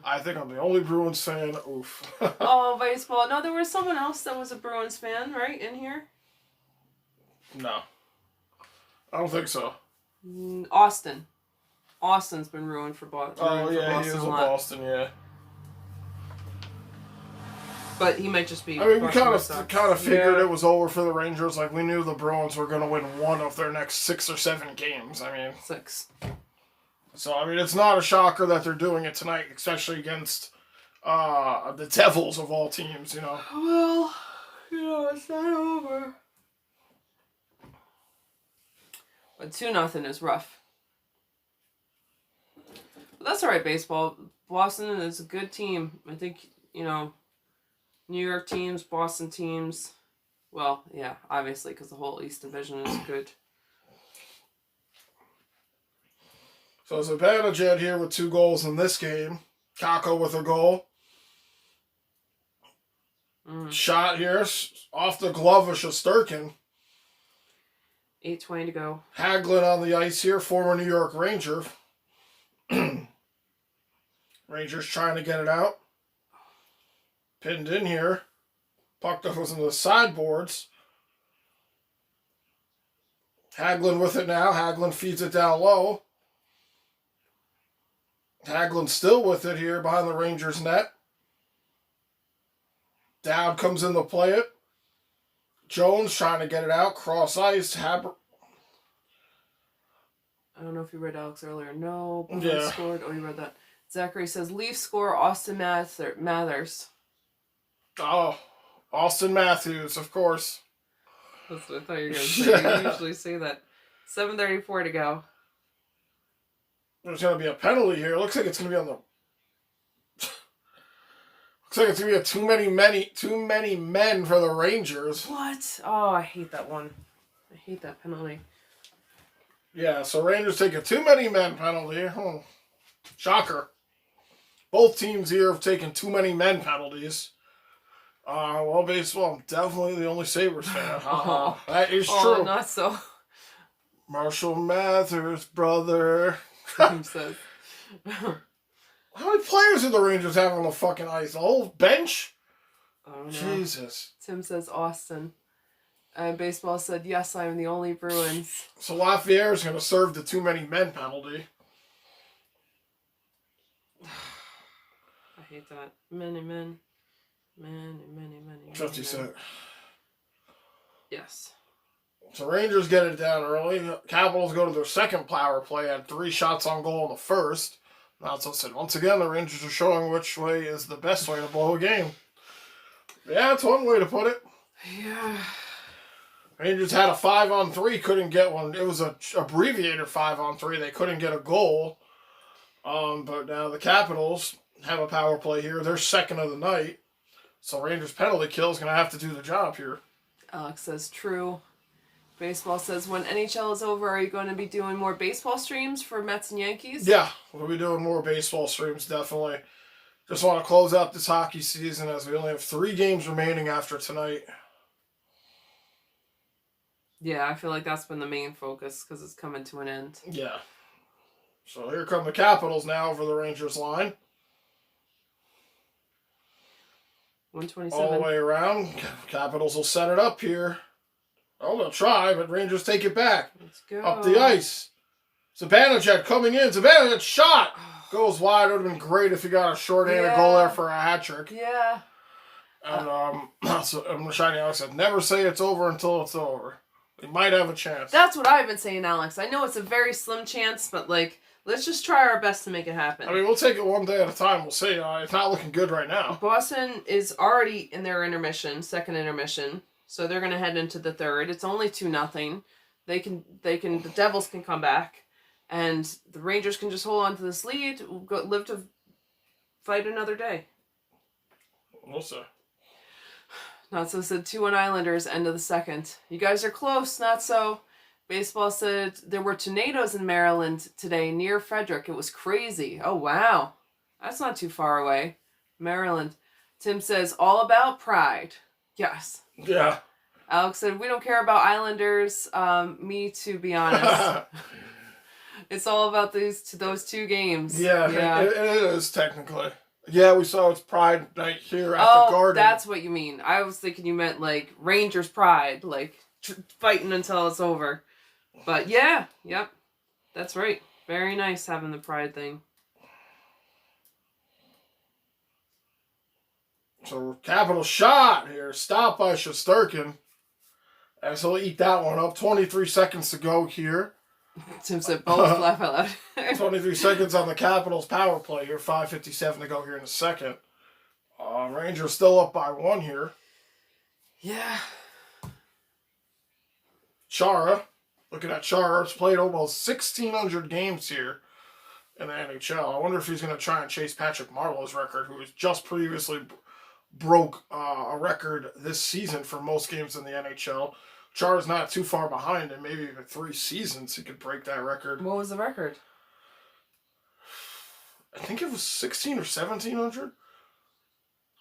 I think I'm the only Bruins fan. Oof. Oh, baseball. No, there was someone else that was a Bruins fan, right, in here? No. I don't think so. Austin. Austin's been ruined for Boston. Oh, yeah, he was a Boston, yeah. But he might just be. I mean, we kind of figured it was over for the Rangers. Like, we knew the Bruins were going to win one of their next 6 or 7 games. I mean, 6. So, I mean, it's not a shocker that they're doing it tonight, especially against the Devils of all teams, Well, it's not over. But 2-0 is rough. But that's all right, baseball. Boston is a good team. I think, New York teams, Boston teams. Well, yeah, obviously, because the whole East Division is good. So Zibanejad here with 2 goals in this game. Kakko with a goal. Shot here off the glove of Shesterkin. 8:20 to go. Hagelin on the ice here, former New York Ranger. Rangers trying to get it out. Pinned in here. Puck goes into the sideboards. Hagelin with it now. Hagelin feeds it down low. Hagelin still with it here behind the Rangers net. Dowd comes in to play it. Jones trying to get it out. Cross ice. I don't know if you read Alex earlier. No. Yeah. Scored. Oh, you read that. Zachary says, Leafs score Austin Mathers. Oh, Austin Matthews, of course. That's what I thought you were going to say. You usually say that. 7:34 to go. There's going to be a penalty here. Looks like it's going to be on the... Looks like it's going to be a too many men for the Rangers. What? Oh, I hate that one. I hate that penalty. Yeah, so Rangers take a too many men penalty. Shocker. Both teams here have taken too many men penalties. Well, baseball, I'm definitely the only Sabres fan. That is true. Oh, not so. Marshall Mathers, brother. Tim says. How many players do the Rangers have on the fucking ice? The whole bench? Oh, no. Jesus. Tim says Austin. Baseball said, yes, I'm the only Bruins. So Lafayette is going to serve the too many men penalty. I hate that. Many men. Many. 50 cents. Yes. So Rangers get it down early. Capitals go to their second power play, had 3 shots on goal in the first. That's what I said. Once again, the Rangers are showing which way is the best way to blow a game. Yeah, it's one way to put it. Yeah. Rangers had a 5-on-3, couldn't get one. It was a abbreviated 5-on-3. They couldn't get a goal. But now the Capitals have a power play here. They're second of the night. So Rangers penalty kill is going to have to do the job here. Alex says true. Baseball says, when NHL is over, are you going to be doing more baseball streams for Mets and Yankees? Yeah, we'll be doing more baseball streams, definitely. Just want to close out this hockey season as we only have 3 games remaining after tonight. Yeah, I feel like that's been the main focus because it's coming to an end. Yeah. So here come the Capitals now over the Rangers line. 127. All the way around. Capitals will set it up here. Oh, they'll try, but Rangers take it back. Let's go. Up the ice. Zibanejad coming in. Zibanejad shot. Goes wide. It would have been great if he got a short-handed goal there for a hat trick. Yeah. And so I'm Shiny Alex said, never say it's over until it's over. They might have a chance. That's what I've been saying, Alex. I know it's a very slim chance, but Let's just try our best to make it happen. I mean, we'll take it one day at a time. We'll see. It's not looking good right now. Boston is already in their second intermission, so they're going to head into the third. It's only 2-0. The Devils can come back, and the Rangers can just hold on to this lead. Live to fight another day. We'll see. Not so said 2-1 Islanders, end of the second. You guys are close, not so. Baseball said there were tornadoes in Maryland today near Frederick. It was crazy. Oh, wow. That's not too far away. Maryland. Tim says, all about pride. Yes. Yeah. Alex said, we don't care about Islanders. Me, to be honest. It's all about those two games. Yeah. It is technically. Yeah, we saw it's Pride Night here at the Garden. That's what you mean. I was thinking you meant like Rangers Pride, like fighting until it's over. But yeah, yep, that's right. Very nice having the Pride thing. So capital shot here, stopped by Shesterkin. As he'll eat that one up. 23 seconds to go here. Tim said both laugh out loud. 23 seconds on the Capitals power play here. 5:57 to go here in a second. Rangers still up by 1 here. Yeah. Chara. Looking at Chara. He's played almost 1,600 games here in the NHL. I wonder if he's going to try and chase Patrick Marleau's record, who was just previously broke a record this season for most games in the NHL. Chara's not too far behind him. Maybe even 3 seasons he could break that record. What was the record? I think it was 16 or 1,700.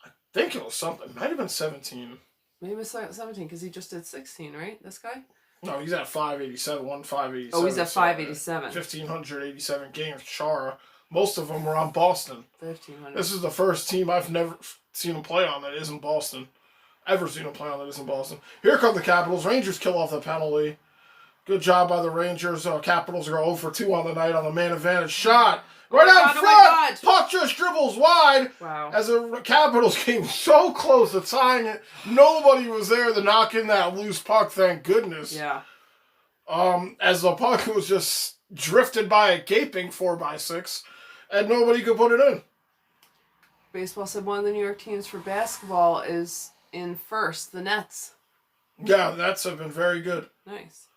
I think it was something. It might have been 17. Maybe it was 17 because he just did 16, right? This guy? No, he's at 587. 587. Oh, he's at 587. 1,587 games. Chara. Most of them were on Boston. 1,500. This is the first team I've never seen him play on that isn't Boston. Ever seen him play on that isn't Boston. Here come the Capitals. Rangers kill off the penalty. Good job by the Rangers. Capitals are 0 for 2 on the night on the man advantage shot. Right out front! Puck just dribbles wide. Wow. As the Capitals came so close to tying it. Nobody was there to knock in that loose puck, thank goodness. Yeah. As the puck was just drifted by a gaping 4x6, and nobody could put it in. Baseball said one of the New York teams for basketball is in first, the Nets. Yeah, the Nets have been very good. Nice.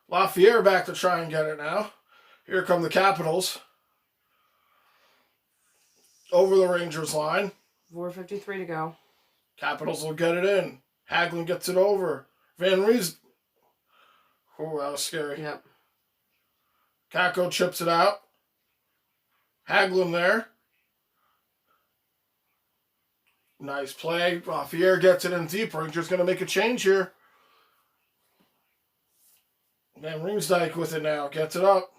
Lafayette back to try and get it now. Here come the Capitals. Over the Rangers line. 4:53 to go. Capitals will get it in. Hagelin gets it over. Van Rees. Oh, that was scary. Yep. Kakko chips it out. Hagelin there. Nice play. Lafayette gets it in deep. Rangers going to make a change here. Van Riemsdyk with it now. Gets it up.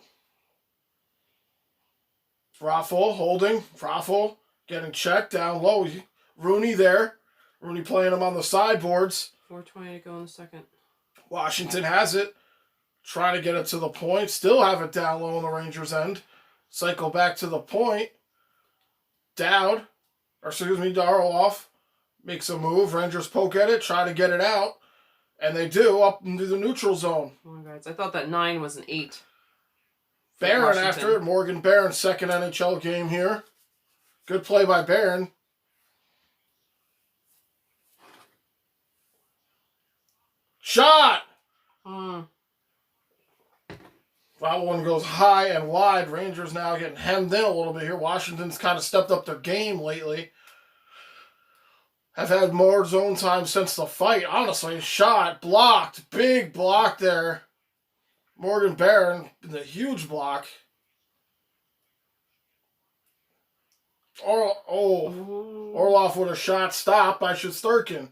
Raffle holding. Raffle getting checked down low. Rooney there. Rooney playing him on the sideboards. 4:20 to go in the second. Washington has it. Trying to get it to the point. Still have it down low on the Rangers' end. Cycle back to the point. Darloff makes a move. Rangers poke at it. Try to get it out. And they do, up into the neutral zone. Oh my God. I thought that 9 was an 8. Barron after it. Morgan Barron's second NHL game here. Good play by Barron. Shot! That one goes high and wide. Rangers now getting hemmed in a little bit here. Washington's kind of stepped up their game lately. Have had more zone time since the fight. Honestly, shot, blocked. Big block there. Morgan Barron, the huge block. Orlov with a shot stopped by Shesterkin.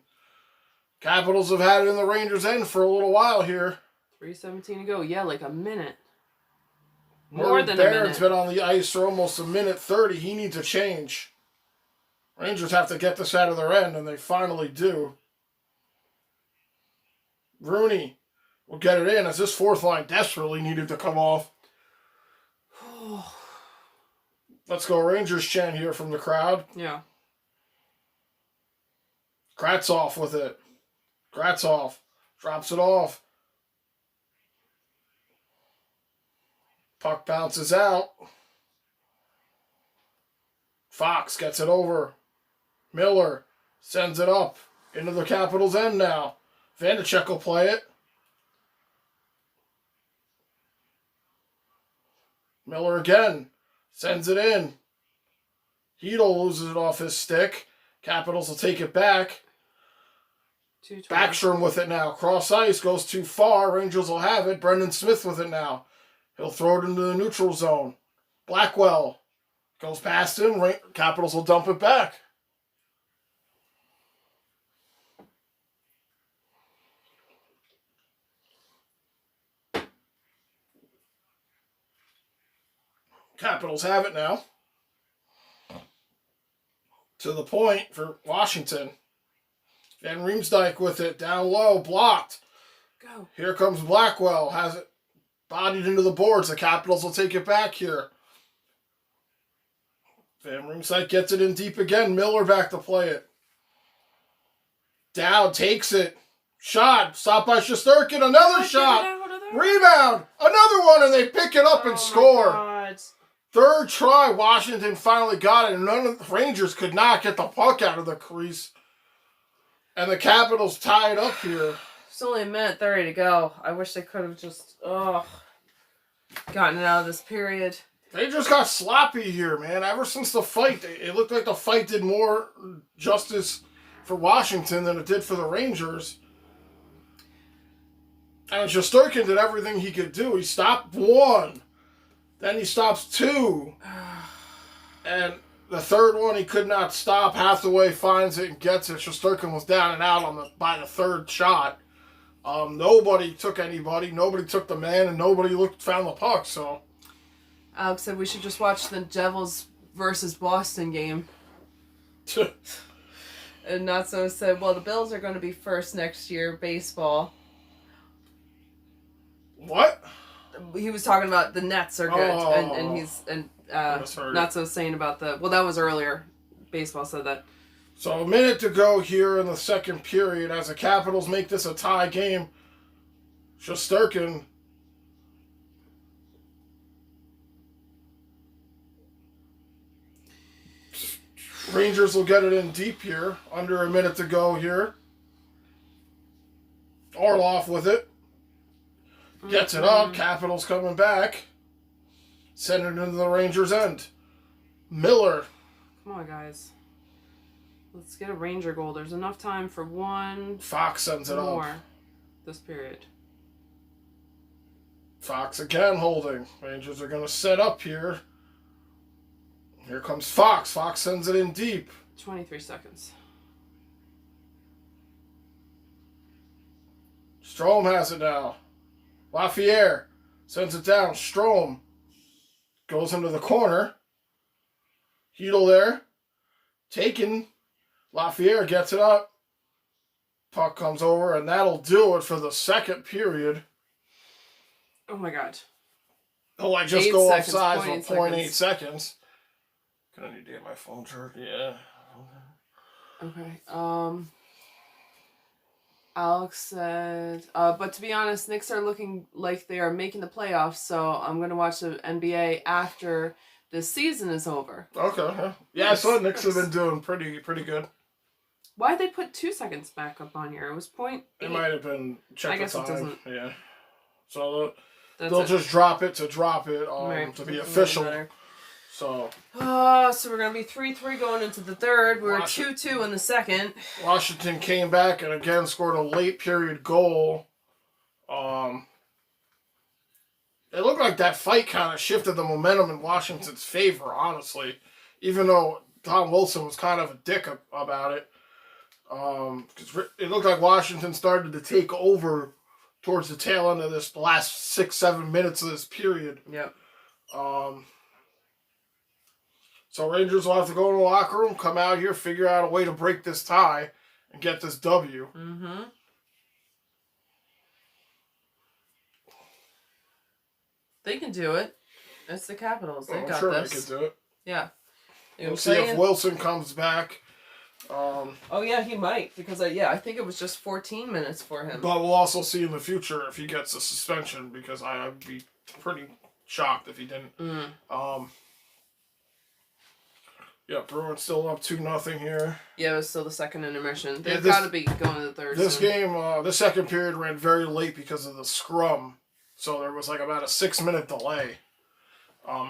Capitals have had it in the Rangers' end for a little while here. 3:17 to go. Yeah, like a minute. More than a minute. Barron's been on the ice for almost a minute 30. He needs a change. Rangers have to get this out of their end, and they finally do. Rooney will get it in as this fourth line desperately needed to come off. Let's go Rangers chant here from the crowd. Yeah. Kravtsov with it. Kravtsov drops it off. Puck bounces out. Fox gets it over. Miller sends it up into the Capitals' end now. Vanacek will play it. Miller again sends it in. Hedel loses it off his stick. Capitals will take it back. Backstrom with it now. Cross ice goes too far. Rangers will have it. Brendan Smith with it now. He'll throw it into the neutral zone. Blackwell goes past him. Capitals will dump it back. Capitals have it now. To the point for Washington. Van Riemsdyk with it. Down low. Blocked. Go. Here comes Blackwell. Has it bodied into the boards. The Capitals will take it back here. Van Riemsdyk gets it in deep again. Miller back to play it. Dowd takes it. Shot. Stopped by Shesterkin. Another shot. Rebound. Another one, and they pick it up and score. Third try, Washington finally got it, and none of the Rangers could not get the puck out of the crease. And the Capitals tie it up here. It's only a minute 30 to go. I wish they could have just, gotten it out of this period. They just got sloppy here, man. Ever since the fight, it looked like the fight did more justice for Washington than it did for the Rangers. And Shesterkin did everything he could do. He stopped one. Then he stops two. And the third one he could not stop. Hathaway finds it and gets it. Shesterkin was down and out by the third shot. Nobody took anybody. Nobody took the man, and nobody found the puck. So Alex said we should just watch the Devils versus Boston game. And Natso said, well, the Bills are going to be first next year, baseball. What? He was talking about the Nets are good, not so saying about that was earlier. Baseball said that. So a minute to go here in the second period as the Capitals make this a tie game. Shesterkin Rangers will get it in deep here. Under a minute to go here. Orlov with it. Gets it up. Capitals coming back. Send it into the Rangers' end. Miller. Come on, guys. Let's get a Ranger goal. There's enough time for one. Fox sends it up. This period. Fox again holding. Rangers are going to set up here. Here comes Fox. Fox sends it in deep. 23 seconds. Strome has it now. Lafayette sends it down. Strome goes into the corner. Hedel there. Taken. Lafayette gets it up. Puck comes over, and that'll do it for the second period. Oh my god. Oh, I just go offside for 0.8 seconds. Gonna need to get my phone charged. Yeah. Okay. Alex said, but to be honest, Knicks are looking like they are making the playoffs, so I'm going to watch the NBA after the season is over. Okay. Yeah, I saw Knicks have been doing pretty good. Why'd they put 2 seconds back up on here? It was 0.8. It might have been check the time. It doesn't. Yeah. So they'll just drop it right, to be official. So we're going to be 3-3 going into the third. We were 2-2 in the second. Washington came back and again scored a late period goal. It looked like that fight kind of shifted the momentum in Washington's favor, honestly. Even though Tom Wilson was kind of a dick about it. Because it looked like Washington started to take over towards the tail end of this last 6-7 minutes of this period. Yep. So Rangers will have to go in the locker room, come out here, figure out a way to break this tie, and get this W. Mm-hmm. They can do it. It's the Capitals. They got this. They can do it. Yeah. We'll see if Wilson comes back. Oh yeah, he might because I think it was just 14 minutes for him. But we'll also see in the future if he gets a suspension because I'd be pretty shocked if he didn't. Yeah, Bruins still up 2-0 here. Yeah, it was still the second intermission. They've got to be going to the third. This game, the second period ran very late because of the scrum. So there was like about a 6-minute delay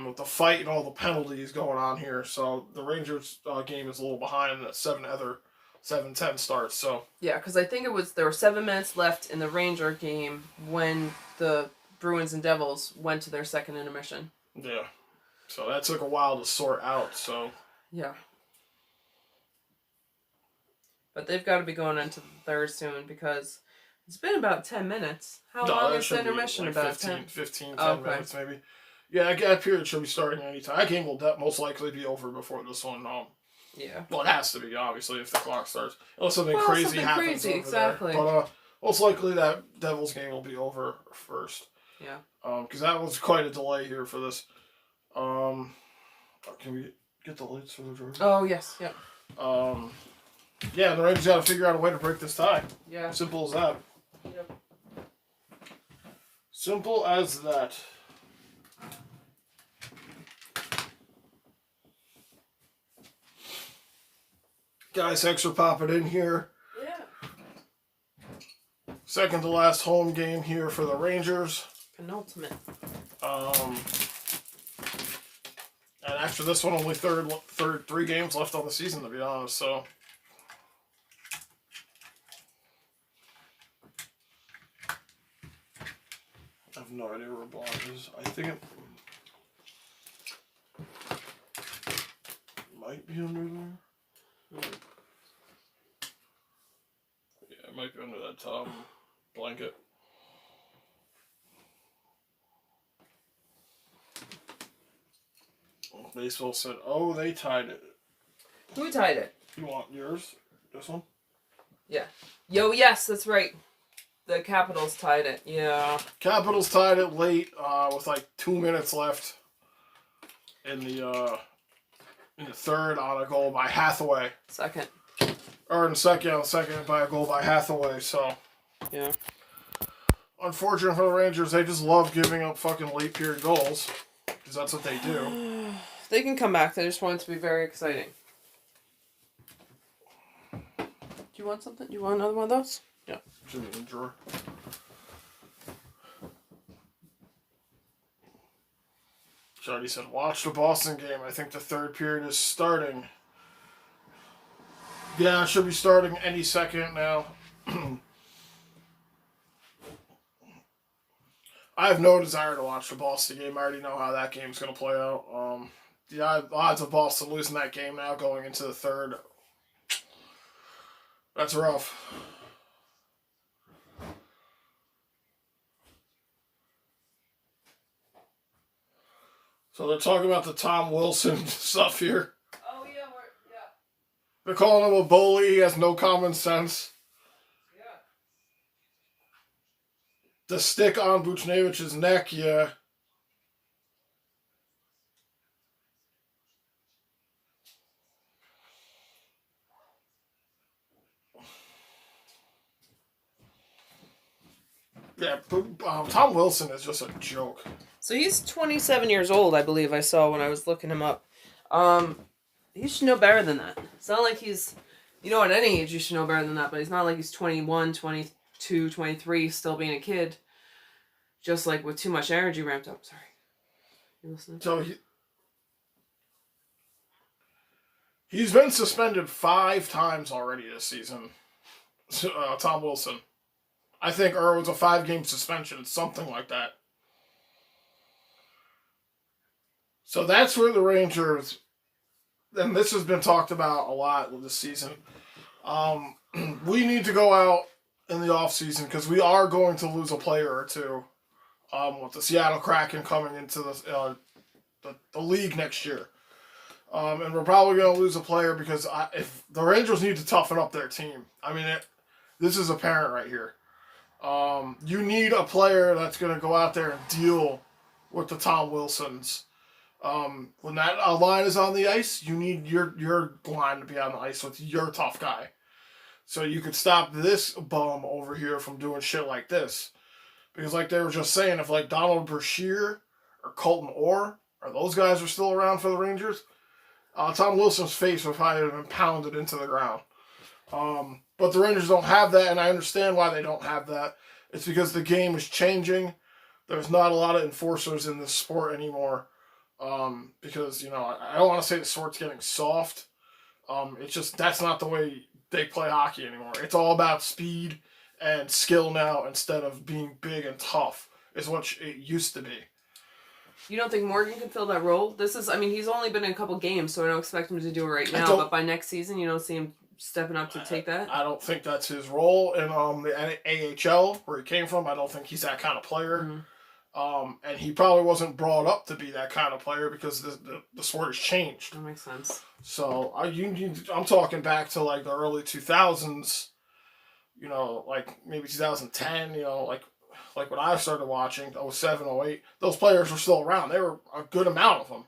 with the fight and all the penalties going on here. So the Rangers game is a little behind that 7:10 starts. So yeah, because I think there were 7 minutes left in the Ranger game when the Bruins and Devils went to their second intermission. Yeah, so that took a while to sort out. So yeah, but they've got to be going into the third soon because it's been about 10 minutes. How long is the intermission? Like about 10 minutes maybe. Yeah, that period should be starting anytime. That game will most likely be over before this one. Yeah. Well, it has to be, obviously, if the clock starts. Unless something crazy happens over exactly. there. But most likely that Devils game will be over first. Yeah. Because that was quite a delay here for this. Can we get the lights for the Georgia? Oh, yes. Yep. Yeah, the Rangers got to figure out a way to break this tie. Yeah. Simple as that. Yep. Simple as that. Guys, thanks for popping in here. Yeah. Second to last home game here for the Rangers. Penultimate. And after this one, only three games left on the season, to be honest. So. I have no idea where Blanc is. I think it might be under there. Yeah, it might be under that top blanket. Baseball said, "Oh, they tied it." Who tied it? You want yours? This one? Yeah. Yo, yes, that's right. The Capitals tied it. Yeah. Capitals tied it late with like 2 minutes left in the third on a goal by Hathaway. Second. Or in second by a goal by Hathaway. So yeah. Unfortunate for the Rangers, they just love giving up fucking late period goals because that's what they do. They can come back. They just want it to be very exciting. Do you want something? Do you want another one of those? Yeah. Should be in the drawer. Shardy said, watch the Boston game. I think the third period is starting. Yeah, it should be starting any second now. I have no desire to watch the Boston game. I already know how that game's going to play out. The odds of Boston losing that game now going into the third, that's rough. So they're talking about the Tom Wilson stuff here. Oh, yeah. They're calling him a bully. He has no common sense. Yeah. The stick on Buchnevich's neck, yeah. Yeah, Tom Wilson is just a joke. So he's 27 years old, I believe I saw when I was looking him up. He should know better than that. It's not like he's... You know, at any age you should know better than that, but he's not like he's 21, 22, 23, still being a kid. Just like with too much energy ramped up. Sorry. You listening? So he's been suspended 5 times already this season. Tom Wilson. I think it was a 5-game suspension, something like that. So that's where the Rangers, and this has been talked about a lot this season, we need to go out in the offseason because we are going to lose a player or two with the Seattle Kraken coming into the league next year. And we're probably going to lose a player because if the Rangers need to toughen up their team. I mean, this is apparent right here. You need a player that's going to go out there and deal with the Tom Wilsons. When that line is on the ice, you need your line to be on the ice with your tough guy. So you could stop this bum over here from doing shit like this. Because like they were just saying, if like Donald Brashear or Colton Orr, or those guys are still around for the Rangers, Tom Wilson's face would probably have been pounded into the ground. But the Rangers don't have that, and I understand why they don't have that. It's because the game is changing. There's not a lot of enforcers in this sport anymore. Because, I don't want to say the sport's getting soft. It's just that's not the way they play hockey anymore. It's all about speed and skill now instead of being big and tough, is what it used to be. You don't think Morgan can fill that role? He's only been in a couple games, so I don't expect him to do it right now. But by next season, you don't see him stepping up to take that? I don't think that's his role in the AHL, where he came from. I don't think he's that kind of player. Mm-hmm. And he probably wasn't brought up to be that kind of player because the sport has changed. That makes sense. So I'm talking back to like the early 2000s, like maybe 2010, like when I started watching, 07, 08, those players were still around. There were a good amount of them.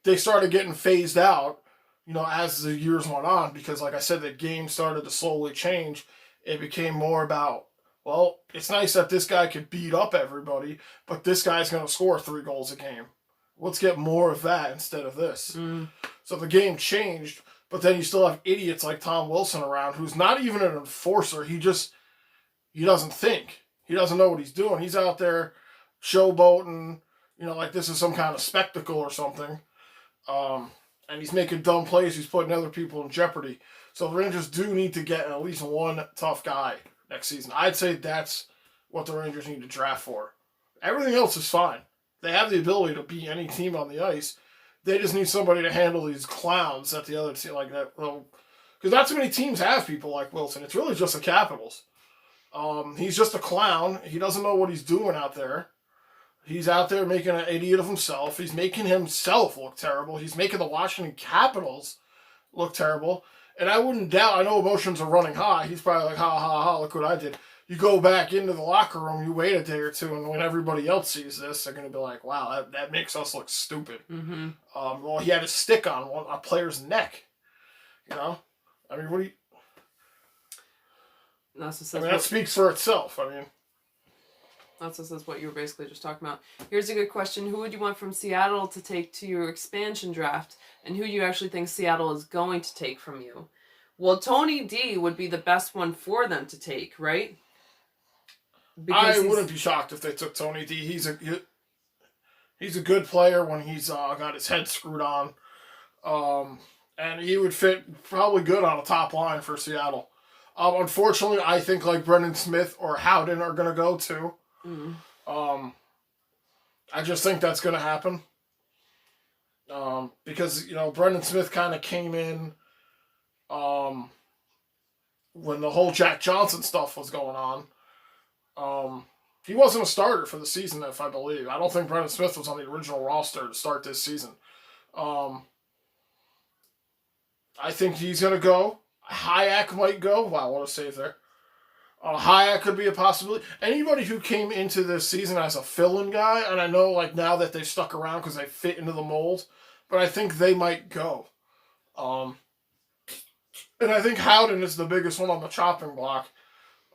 They started getting phased out, as the years went on, because like I said, the game started to slowly change. It became more about, well, it's nice that this guy could beat up everybody, but this guy's going to score 3 goals a game. Let's get more of that instead of this. Mm. So the game changed, but then you still have idiots like Tom Wilson around, who's not even an enforcer. He doesn't think. He doesn't know what he's doing. He's out there showboating, like this is some kind of spectacle or something. And he's making dumb plays. He's putting other people in jeopardy. So the Rangers do need to get at least one tough guy next season. I'd say that's what the Rangers need to draft for. Everything else is fine. They have the ability to beat any team on the ice. They just need somebody to handle these clowns that the other team, like that. Because not too many teams have people like Wilson. It's really just the Capitals. He's just a clown. He doesn't know what he's doing out there. He's out there making an idiot of himself. He's making himself look terrible. He's making the Washington Capitals look terrible. And I wouldn't doubt, I know emotions are running high. He's probably like, ha, ha, ha, look what I did. You go back into the locker room, you wait a day or two, and when everybody else sees this, they're going to be like, wow, that makes us look stupid. Mm-hmm. Well, he had a stick on a player's neck. What do you... that speaks for itself. That's what you were basically just talking about. Here's a good question. Who would you want from Seattle to take to your expansion draft? And who do you actually think Seattle is going to take from you? Well, Tony D would be the best one for them to take, right? Because I wouldn't be shocked if they took Tony D. He's a good player when he's got his head screwed on. And he would fit probably good on a top line for Seattle. Unfortunately, I think like Brendan Smith or Howden are going to go too. Mm-hmm. I just think that's going to happen. Because, Brendan Smith kind of came in when the whole Jack Johnson stuff was going on. He wasn't a starter for the season, if I believe. I don't think Brendan Smith was on the original roster to start this season. I think he's going to go. Hayek might go. Wow, what a save there. Hayek could be a possibility. Anybody who came into this season as a fill-in guy, and I know like now that they've stuck around because they fit into the mold, but I think they might go. And I think Howden is the biggest one on the chopping block.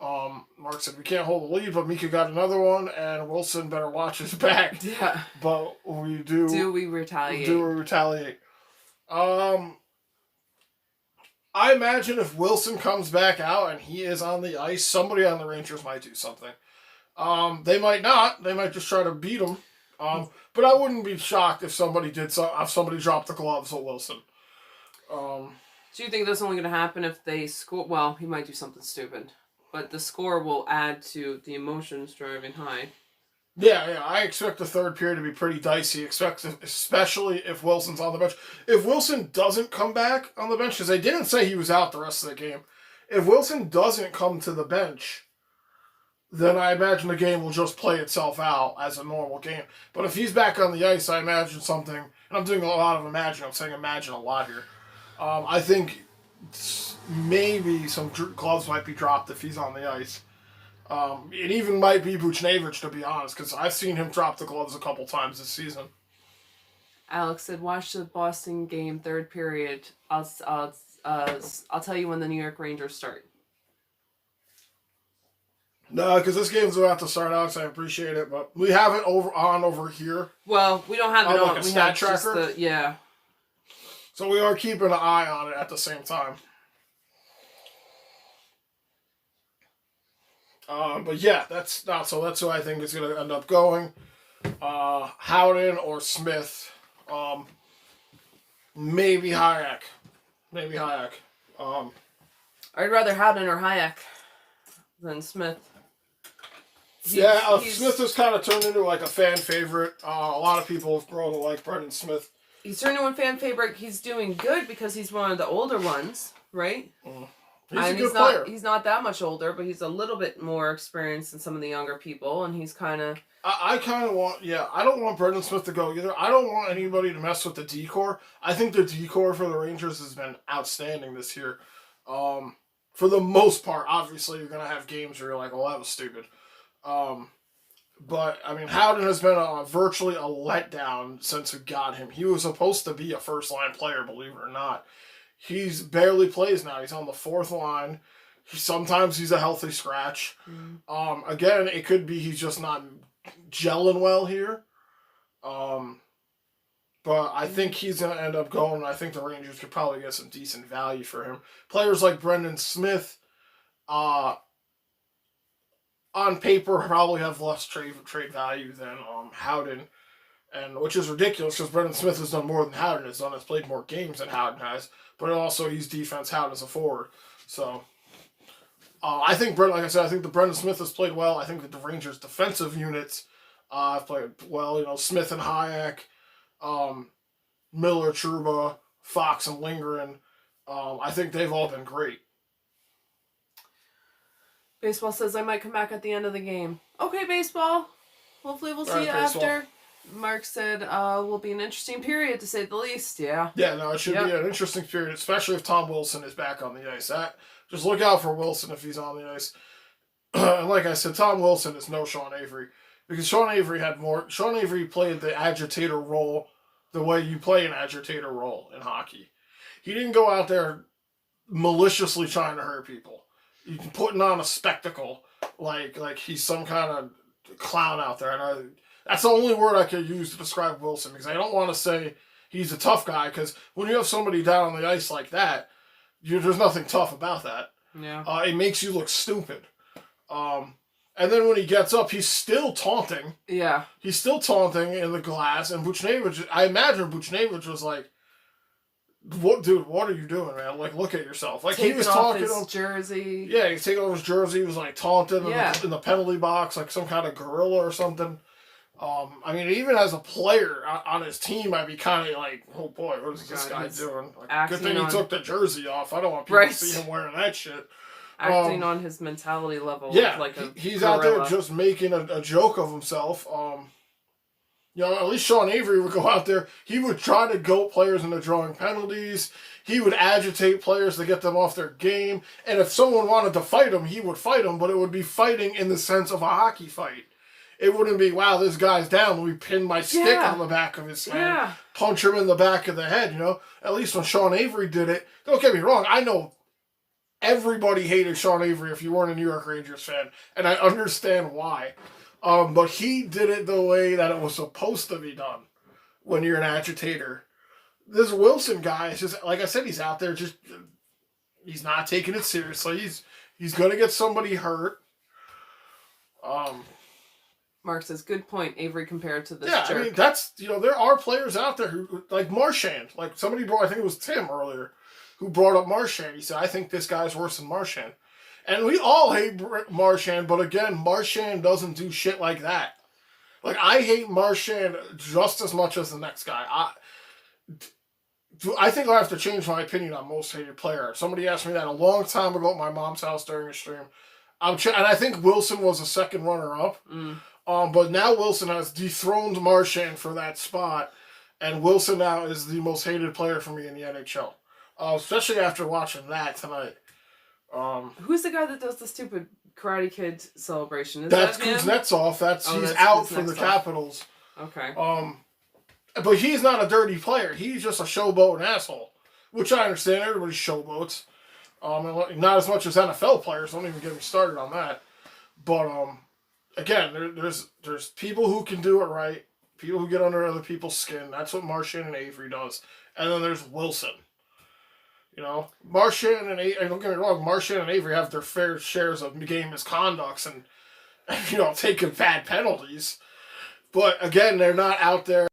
Mark said we can't hold the lead, but Mika got another one, and Wilson better watch his back. Yeah. But we do. Do we retaliate? I imagine if Wilson comes back out and he is on the ice, somebody on the Rangers might do something. They might not. They might just try to beat him. But I wouldn't be shocked if somebody dropped the gloves at Wilson. Do you think that's only going to happen if they score? Well, he might do something stupid. But the score will add to the emotions driving high. Yeah, I expect the third period to be pretty dicey, especially if Wilson's on the bench. If Wilson doesn't come back on the bench, because they didn't say he was out the rest of the game, if Wilson doesn't come to the bench, then I imagine the game will just play itself out as a normal game. But if he's back on the ice, I imagine something, and I'm doing a lot of imagine, I'm saying imagine a lot here. I think maybe some gloves might be dropped if he's on the ice. It even might be Buchnevich, to be honest, because I've seen him drop the gloves a couple times this season. Alex said, "Watch the Boston game, third period. I'll tell you when the New York Rangers start." No, because this game's about to start, Alex. I appreciate it, but we have it over here. Well, we don't have it on. Like a we stat have tracker? just the, yeah. So we are keeping an eye on it at the same time. But yeah, that's who I think is going to end up going. Howden or Smith. Maybe Hayek. I'd rather Howden or Hayek than Smith. Smith has kind of turned into like a fan favorite. A lot of people have grown to like Brendan Smith. He's turned into a fan favorite. He's doing good because he's one of the older ones, right? He's a good player. He's not that much older, but he's a little bit more experienced than some of the younger people, and he's kind of... I kind of want... Yeah, I don't want Brendan Smith to go either. I don't want anybody to mess with the decor. I think the decor for the Rangers has been outstanding this year. For the most part, obviously, you're going to have games where you're like, oh, that was stupid. But, I mean, Howden has been virtually a letdown since we got him. He was supposed to be a first-line player, believe it or not. He's barely plays now. He's on the fourth line. Sometimes he's a healthy scratch. Again, it could be he's just not gelling well here. But I think he's going to end up going. I think the Rangers could probably get some decent value for him. Players like Brendan Smith, on paper, probably have less trade value than Howden, and which is ridiculous because Brendan Smith has done more than Howden has done. Has played more games than Howden has, but also he's defense. Howden's a forward, so I think like I said, I think the Brendan Smith has played well. I think that the Rangers' defensive units have played well. You know, Smith and Hayek, Miller, Trouba, Fox, and Lindgren. I think they've all been great. Baseball says I might come back at the end of the game. Okay, baseball. Hopefully we'll see you baseball. after. Mark said will be an interesting period, to say the least. Yeah. Yeah, no, it should be an interesting period, especially if Tom Wilson is back on the ice. Just look out for Wilson if he's on the ice. And like I said, Tom Wilson is no Sean Avery. Because Sean Avery played the agitator role the way you play an agitator role in hockey. He didn't go out there maliciously trying to hurt people. He's putting on a spectacle like he's some kind of clown out there. And that's the only word I could use to describe Wilson, because I don't want to say he's a tough guy, because when you have somebody down on the ice like that, there's nothing tough about that. Yeah. It makes you look stupid. And then when he gets up, he's still taunting. Yeah. He's still taunting in the glass, and Buchnevich, I imagine Buchnevich was like, what are you doing, man? Like, look at yourself. Like, taking he was off talking his to him. Jersey. Yeah, he's taking off his jersey. He was like taunting in the penalty box, like some kind of gorilla or something. I mean, even as a player on his team, I'd be kind of like, oh boy, what is this guy doing? Like, good thing he took the jersey off. I don't want people to see him wearing that shit. Acting on his mentality level. Yeah, like he's gorilla. out there just making a joke of himself. You know, at least Sean Avery would go out there. He would try to goat players into drawing penalties. He would agitate players to get them off their game. And if someone wanted to fight him, he would fight him, but it would be fighting in the sense of a hockey fight. It wouldn't be, wow, this guy's down. Let me pin my stick on the back of his head. Punch him in the back of the head, you know. At least when Sean Avery did it, don't get me wrong, I know everybody hated Sean Avery if you weren't a New York Rangers fan, and I understand why. But he did it the way that it was supposed to be done when you're an agitator. This Wilson guy is just, like I said, he's out there just, he's not taking it seriously. He's going to get somebody hurt. Mark says, good point, Avery, compared to this jerk. I mean, that's, you know, there are players out there who, like Marchand, like somebody brought, I think it was Tim earlier, who brought up Marchand. He said, I think this guy's worse than Marchand. And we all hate Marchand, but again, Marchand doesn't do shit like that. Like, I hate Marchand just as much as the next guy. I think I have to change my opinion on most hated player. Somebody asked me that a long time ago at my mom's house during a stream. And I think Wilson was a second runner-up. But now Wilson has dethroned Marchand for that spot. And Wilson now is the most hated player for me in the NHL. Especially after watching that tonight. Who's the guy that does the stupid Karate Kid celebration? That's Kuznetsov. He's out for the Capitals. Okay. But he's not a dirty player. He's just a showboating asshole, which I understand. Everybody showboats. Not as much as NFL players. Don't even get me started on that. But again, there's people who can do it right, people who get under other people's skin. That's what Marchand and Avery does. And then there's Wilson. You know, Marchand and Avery, don't get me wrong, Marchand and Avery have their fair shares of game misconducts and taking bad penalties. But again, they're not out there.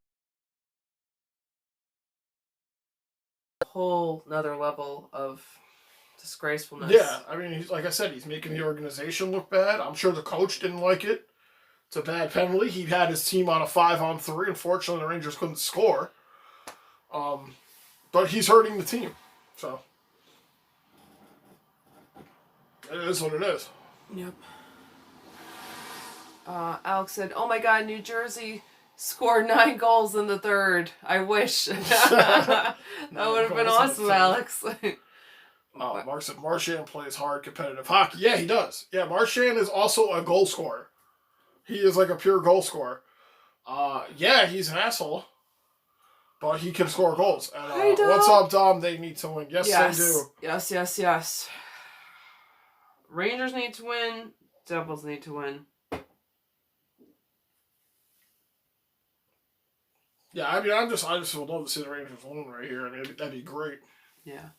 Whole another level of disgracefulness. Yeah, I mean, like I said, he's making the organization look bad. I'm sure the coach didn't like it. It's a bad penalty. He had his team on a 5-on-3. Unfortunately, the Rangers couldn't score. But he's hurting the team. So, it is what it is. Yep. Alex said, "Oh my God, New Jersey scored 9 goals in the third. I wish." That would have been awesome, Alex. Mark said Marchand plays hard competitive hockey. Yeah, he does. Yeah, Marchand is also a goal scorer. He is like a pure goal scorer. Yeah, he's an asshole. But he can score goals. And what's up, Dom? They need to win. Yes, they do. Yes. Rangers need to win. Devils need to win. Yeah, I mean, I just would love to see the Rangers win right here. I mean, that'd be great. Yeah.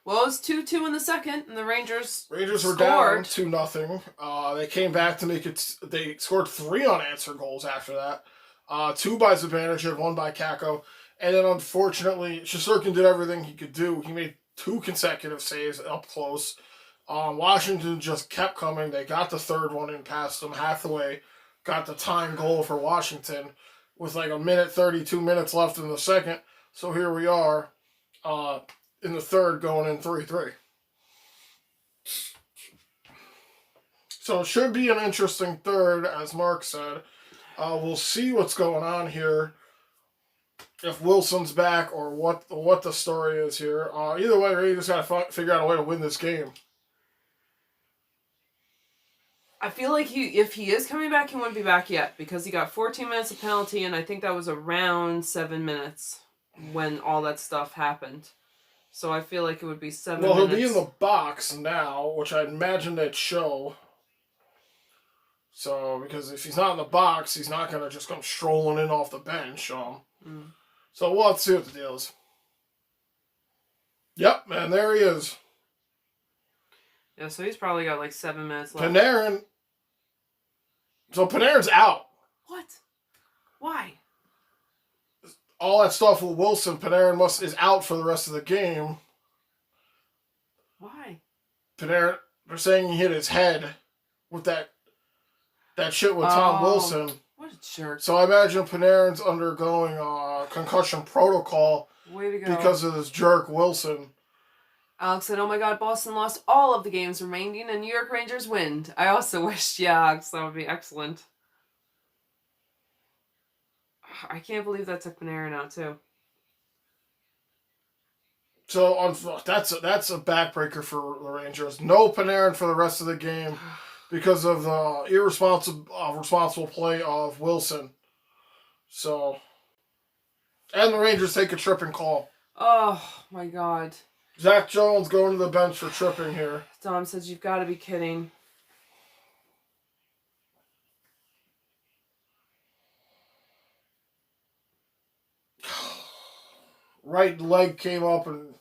Well, it was 2-2 in the second, and the Rangers were scored. Down 2-0. They came back to make it. They scored 3 unanswered goals after that. 2 by Zibanejad, 1 by Kakko. And then, unfortunately, Shesterkin did everything he could do. He made 2 consecutive saves up close. Washington just kept coming. They got the third one in past them half the way. Got the tying goal for Washington with like 32 minutes left in the second. So here we are in the third going in 3-3. So it should be an interesting third, as Mark said. We'll see what's going on here. If Wilson's back or what the story is here. Either way, Ray just got to figure out a way to win this game. I feel like if he is coming back, he wouldn't be back yet because he got 14 minutes of penalty, and I think that was around 7 minutes when all that stuff happened. So I feel like it would be 7 minutes. Well, he'll be in the box now, which I imagine they'd show. So, because if he's not in the box, he's not going to just come strolling in off the bench. So we'll have to see what the deal is. Yep, and there he is. Yeah, so he's probably got like 7 minutes left. Panarin. So Panarin's out. What? Why? All that stuff with Wilson, Panarin is out for the rest of the game. Why? Panarin, they're saying he hit his head with that shit with Tom Wilson. What a jerk. So I imagine Panarin's undergoing concussion protocol. Way to go. Because of this jerk Wilson. Alex said, "Oh my God, Boston lost all of the games remaining and New York Rangers win. I also wish, Alex, that would be excellent." I can't believe that took Panarin out, too. So that's a backbreaker for the Rangers. No Panarin for the rest of the game because of the irresponsible play of Wilson. So, and the Rangers take a tripping call. Oh, my God. Zach Jones going to the bench for tripping here. Dom says, "You've got to be kidding." Right leg came up and...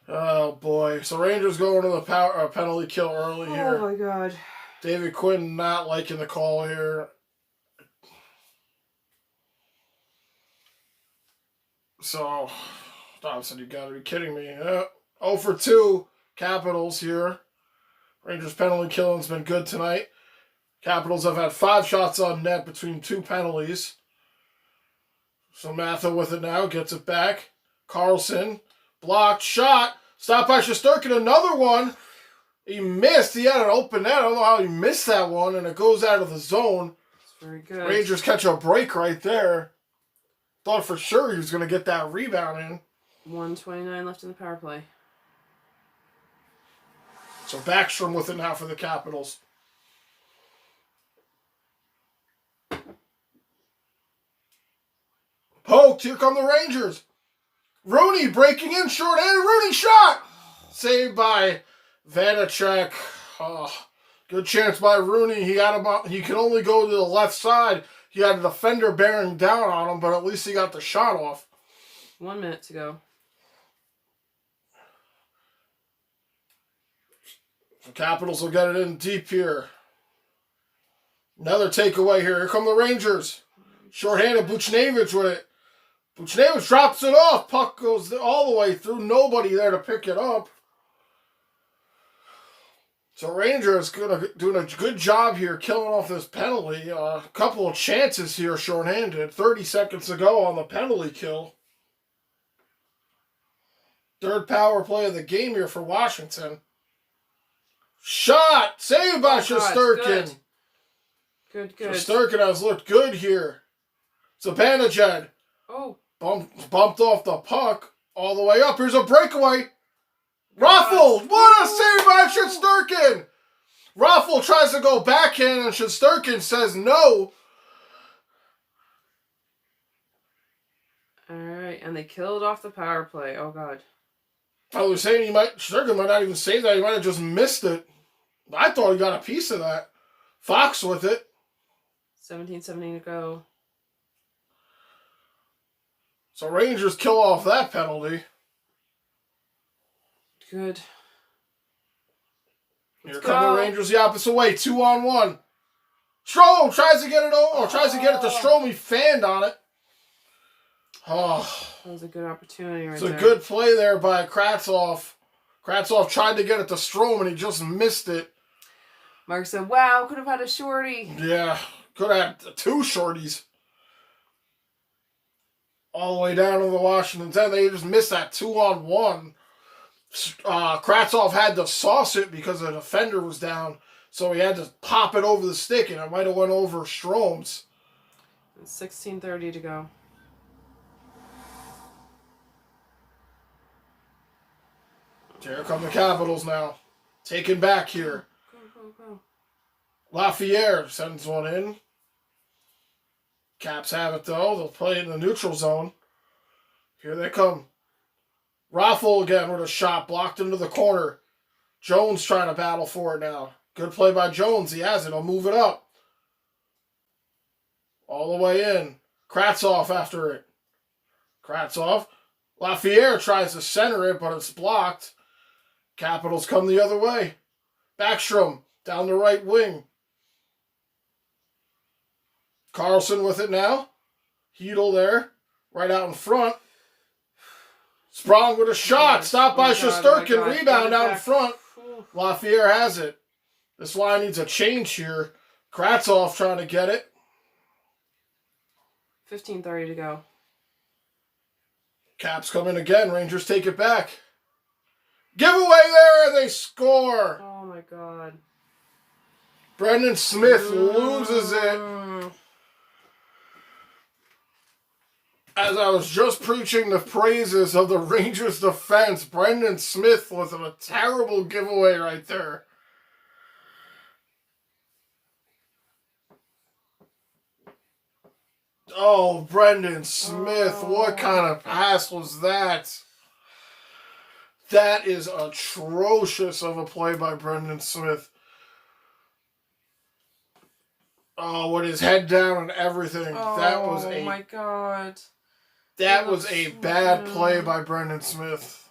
Oh, boy. So Rangers going to the penalty kill early here. Oh, my God. David Quinn not liking the call here. So... Dom said, "You gotta be kidding me." 0 for 2 Capitals here. Rangers penalty killing's been good tonight. Capitals have had 5 shots on net between 2 penalties. So Matha with it now, gets it back. Carlson, blocked, shot, stopped by Shesterkin, another one. He missed, he had an open net. I don't know how he missed that one, and it goes out of the zone. It's very good. Rangers catch a break right there. Thought for sure he was going to get that rebound in. 1:29 left in the power play. So Backstrom with it now for the Capitals. Poked. Here come the Rangers. Rooney breaking in short-handed. Rooney shot. Saved by Vanacek. Good chance by Rooney. He could only go to the left side. He had a defender bearing down on him, but at least he got the shot off. 1 minute to go. The Capitals will get it in deep here. Another takeaway here. Here come the Rangers. Shorthanded, Buchnevich with it. Buchnevich drops it off. Puck goes all the way through. Nobody there to pick it up. So Rangers doing a good job here killing off this penalty. A couple of chances here shorthanded. 30 seconds to go on the penalty kill. Third power play of the game here for Washington. Shot! Saved by Shesterkin. Good. Shesterkin has looked good here. Zibanejad. Oh. Bumped off the puck all the way up. Here's a breakaway. Raffled! What a save by Shesterkin! Raffle tries to go backhand and Shesterkin says no. Alright, and they killed off the power play. Oh, God. I was saying Shesterkin might not even save that. He might have just missed it. I thought he got a piece of that. Fox with it. 17 to go. So Rangers kill off that penalty. Good. Here come the Rangers the opposite way. 2-on-1. Strome tries to get it over. Tries to get it to Strome. He fanned on it. Oh. That was a good opportunity right there. there. It's a good play there by Kravtsov. Kravtsov tried to get it to Strome and he just missed it. Mark said, wow, could have had a shorty. Yeah, could have had 2 shorties. All the way down to the Washington 10. They just missed that 2-on-1. Kravtsov had to sauce it because the defender was down. So he had to pop it over the stick and it might have went over Strome's. 16:30 to go. Here come the Capitals now. Taken back here. Go. Lafayette sends one in. Caps have it though. They'll play it in the neutral zone. Here they come. Raffle again with a shot blocked into the corner. Jones trying to battle for it now. Good play by Jones. He has it. He'll move it up. All the way in. Kravtsov after it. Kravtsov. Lafayette tries to center it, but it's blocked. Capitals come the other way. Backstrom down the right wing. Carlson with it now. Hedel there. Right out in front. Sprong with a shot. Stopped by Shesterkin. Rebound out in front. Lafayette has it. This line needs a change here. Kravtsov trying to get it. 15:30 to go. Caps come in again. Rangers take it back. Giveaway there. They score. Oh, my God. Brendan Smith loses it. As I was just preaching the praises of the Rangers defense, Brendan Smith with a terrible giveaway right there. Oh, Brendan Smith, what kind of pass was that? That is atrocious of a play by Brendan Smith. Oh, with his head down and everything. Oh, my God. That was a bad play by Brendan Smith.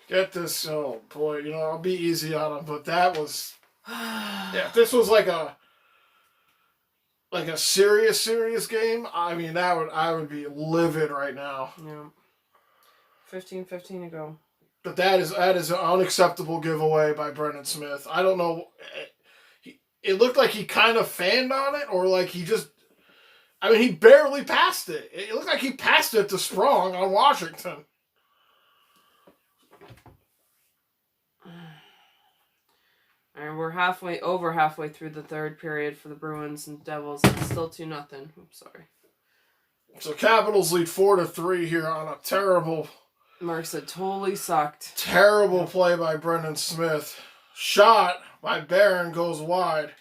Get this, oh boy, I'll be easy on him, but that was, yeah, if this was like a serious game, I mean, I would be livid right now. Yeah. 15:15 to go. But that is an unacceptable giveaway by Brendan Smith. I don't know. It looked like he kind of fanned on it, or like he just. I mean, he barely passed it. It looked like he passed it to Sprong on Washington. And we're over halfway through the third period for the Bruins and Devils. It's still 2-0. I'm sorry. So Capitals lead 4-3 here on a terrible. Mark said totally sucked. Terrible play by Brendan Smith. Shot by Barron goes wide.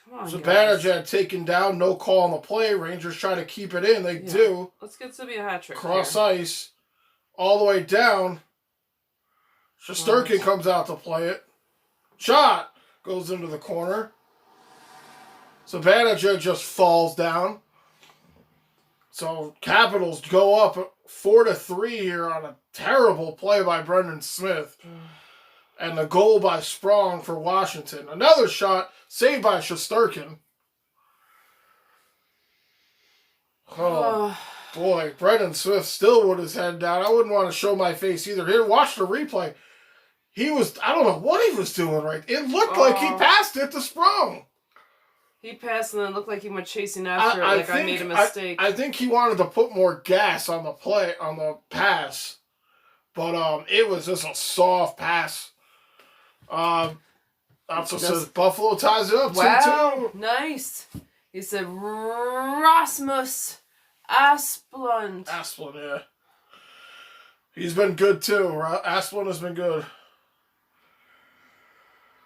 Come on, Zibanejad taken down, no call on the play. Rangers try to keep it in. They do. Let's get to be a hat trick. Cross ice, all the way down. Shesterkin comes out to play it. Shot goes into the corner. Zibanejad just falls down. So Capitals go up 4-3 here on a terrible play by Brendan Smith. And the goal by Sprong for Washington. Another shot saved by Shesterkin. Oh, boy. Brendan Smith still with his head down. I wouldn't want to show my face either. Here, watch the replay. He was, I don't know what he was doing right. It looked like he passed it to Sprong. He passed and then looked like he went chasing after it, like I made a mistake. I think he wanted to put more gas on the pass. But it was just a soft pass. Also says Buffalo ties it up 2-2. Nice. He said Rasmus Asplund. Asplund, yeah. He's been good too. Asplund has been good.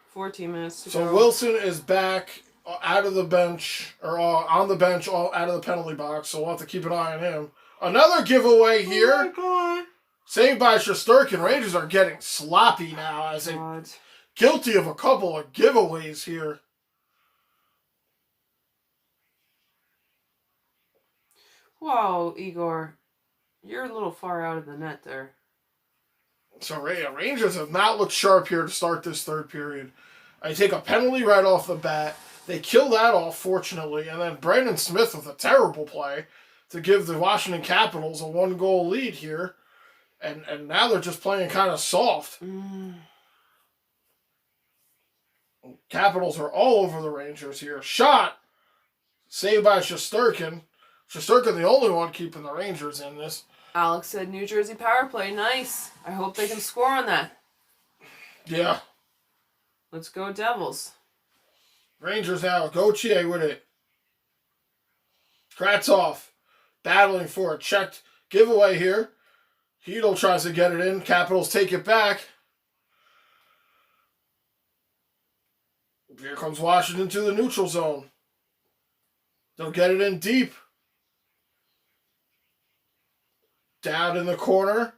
14 minutes to go. So Wilson is back out of the bench, or on the bench, out of the penalty box, so we'll have to keep an eye on him. Another giveaway here. Oh my God. Saved by Shesterkin. Rangers are getting sloppy now as they guilty of a couple of giveaways here. Whoa, Igor. You're a little far out of the net there. So Rangers have not looked sharp here to start this third period. I take a penalty right off the bat. They kill that off, fortunately, and then Brandon Smith with a terrible play to give the Washington Capitals a 1-goal lead here. And now they're just playing kind of soft. Capitals are all over the Rangers here. Shot. Saved by Shesterkin. Shesterkin the only one keeping the Rangers in this. Alex said New Jersey power play. Nice. I hope they can score on that. Yeah. Let's go Devils. Rangers now. Gauthier with it. Kravtsov battling for a checked giveaway here. Hedl tries to get it in. Capitals take it back. Here comes Washington to the neutral zone. They'll get it in deep. Down in the corner.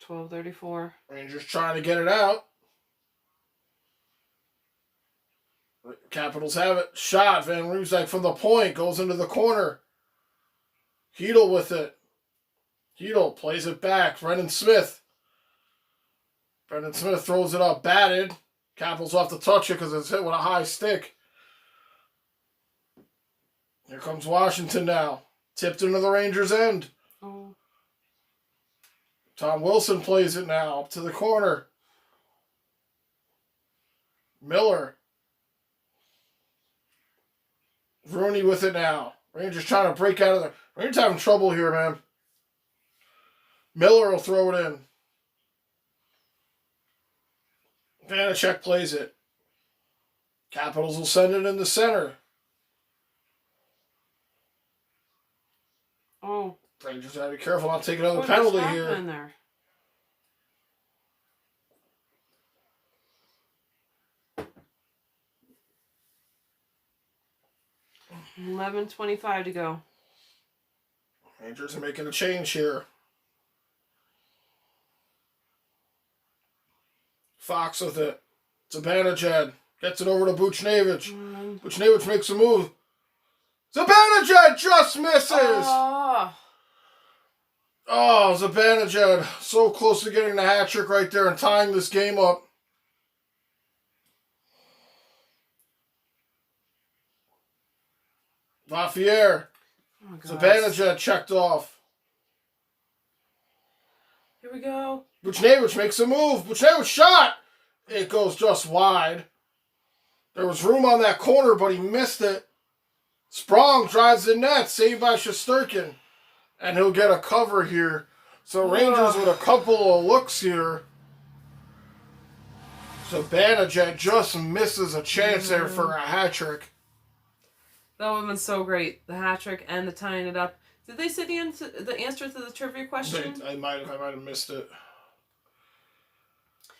12:34. Rangers trying to get it out. Capitals have it. Shot. Van Riemsdyk from the point. Goes into the corner. Hedl with it. Hedl plays it back. Brendan Smith. Brendan Smith throws it up. Batted. Capitals will have to touch it because it's hit with a high stick. Here comes Washington now. Tipped into the Rangers' end. Oh. Tom Wilson plays it now. Up to the corner. Miller. Rooney with it now. Rangers trying to break out of there. Rangers having trouble here, man. Miller will throw it in. Vanacek plays it. Capitals will send it in the center. Oh. Rangers gotta be careful not taking another penalty here. There? $11:25 to go. Rangers are making a change here. Fox with it. Zibanejad gets it over to Buchnevich. Buchnevich makes a move. Zibanejad just misses! Oh, Zibanejad so close to getting the hat trick right there and tying this game up. Lafayette. Oh, Zibanejad checked off. Here we go. Buchnevich makes a move. Buchnevich shot. It goes just wide. There was room on that corner, but he missed it. Sprong drives the net, saved by Shesterkin. And he'll get a cover here. So Rangers with a couple of looks here. Zibanejad just misses a chance there for a hat trick. That would have been so great. The hat trick and the tying it up. Did they say the answer to the trivia question? I might have missed it.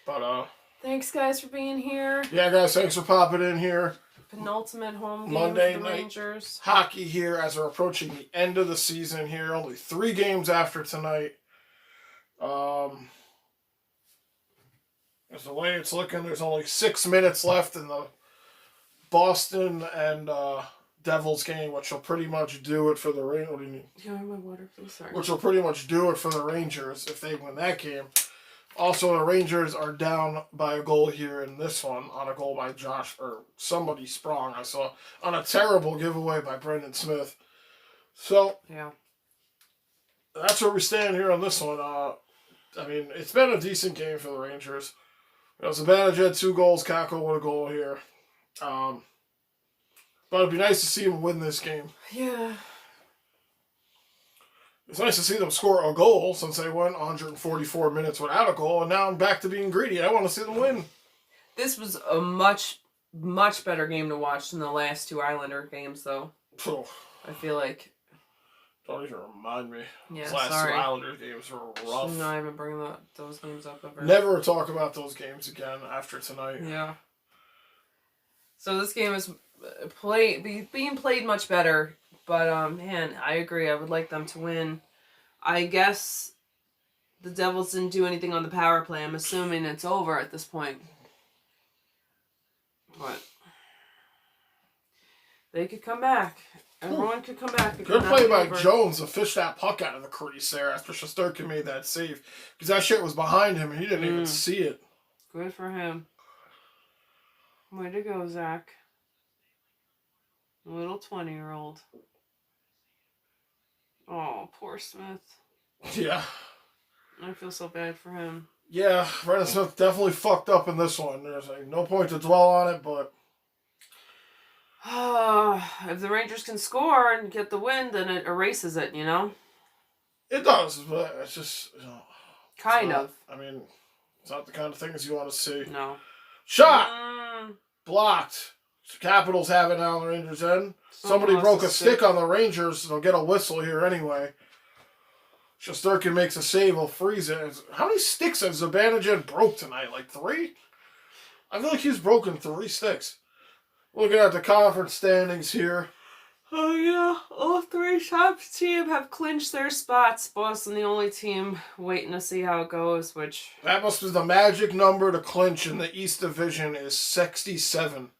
But thanks guys for being here. Yeah guys, thanks for popping in here. Penultimate home game Monday for the night Rangers. Hockey here as we're approaching the end of the season here. Only 3 games after tonight. Because the way it's looking, there's only 6 minutes left in the Boston and Devils game, which will pretty much do it for the Rangers. What do you need? Can I have my water, please? Sorry. Which will pretty much do it for the Rangers if they win that game. Also, the Rangers are down by a goal here in this one on a goal by Josh, or somebody sprung, I saw, on a terrible giveaway by Brendan Smith. So, yeah, that's where we stand here on this one. I mean, it's been a decent game for the Rangers. Zibanejad had 2 goals, Kakko with a goal here. But it'd be nice to see him win this game. Yeah. It's nice to see them score a goal since they went 144 minutes without a goal, and now I'm back to being greedy. I want to see them win. This was a much, much better game to watch than the last 2 Islander games, though. Oh, I feel like. Don't even remind me. Yeah, Those last sorry. 2 Islander games were rough. Shouldn't I even bring those games up ever? Never talk about those games again after tonight. Yeah. So this game is being played much better. But, man, I agree. I would like them to win. I guess the Devils didn't do anything on the power play. I'm assuming it's over at this point. But they could come back. Everyone could come back. Good play by Jones to fish that puck out of the crease there after Shesterkin made that save. Because that shit was behind him and he didn't even see it. Good for him. Way to go, Zach. Little 20-year-old. Oh, poor Smith. Yeah. I feel so bad for him. Yeah, Brendan Smith definitely fucked up in this one. There's no point to dwell on it, but... if the Rangers can score and get the win, then it erases it, you know? It does, but it's just... Kind of. I mean, it's not the kind of things you want to see. No. Shot! Blocked. Capitals have it now on the Rangers' end. Somebody broke a stick on the Rangers. They'll get a whistle here anyway. Shesterkin makes a save. He'll freeze it. How many sticks has Zibanejad broke tonight? Like 3? I feel like he's broken 3 sticks. Looking at the conference standings here. Oh, yeah. All 3 top teams have clinched their spots. Boston, the only team waiting to see how it goes, which... That must be the magic number to clinch in the East Division is 67.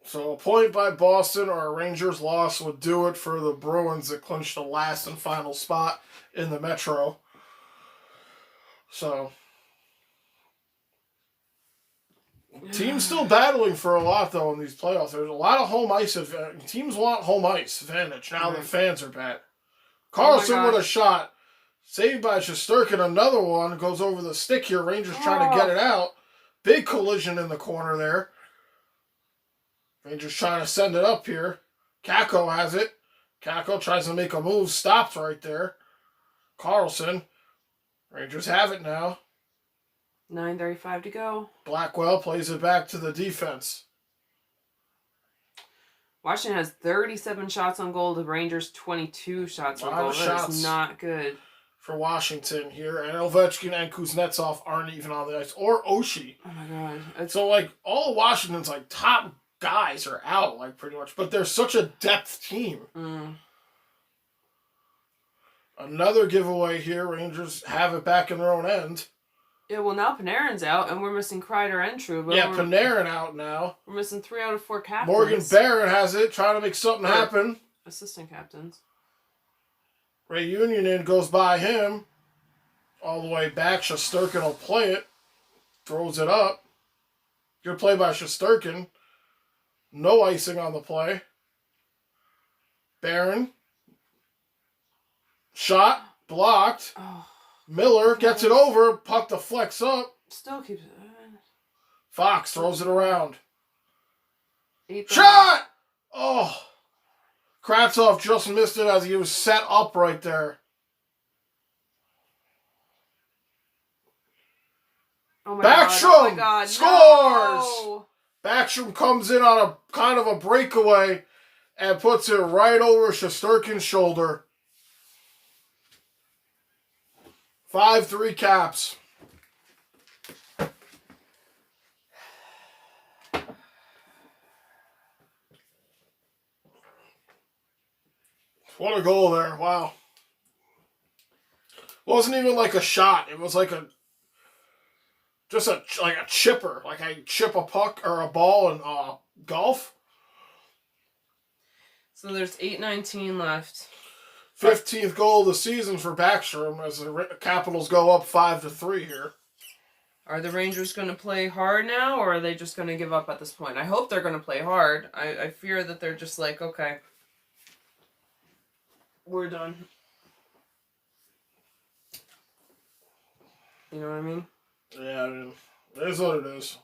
So a point by Boston or a Rangers loss would do it for the Bruins that clinched the last and final spot in the Metro. So teams still battling for a lot though in these playoffs. There's a lot of home ice advantage. Teams want home ice advantage now that fans are back. Carlson with a shot. Saved by Shesterkin. Another one goes over the stick here. Rangers trying to get it out. Big collision in the corner there. Rangers trying to send it up here. Kakko has it. Kakko tries to make a move. Stops right there. Carlson. Rangers have it now. 9:35 to go. Blackwell plays it back to the defense. Washington has 37 shots on goal. The Rangers 22 shots on goal. That is not good. For Washington here. And Ovechkin and Kuznetsov aren't even on the ice. Or Oshie. Oh my god. So all of Washington's top guys are out pretty much. But they're such a depth team. Another giveaway here. Rangers have it back in their own end. Yeah, well now Panarin's out and we're missing Kreider and Trouba. Yeah, Panarin out now. We're missing 3 out of 4 captains. Morgan Barron has it, trying to make something happen. Assistant captains. Ray Union goes by him. All the way back. Shesterkin will play it. Throws it up. Good play by Shesterkin. No icing on the play. Barron. Shot. Blocked. Oh. Miller gets it over. Puck deflects up. Still keeps it. Fox throws it around. Ethan. Shot! Oh. Kravtsov just missed it as he was set up right there. Oh my Backstrom God. Oh my God. scores! No! Backstrom comes in on a kind of a breakaway and puts it right over Shesterkin's shoulder. 5-3 Caps. What a goal there. Wow. wasn't even like a shot. It was like a chipper, like I chip a puck or a ball in golf. So there's 8:19 left. 15th goal of the season for Backstrom as the Capitals go up 5-3 here. Are the Rangers going to play hard now, or are they just going to give up at this point? I hope they're going to play hard. I fear that they're just like, okay, we're done. You know what I mean? Yeah, I mean, it is what it is.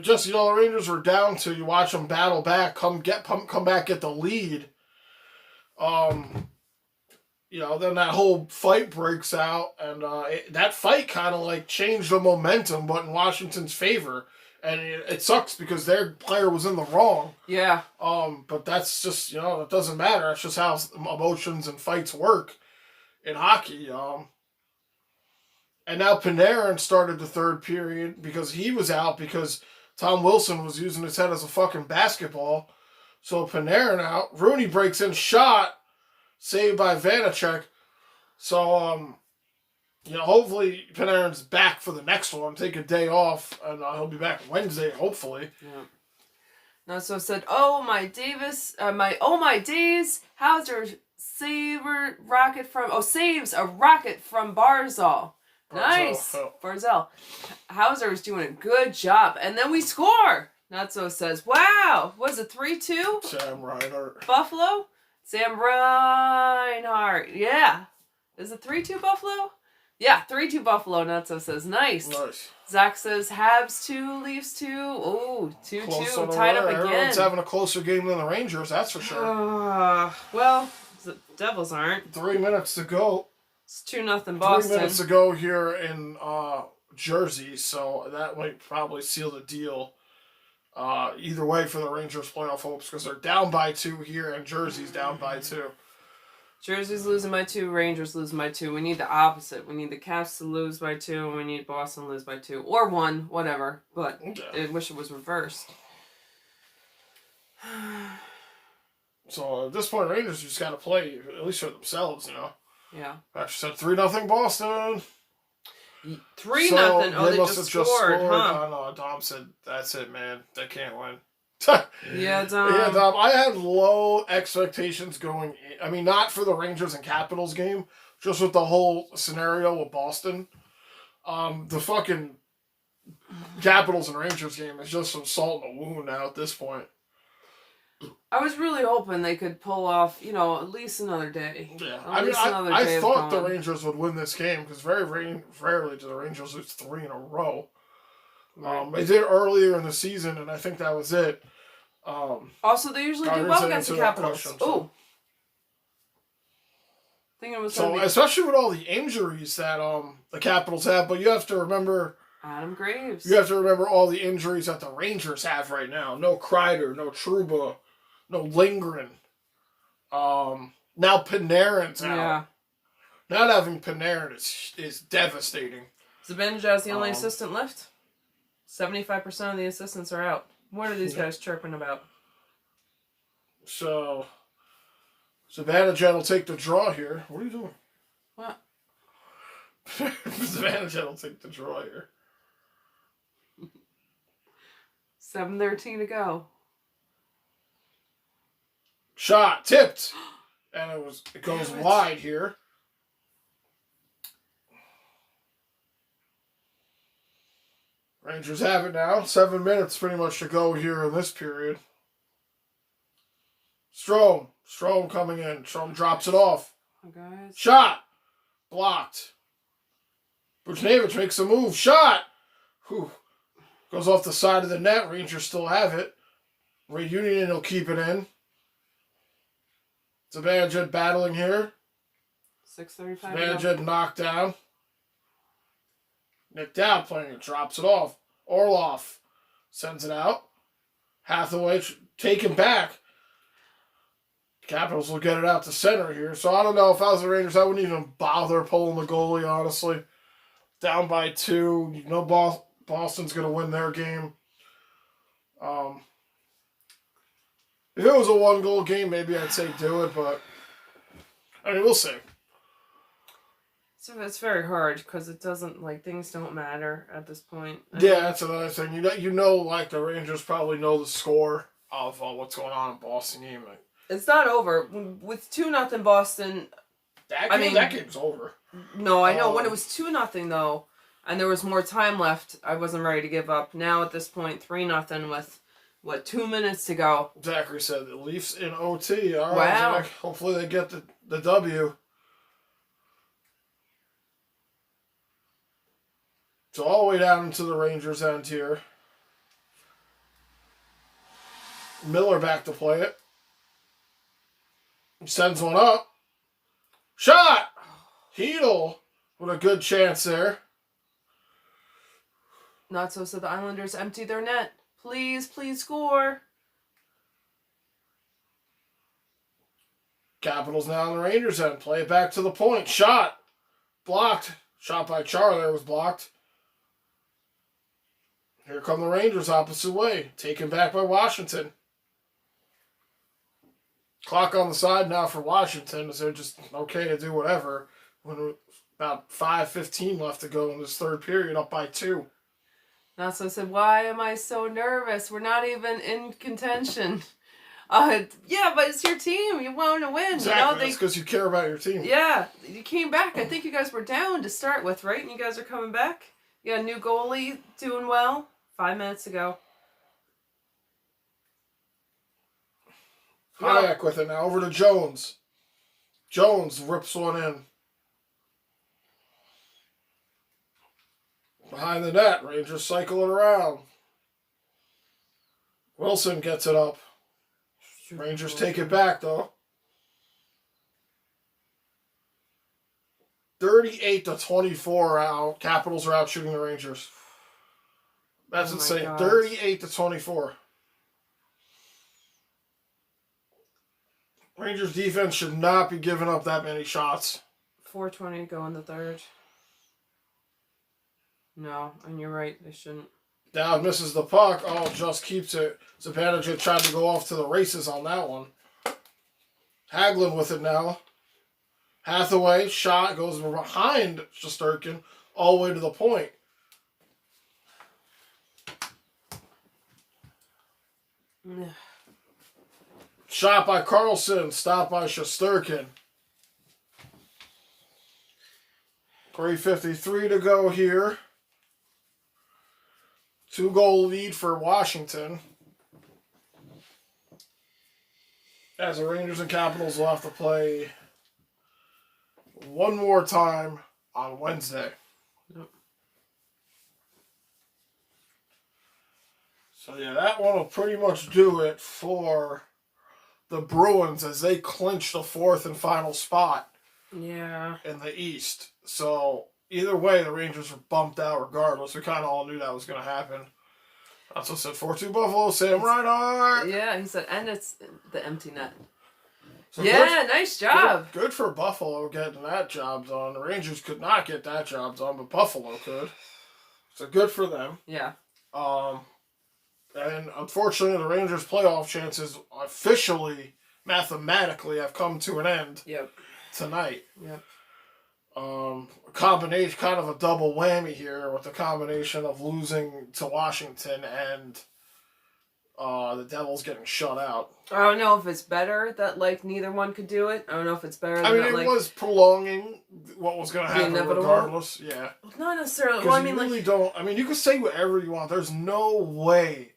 Just, the Rangers were down to, you watch them battle back, come back, get the lead. Then that whole fight breaks out, and that fight kind of like changed the momentum, but in Washington's favor. And it sucks because their player was in the wrong. Yeah. But that's just, that doesn't matter. That's just how emotions and fights work in hockey. And now Panarin started the third period because he was out because Tom Wilson was using his head as a fucking basketball. So Panarin out. Rooney breaks in, shot, saved by Vanacek. So, hopefully Panarin's back for the next one. Take a day off, and he'll be back Wednesday, hopefully. Yeah. Now, so said, my days, Hauser saves a rocket from Barzal. Nice. Barzal. Hauser is doing a good job. And then we score. Not so says, wow. Was it 3-2? Sam Reinhart. Buffalo? Sam Reinhart. Yeah. Is it 3-2 Buffalo? Yeah, 3-2 Buffalo. Not so says, nice. Zach says, Habs 2, Leafs 2. Oh, 2-2. Tied up again. Everyone's having a closer game than the Rangers, that's for sure. Well, the Devils aren't. 3 minutes to go. It's 2-0 Boston. 3 minutes to go here in Jersey, so that might probably seal the deal. Either way for the Rangers' playoff hopes, because they're down by 2 here, and Jersey's down by 2. Jersey's losing by 2, Rangers losing by 2. We need the opposite. We need the Caps to lose by 2, and we need Boston to lose by 2. Or 1, whatever. But I wish it was reversed. So at this point, Rangers just got to play, at least for themselves, Yeah. Actually said 3-0 Boston. 3-0. Oh, they just scored, huh? Oh, no, Dom said, that's it, man. They can't win. Yeah, Dom. Yeah, Dom. I had low expectations going in. I mean, not for the Rangers and Capitals game, just with the whole scenario with Boston. The fucking Capitals and Rangers game is just some salt in the wound now at this point. I was really hoping they could pull off, at least another day. Yeah, I thought the Rangers would win this game because very rarely do the Rangers lose 3 in a row. Right. They did earlier in the season, and I think that was it. Also, they usually do well against the Capitals. Oh. Thinking it was especially with all the injuries that the Capitals have, but you have to remember Adam Graves. You have to remember all the injuries that the Rangers have right now. No Kreider, no Trouba, no Lindgren. Now Panarin's out. Yeah. Not having Panarin is devastating. Zibanejad's the only assistant left. 75% of the assistants are out. What are these guys chirping about? So, Zibanejad will take the draw here. What are you doing? What? Zibanejad will take the draw here. 7:13 to go. Shot tipped, and it goes wide here. Rangers have it now. 7 minutes pretty much to go here in this period. Strome coming in. Strome drops it off. Oh, guys. Shot blocked. Buchnevich makes a move. Shot. Whew. Goes off the side of the net. Rangers still have it. Reunion will keep it in. Zibanejad battling here. 6:35. Zibanejad knocked down. Nick Dowd playing it. Drops it off. Orlov sends it out. Hathaway taken back. Capitals will get it out to center here. So I don't know if I was the Rangers, I wouldn't even bother pulling the goalie, honestly. Down by 2. You know Boston's going to win their game. If it was a 1-goal game, maybe I'd say do it, but I mean, we'll see. So it's very hard because it doesn't, like, things don't matter at this point. That's another thing. You know, like, the Rangers probably know the score of what's going on in Boston game. It's not over. With 2-0 Boston... That game's over. No, I know. When it was 2-0, though, and there was more time left, I wasn't ready to give up. Now, at this point, 3-0 with, 2 minutes to go. Zachary said the Leafs in OT. All right, wow. Zach. Hopefully they get the W. So all the way down into the Rangers' end here. Miller back to play it. He sends one up. Shot! Hedel with a good chance there. Not so the Islanders empty their net. Please, please score. Capitals now on the Rangers' end. Play it back to the point. Shot. Blocked. Shot by Charler was blocked. Here come the Rangers opposite way. Taken back by Washington. Clock on the side now for Washington, as they're just okay to do whatever. When about 5:15 left to go in this third period, up by 2. Nasso said, why am I so nervous? We're not even in contention. Yeah, but it's your team. You want to win. Exactly. That's because you care about your team. Yeah. You came back. I think you guys were down to start with, right? And you guys are coming back. You got a new goalie doing well. 5 minutes ago. Hayek with it now. Over to Jones. Jones rips one in. Behind the net. Rangers cycle it around. Wilson gets it up. Rangers take it back, though. 38-24 out. Capitals are out shooting the Rangers. That's insane. 38-24. Rangers defense should not be giving up that many shots. 4:20 to go in the third. No, and you're right. They shouldn't. Dowd misses the puck. Oh, just keeps it. Zibanejad tried to go off to the races on that one. Hagelin with it now. Hathaway, shot, goes behind Shesterkin all the way to the point. Shot by Carlson, stopped by Shesterkin. 3:53 to go here. 2-goal lead for Washington. As the Rangers and Capitals will have to play one more time on Wednesday. Yep. So yeah, that one will pretty much do it for the Bruins as they clinch the 4th and final spot. Yeah. In the East. So either way, the Rangers are bumped out regardless. We kind of all knew that was going to happen. That's what said 4-2 Buffalo, Sam Reinhart. Yeah, he said, and it's the empty net. So nice job. Good for Buffalo getting that job done. The Rangers could not get that job done, but Buffalo could. So good for them. Yeah. And unfortunately, the Rangers' playoff chances officially, mathematically, have come to an end. Yep. Tonight. Yep. Combination, kind of a double whammy here with the combination of losing to Washington and the Devils getting shut out. I don't know if it's better that, like, neither one could do it. I don't know if it's better than it was prolonging what was going to happen regardless. Yeah. Not necessarily. Well, I mean, really don't. I mean, you can say whatever you want. There's no way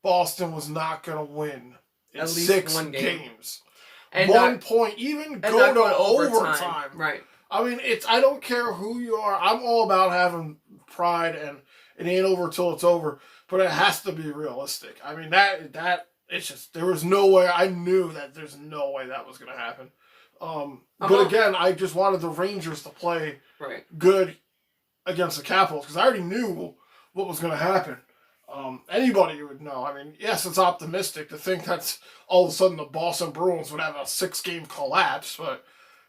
Boston was not going to win in at least 6 one games. And 1 point, even go to overtime. Right. I mean, I don't care who you are. I'm all about having pride, and it ain't over till it's over. But it has to be realistic. I mean, that it's just, there was no way. I knew that there's no way that was going to happen. But again, I just wanted the Rangers to play good against the Capitals because I already knew what was going to happen. Anybody would know. I mean, yes, it's optimistic to think that all of a sudden the Boston Bruins would have a 6-game collapse, but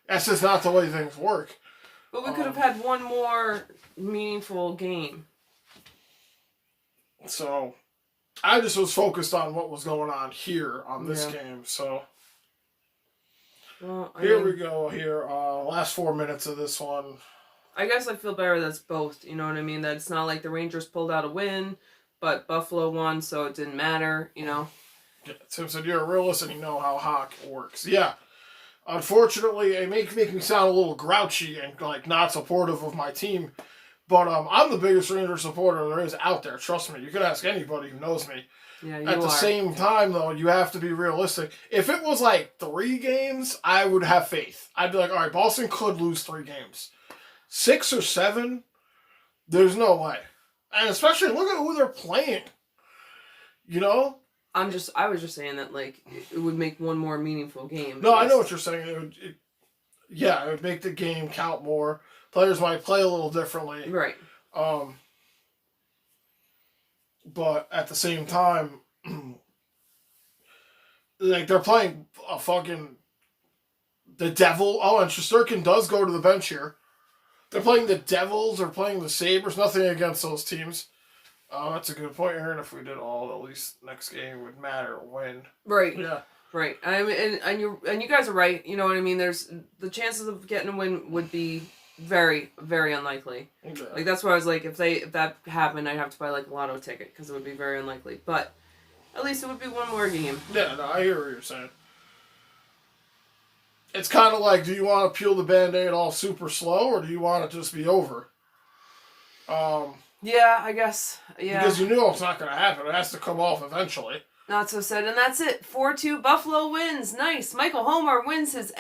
that's just not the way things work. But we could have had one more meaningful game. So, I just was focused on what was going on here on this game. So well, here we go. Here, last 4 minutes of this one. I guess I feel better that's both. You know what I mean? That it's not like the Rangers pulled out a win, but Buffalo won, so it didn't matter. You know. Yeah, Tim said you're a realist and you know how hockey works. Yeah. Unfortunately, it make me sound a little grouchy and like not supportive of my team. But I'm the biggest Ranger supporter there is out there. Trust me. You can ask anybody who knows me. Yeah, you At the same time, though, you have to be realistic. If it was like 3 games, I would have faith. I'd be like, all right, Boston could lose 3 games. 6 or 7, there's no way. And especially look at who they're playing. You know? I was just saying that like it would make one more meaningful game. No, I know what you're saying. It would make the game count more. Players might play a little differently. Right. But at the same time, like they're playing a fucking the Devil. Oh, and Shesterkin does go to the bench here. They're playing the Devils. They're playing the Sabres. Nothing against those teams. That's a good point, Aaron. If we did all, at least next game would matter win. Right. Yeah. Right. I mean, and you guys are right. You know what I mean? There's the chances of getting a win would be very, very unlikely. Okay. Like that's why I was like, if that happened, I'd have to buy like a lotto ticket because it would be very unlikely. But at least it would be one more game. Yeah, no, I hear what you're saying. It's kind of like, do you want to peel the Band-Aid all super slow, or do you want it to just be over? Yeah, I guess. Yeah. Because you know it's not going to happen. It has to come off eventually. Not so sad, and that's it. 4-2 Buffalo wins. Nice. Michael Homer wins his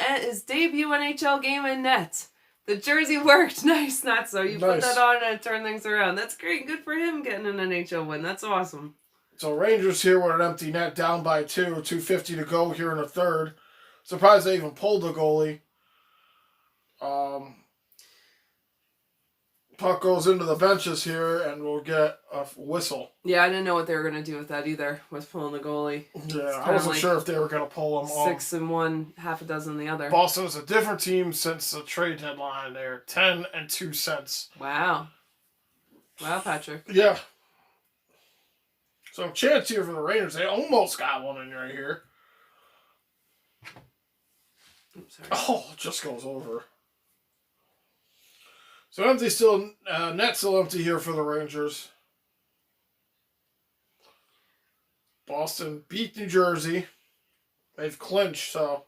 debut NHL game in net. The jersey worked. Nice. Not so. You put that on and turn things around. That's great. Good for him getting an NHL win. That's awesome. So Rangers here with an empty net, down by 2, 2:50 to go here in the third. Surprised they even pulled the goalie. Puck goes into the benches here, and we'll get a whistle. Yeah, I didn't know what they were going to do with that either, with pulling the goallie. Yeah, I wasn't sure if they were going to pull him 6 in one, half a dozen the other. Boston is a different team since the trade deadline. They're 10 and 2 cents. Wow. Wow, Patrick. Yeah. So chance here for the Rangers. They almost got one in right here. Oops, sorry. Oh, it just goes over. So empty still, net still empty here for the Rangers. Boston beat New Jersey. They've clinched, so.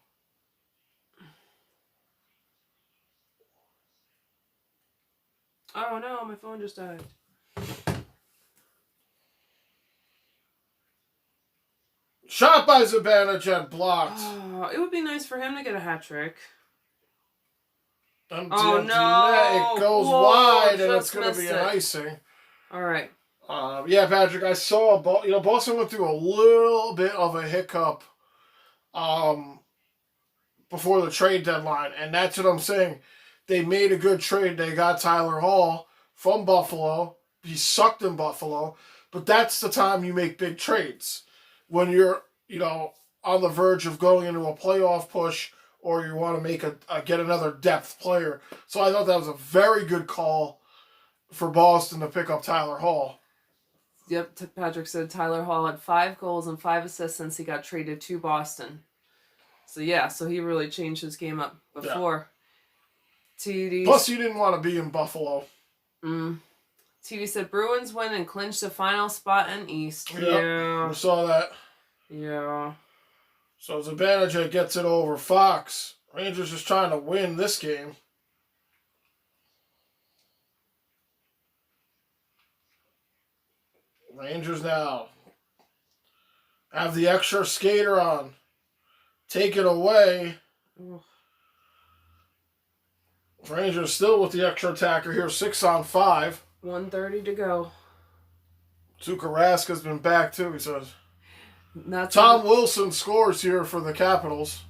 Oh no, my phone just died. Shot by Zibanejad, blocked. Oh, it would be nice for him to get a hat trick. Empty, no! Net. It goes wide, and it's going to be an icing. All right. Yeah, Patrick, I saw, Boston went through a little bit of a hiccup before the trade deadline, and that's what I'm saying. They made a good trade. They got Tyler Hall from Buffalo. He sucked in Buffalo, but that's the time you make big trades. When you're, on the verge of going into a playoff push, or you want to make get another depth player. So I thought that was a very good call for Boston to pick up Tyler Hall. Yep, Patrick said Tyler Hall had 5 goals and 5 assists since he got traded to Boston. So he really changed his game up before. TD. Plus, you didn't want to be in Buffalo. TV said Bruins win and clinch the final spot in East. Yep, Yeah. we saw that. Yeah. So Zibanejad gets it over Fox. Rangers just trying to win this game. Rangers now have the extra skater on. Take it away. Rangers still with the extra attacker here, 6-on-5. 1:30 to go. Tuukka Raska's been back too, he says. That's Tom Wilson scores here for the Capitals.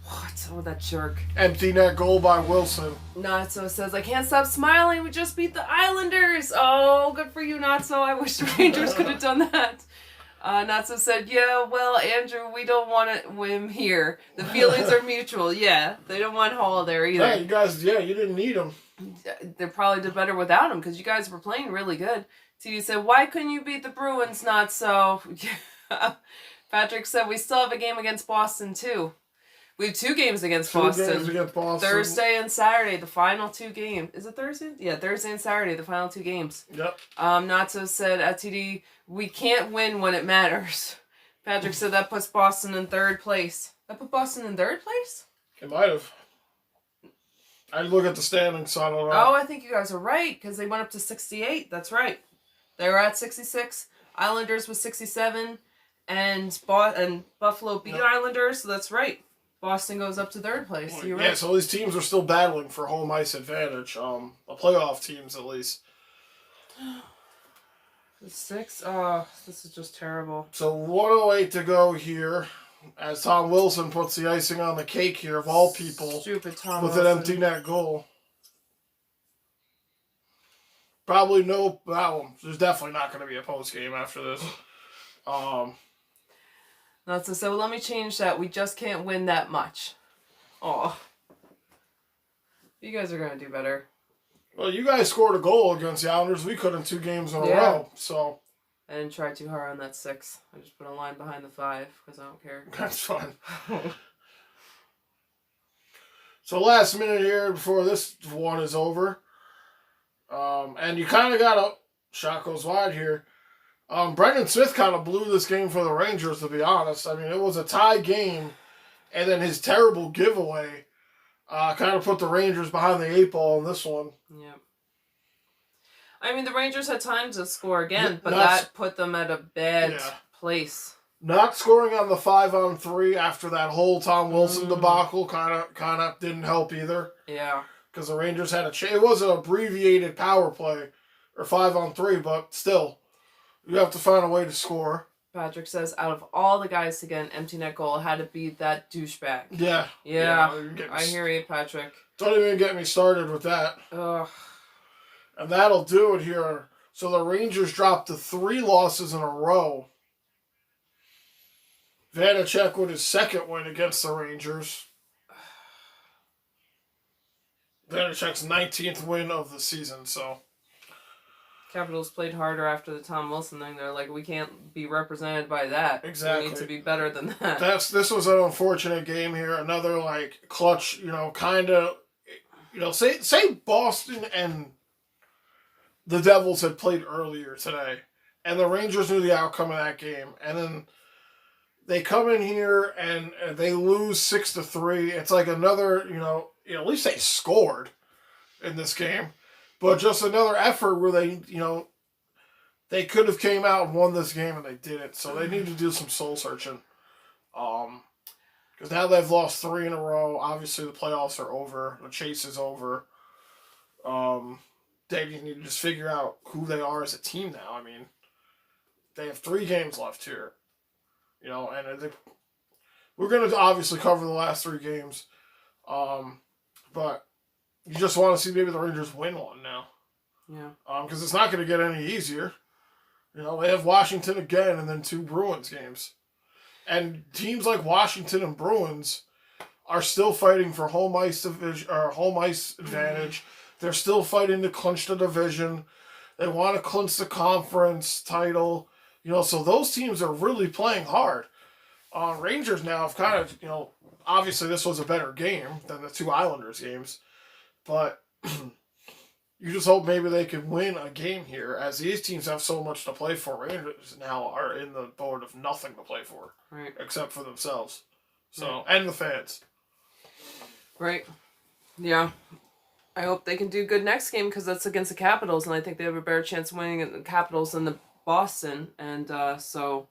What? Oh, that jerk. Empty net goal by Wilson. Natso says, I can't stop smiling. We just beat the Islanders. Oh, good for you, Natso. I wish the Rangers could have done that. Natsu said, yeah, well, Andrew, we don't want him here. The feelings are mutual. Yeah, they don't want Hall there either. Yeah, you guys, you didn't need him. They probably did better without him because you guys were playing really good. TV said, why couldn't you beat the Bruins? Not so. Patrick said, we still have a game against Boston, too. We have 2 games against Boston. 2 games against Boston. Thursday and Saturday, the final 2 games. Is it Thursday? Yeah, Thursday and Saturday, the final 2 games. Yep. Natsu said at TD, we can't win when it matters. Patrick said that puts Boston in 3rd place. That put Boston in 3rd place? It might have. I look at the standings, so I don't know. Oh, I think you guys are right, because they went up to 68. That's right. They were at 66. Islanders was 67. And Buffalo beat Islanders, so that's right. Boston goes up to 3rd place. So you're right. Yeah, so these teams are still battling for home ice advantage. The playoff teams, at least. 6? Oh, this is just terrible. So 1:08 to go here, as Tom Wilson puts the icing on the cake here, of all people. Stupid Tom with Wilson. an empty net goal. Probably no. Well, there's definitely not going to be a post game after this. Natsu said, well, let me change that. We just can't win that much. Oh. You guys are going to do better. Well, you guys scored a goal against the Islanders. We couldn't 2 games in a row, so. I didn't try too hard on that 6. I just put a line behind the 5, because I don't care. That's fine. So last minute here before this one is over. And you kind of got a shot goes wide here. Brendan Smith kind of blew this game for the Rangers, to be honest. I mean, it was a tie game, and then his terrible giveaway kind of put the Rangers behind the 8 ball in this one. Yeah. I mean, the Rangers had time to score again, but that put them at a bad place. Not scoring on the 5-on-3 after that whole Tom Wilson debacle kind of didn't help either. Yeah. Because the Rangers had it was an abbreviated power play, or 5-on-3, but still. You have to find a way to score. Patrick says, out of all the guys to get an empty net goal, it had to be that douchebag. Yeah. I hear you, Patrick. Don't even get me started with that. Ugh. And that'll do it here. So the Rangers dropped to 3 losses in a row. Vanacek with his 2nd win against the Rangers. Vanacek's 19th win of the season, so. Capitals played harder after the Tom Wilson thing. They're like, we can't be represented by that. Exactly. We need to be better than that. This was an unfortunate game here. Another clutch, kind of, say Boston and the Devils had played earlier today, and the Rangers knew the outcome of that game, and then they come in here and they lose 6-3. It's like another, at least they scored in this game. But just another effort where they, they could have came out and won this game and they didn't. So they need to do some soul searching. Because now they've lost 3 in a row. Obviously the playoffs are over. The chase is over. They need to just figure out who they are as a team now. I mean, they have 3 games left here. And we're going to obviously cover the last 3 games. But you just want to see maybe the Rangers win one now. Yeah. Because it's not going to get any easier. They have Washington again and then 2 Bruins games. And teams like Washington and Bruins are still fighting for home ice division or home ice advantage. They're still fighting to clinch the division. They want to clinch the conference title. So those teams are really playing hard. Rangers now have kind of, obviously this was a better game than the 2 Islanders games. But you just hope maybe they can win a game here, as these teams have so much to play for. Rangers now are in the board of nothing to play for, right? Except for themselves, and the fans. Right. Yeah. I hope they can do good next game because that's against the Capitals, and I think they have a better chance of winning the Capitals than the Boston, and so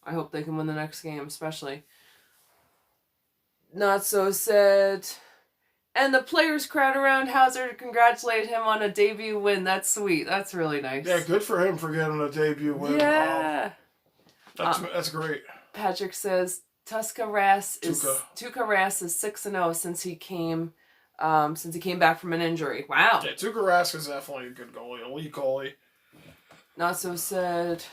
I hope they can win the next game, especially. Not so said. And the players crowd around Hauser to congratulate him on a debut win. That's sweet. That's really nice. Yeah, good for him for getting a debut win. Yeah. That's great. Patrick says Tuukka Rask is 6-0 since he came back from an injury. Wow. Yeah, Tuukka Rask is definitely a good goalie, elite goalie. Not so said.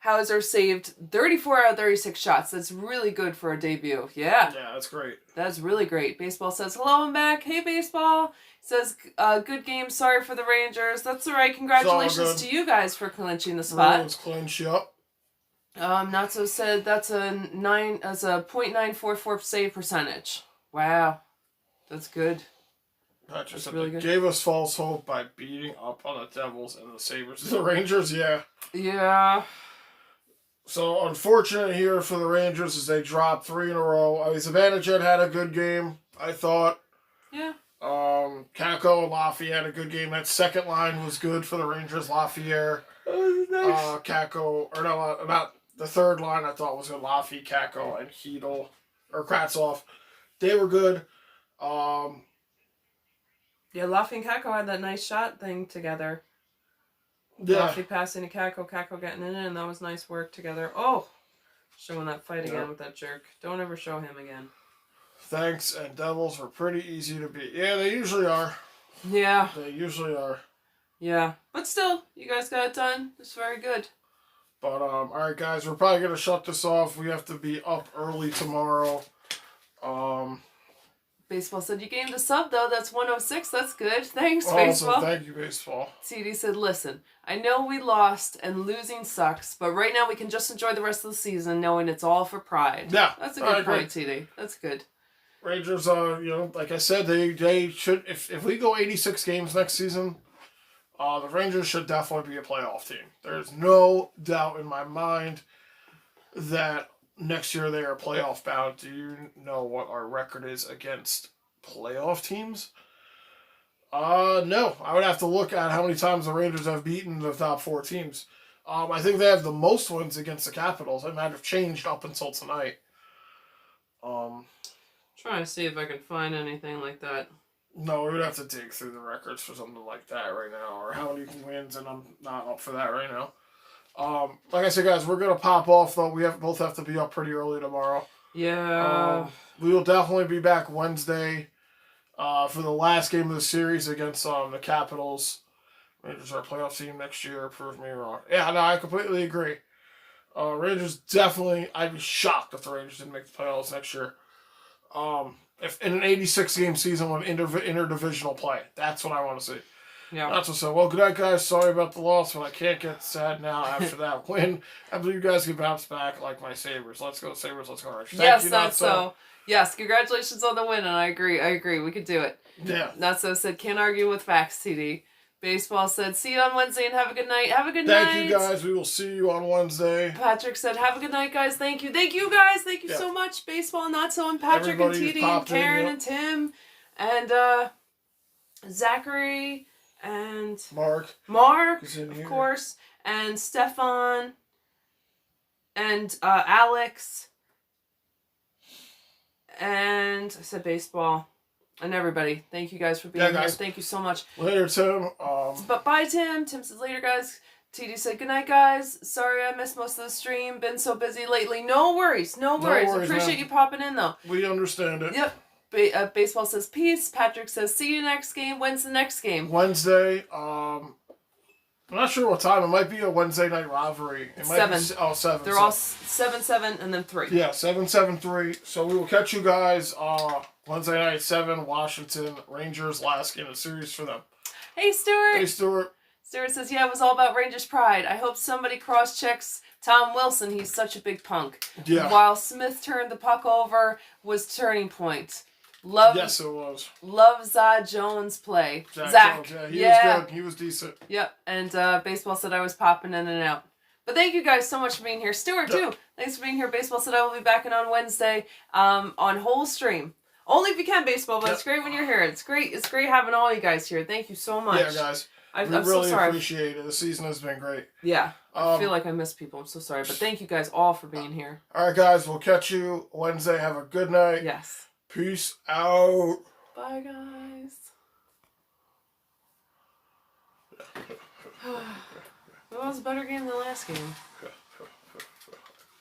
Hauser saved 34 out of 36 shots. That's really good for a debut. Yeah. Yeah, that's great. That's really great. Baseball says, hello, I'm back. Hey, Baseball. Says, good game. Sorry for the Rangers. That's all right. Congratulations to you guys for clinching the spot. Bruins clinch, yep. Not so said that's a .944 save percentage. Wow. That's good. Not just That's really good. Gave us false hope by beating up on the Devils and the Sabres. The Rangers, yeah. Yeah. So, unfortunate here for the Rangers as they dropped 3 in a row. I mean, Zibanejad had a good game, I thought. Yeah. Kakko and Lafayette had a good game. That second line was good for the Rangers. Lafayette, Kakko, or no, not the third line I thought was good. Lafayette, Kakko, and Hedel, or Kravtsov. They were good. Yeah, Lafayette and Kakko had that nice shot thing together. Yeah. Lafayette passing to Kakko, Kakko getting it in. That was nice work together. Oh, showing that fight again with that jerk. Don't ever show him again. Thanks, and Devils were pretty easy to beat. Yeah, they usually are. Yeah. They usually are. Yeah. But still, you guys got it done. It's very good. But, alright, guys, we're probably going to shut this off. We have to be up early tomorrow. Baseball said, you gained a sub, though. That's 106. That's good. Thanks, Awesome. Baseball. Thank you, Baseball. CD said, listen, I know we lost and losing sucks, but right now we can just enjoy the rest of the season knowing it's all for pride. Yeah. That's a good point, CD. That's good. Rangers, like I said, they should, if we go 86 games next season, the Rangers should definitely be a playoff team. There's no doubt in my mind that next year they are playoff bound. Do you know what our record is against playoff teams? No. I would have to look at how many times the Rangers have beaten the top 4 teams. I think they have the most wins against the Capitals. It might have changed up until tonight. Trying to see if I can find anything like that. No, we would have to dig through the records for something like that right now, or how many wins, and I'm not up for that right now. Like I said, guys, we're gonna pop off though. We both have to be up pretty early tomorrow. Yeah. We will definitely be back Wednesday for the last game of the series against the Capitals. Rangers are a playoff team next year. Prove me wrong. Yeah, no, I completely agree. Rangers definitely. I'd be shocked if the Rangers didn't make the playoffs next year. If in an 86-game season with interdivisional play, that's what I want to see. Yeah. That's what's up. Well, good night, guys. Sorry about the loss, but I can't get sad now after that win. I believe you guys can bounce back like my Sabres. Let's go, Sabres. Let's go, Rangers. Yes, that's so. Yes, congratulations on the win, and I agree. We could do it. Yeah. Not so said, can't argue with facts, CD. Baseball said, see you on Wednesday and have a good night. Have a good night. Thank you, guys. We will see you on Wednesday. Patrick said, have a good night, guys. Thank you. Thank you, guys. Thank you so much. Baseball, Not So, and Patrick, Everybody and TD, and Karen, and Tim, and Zachary, and Mark, of course, and Stefan, and Alex, and I said baseball, and everybody. Thank you guys for being here. Thank you so much. Later, Tim. But bye, Tim. Tim says later, guys. TD said good night, guys. Sorry I missed most of the stream. Been so busy lately. No worries. Appreciate you popping in, though. We understand it. Yep. Baseball says peace. Patrick says see you next game. When's the next game? Wednesday. I'm not sure what time. It might be a Wednesday night rivalry. It might 7. Be, 7. They're all 7, and then 3. Yeah, 7, 3. So we will catch you guys Wednesday night 7. Washington Rangers, last game of the series for them. Hey, Stuart. Hey, Stuart. Stuart says, yeah, it was all about Rangers pride. I hope somebody cross-checks Tom Wilson. He's such a big punk. Yeah. While Smith turned the puck over was turning point. Yes, it was. Love Zod Jones play. Zach. Jones, he was good. He was decent. Yep. And Baseball said I was popping in and out. But thank you guys so much for being here. Stuart, too. Thanks for being here. Baseball said I will be back in on Wednesday on whole stream. Only if you can, Baseball, but it's great when you're here. It's great having all you guys here. Thank you so much. Yeah, guys. I'm really so sorry. Appreciate it. The season has been great. Yeah. I feel like I miss people. I'm so sorry. But thank you guys all for being here. All right, guys. We'll catch you Wednesday. Have a good night. Yes. Peace out. Bye, guys. That was a better game than the last game.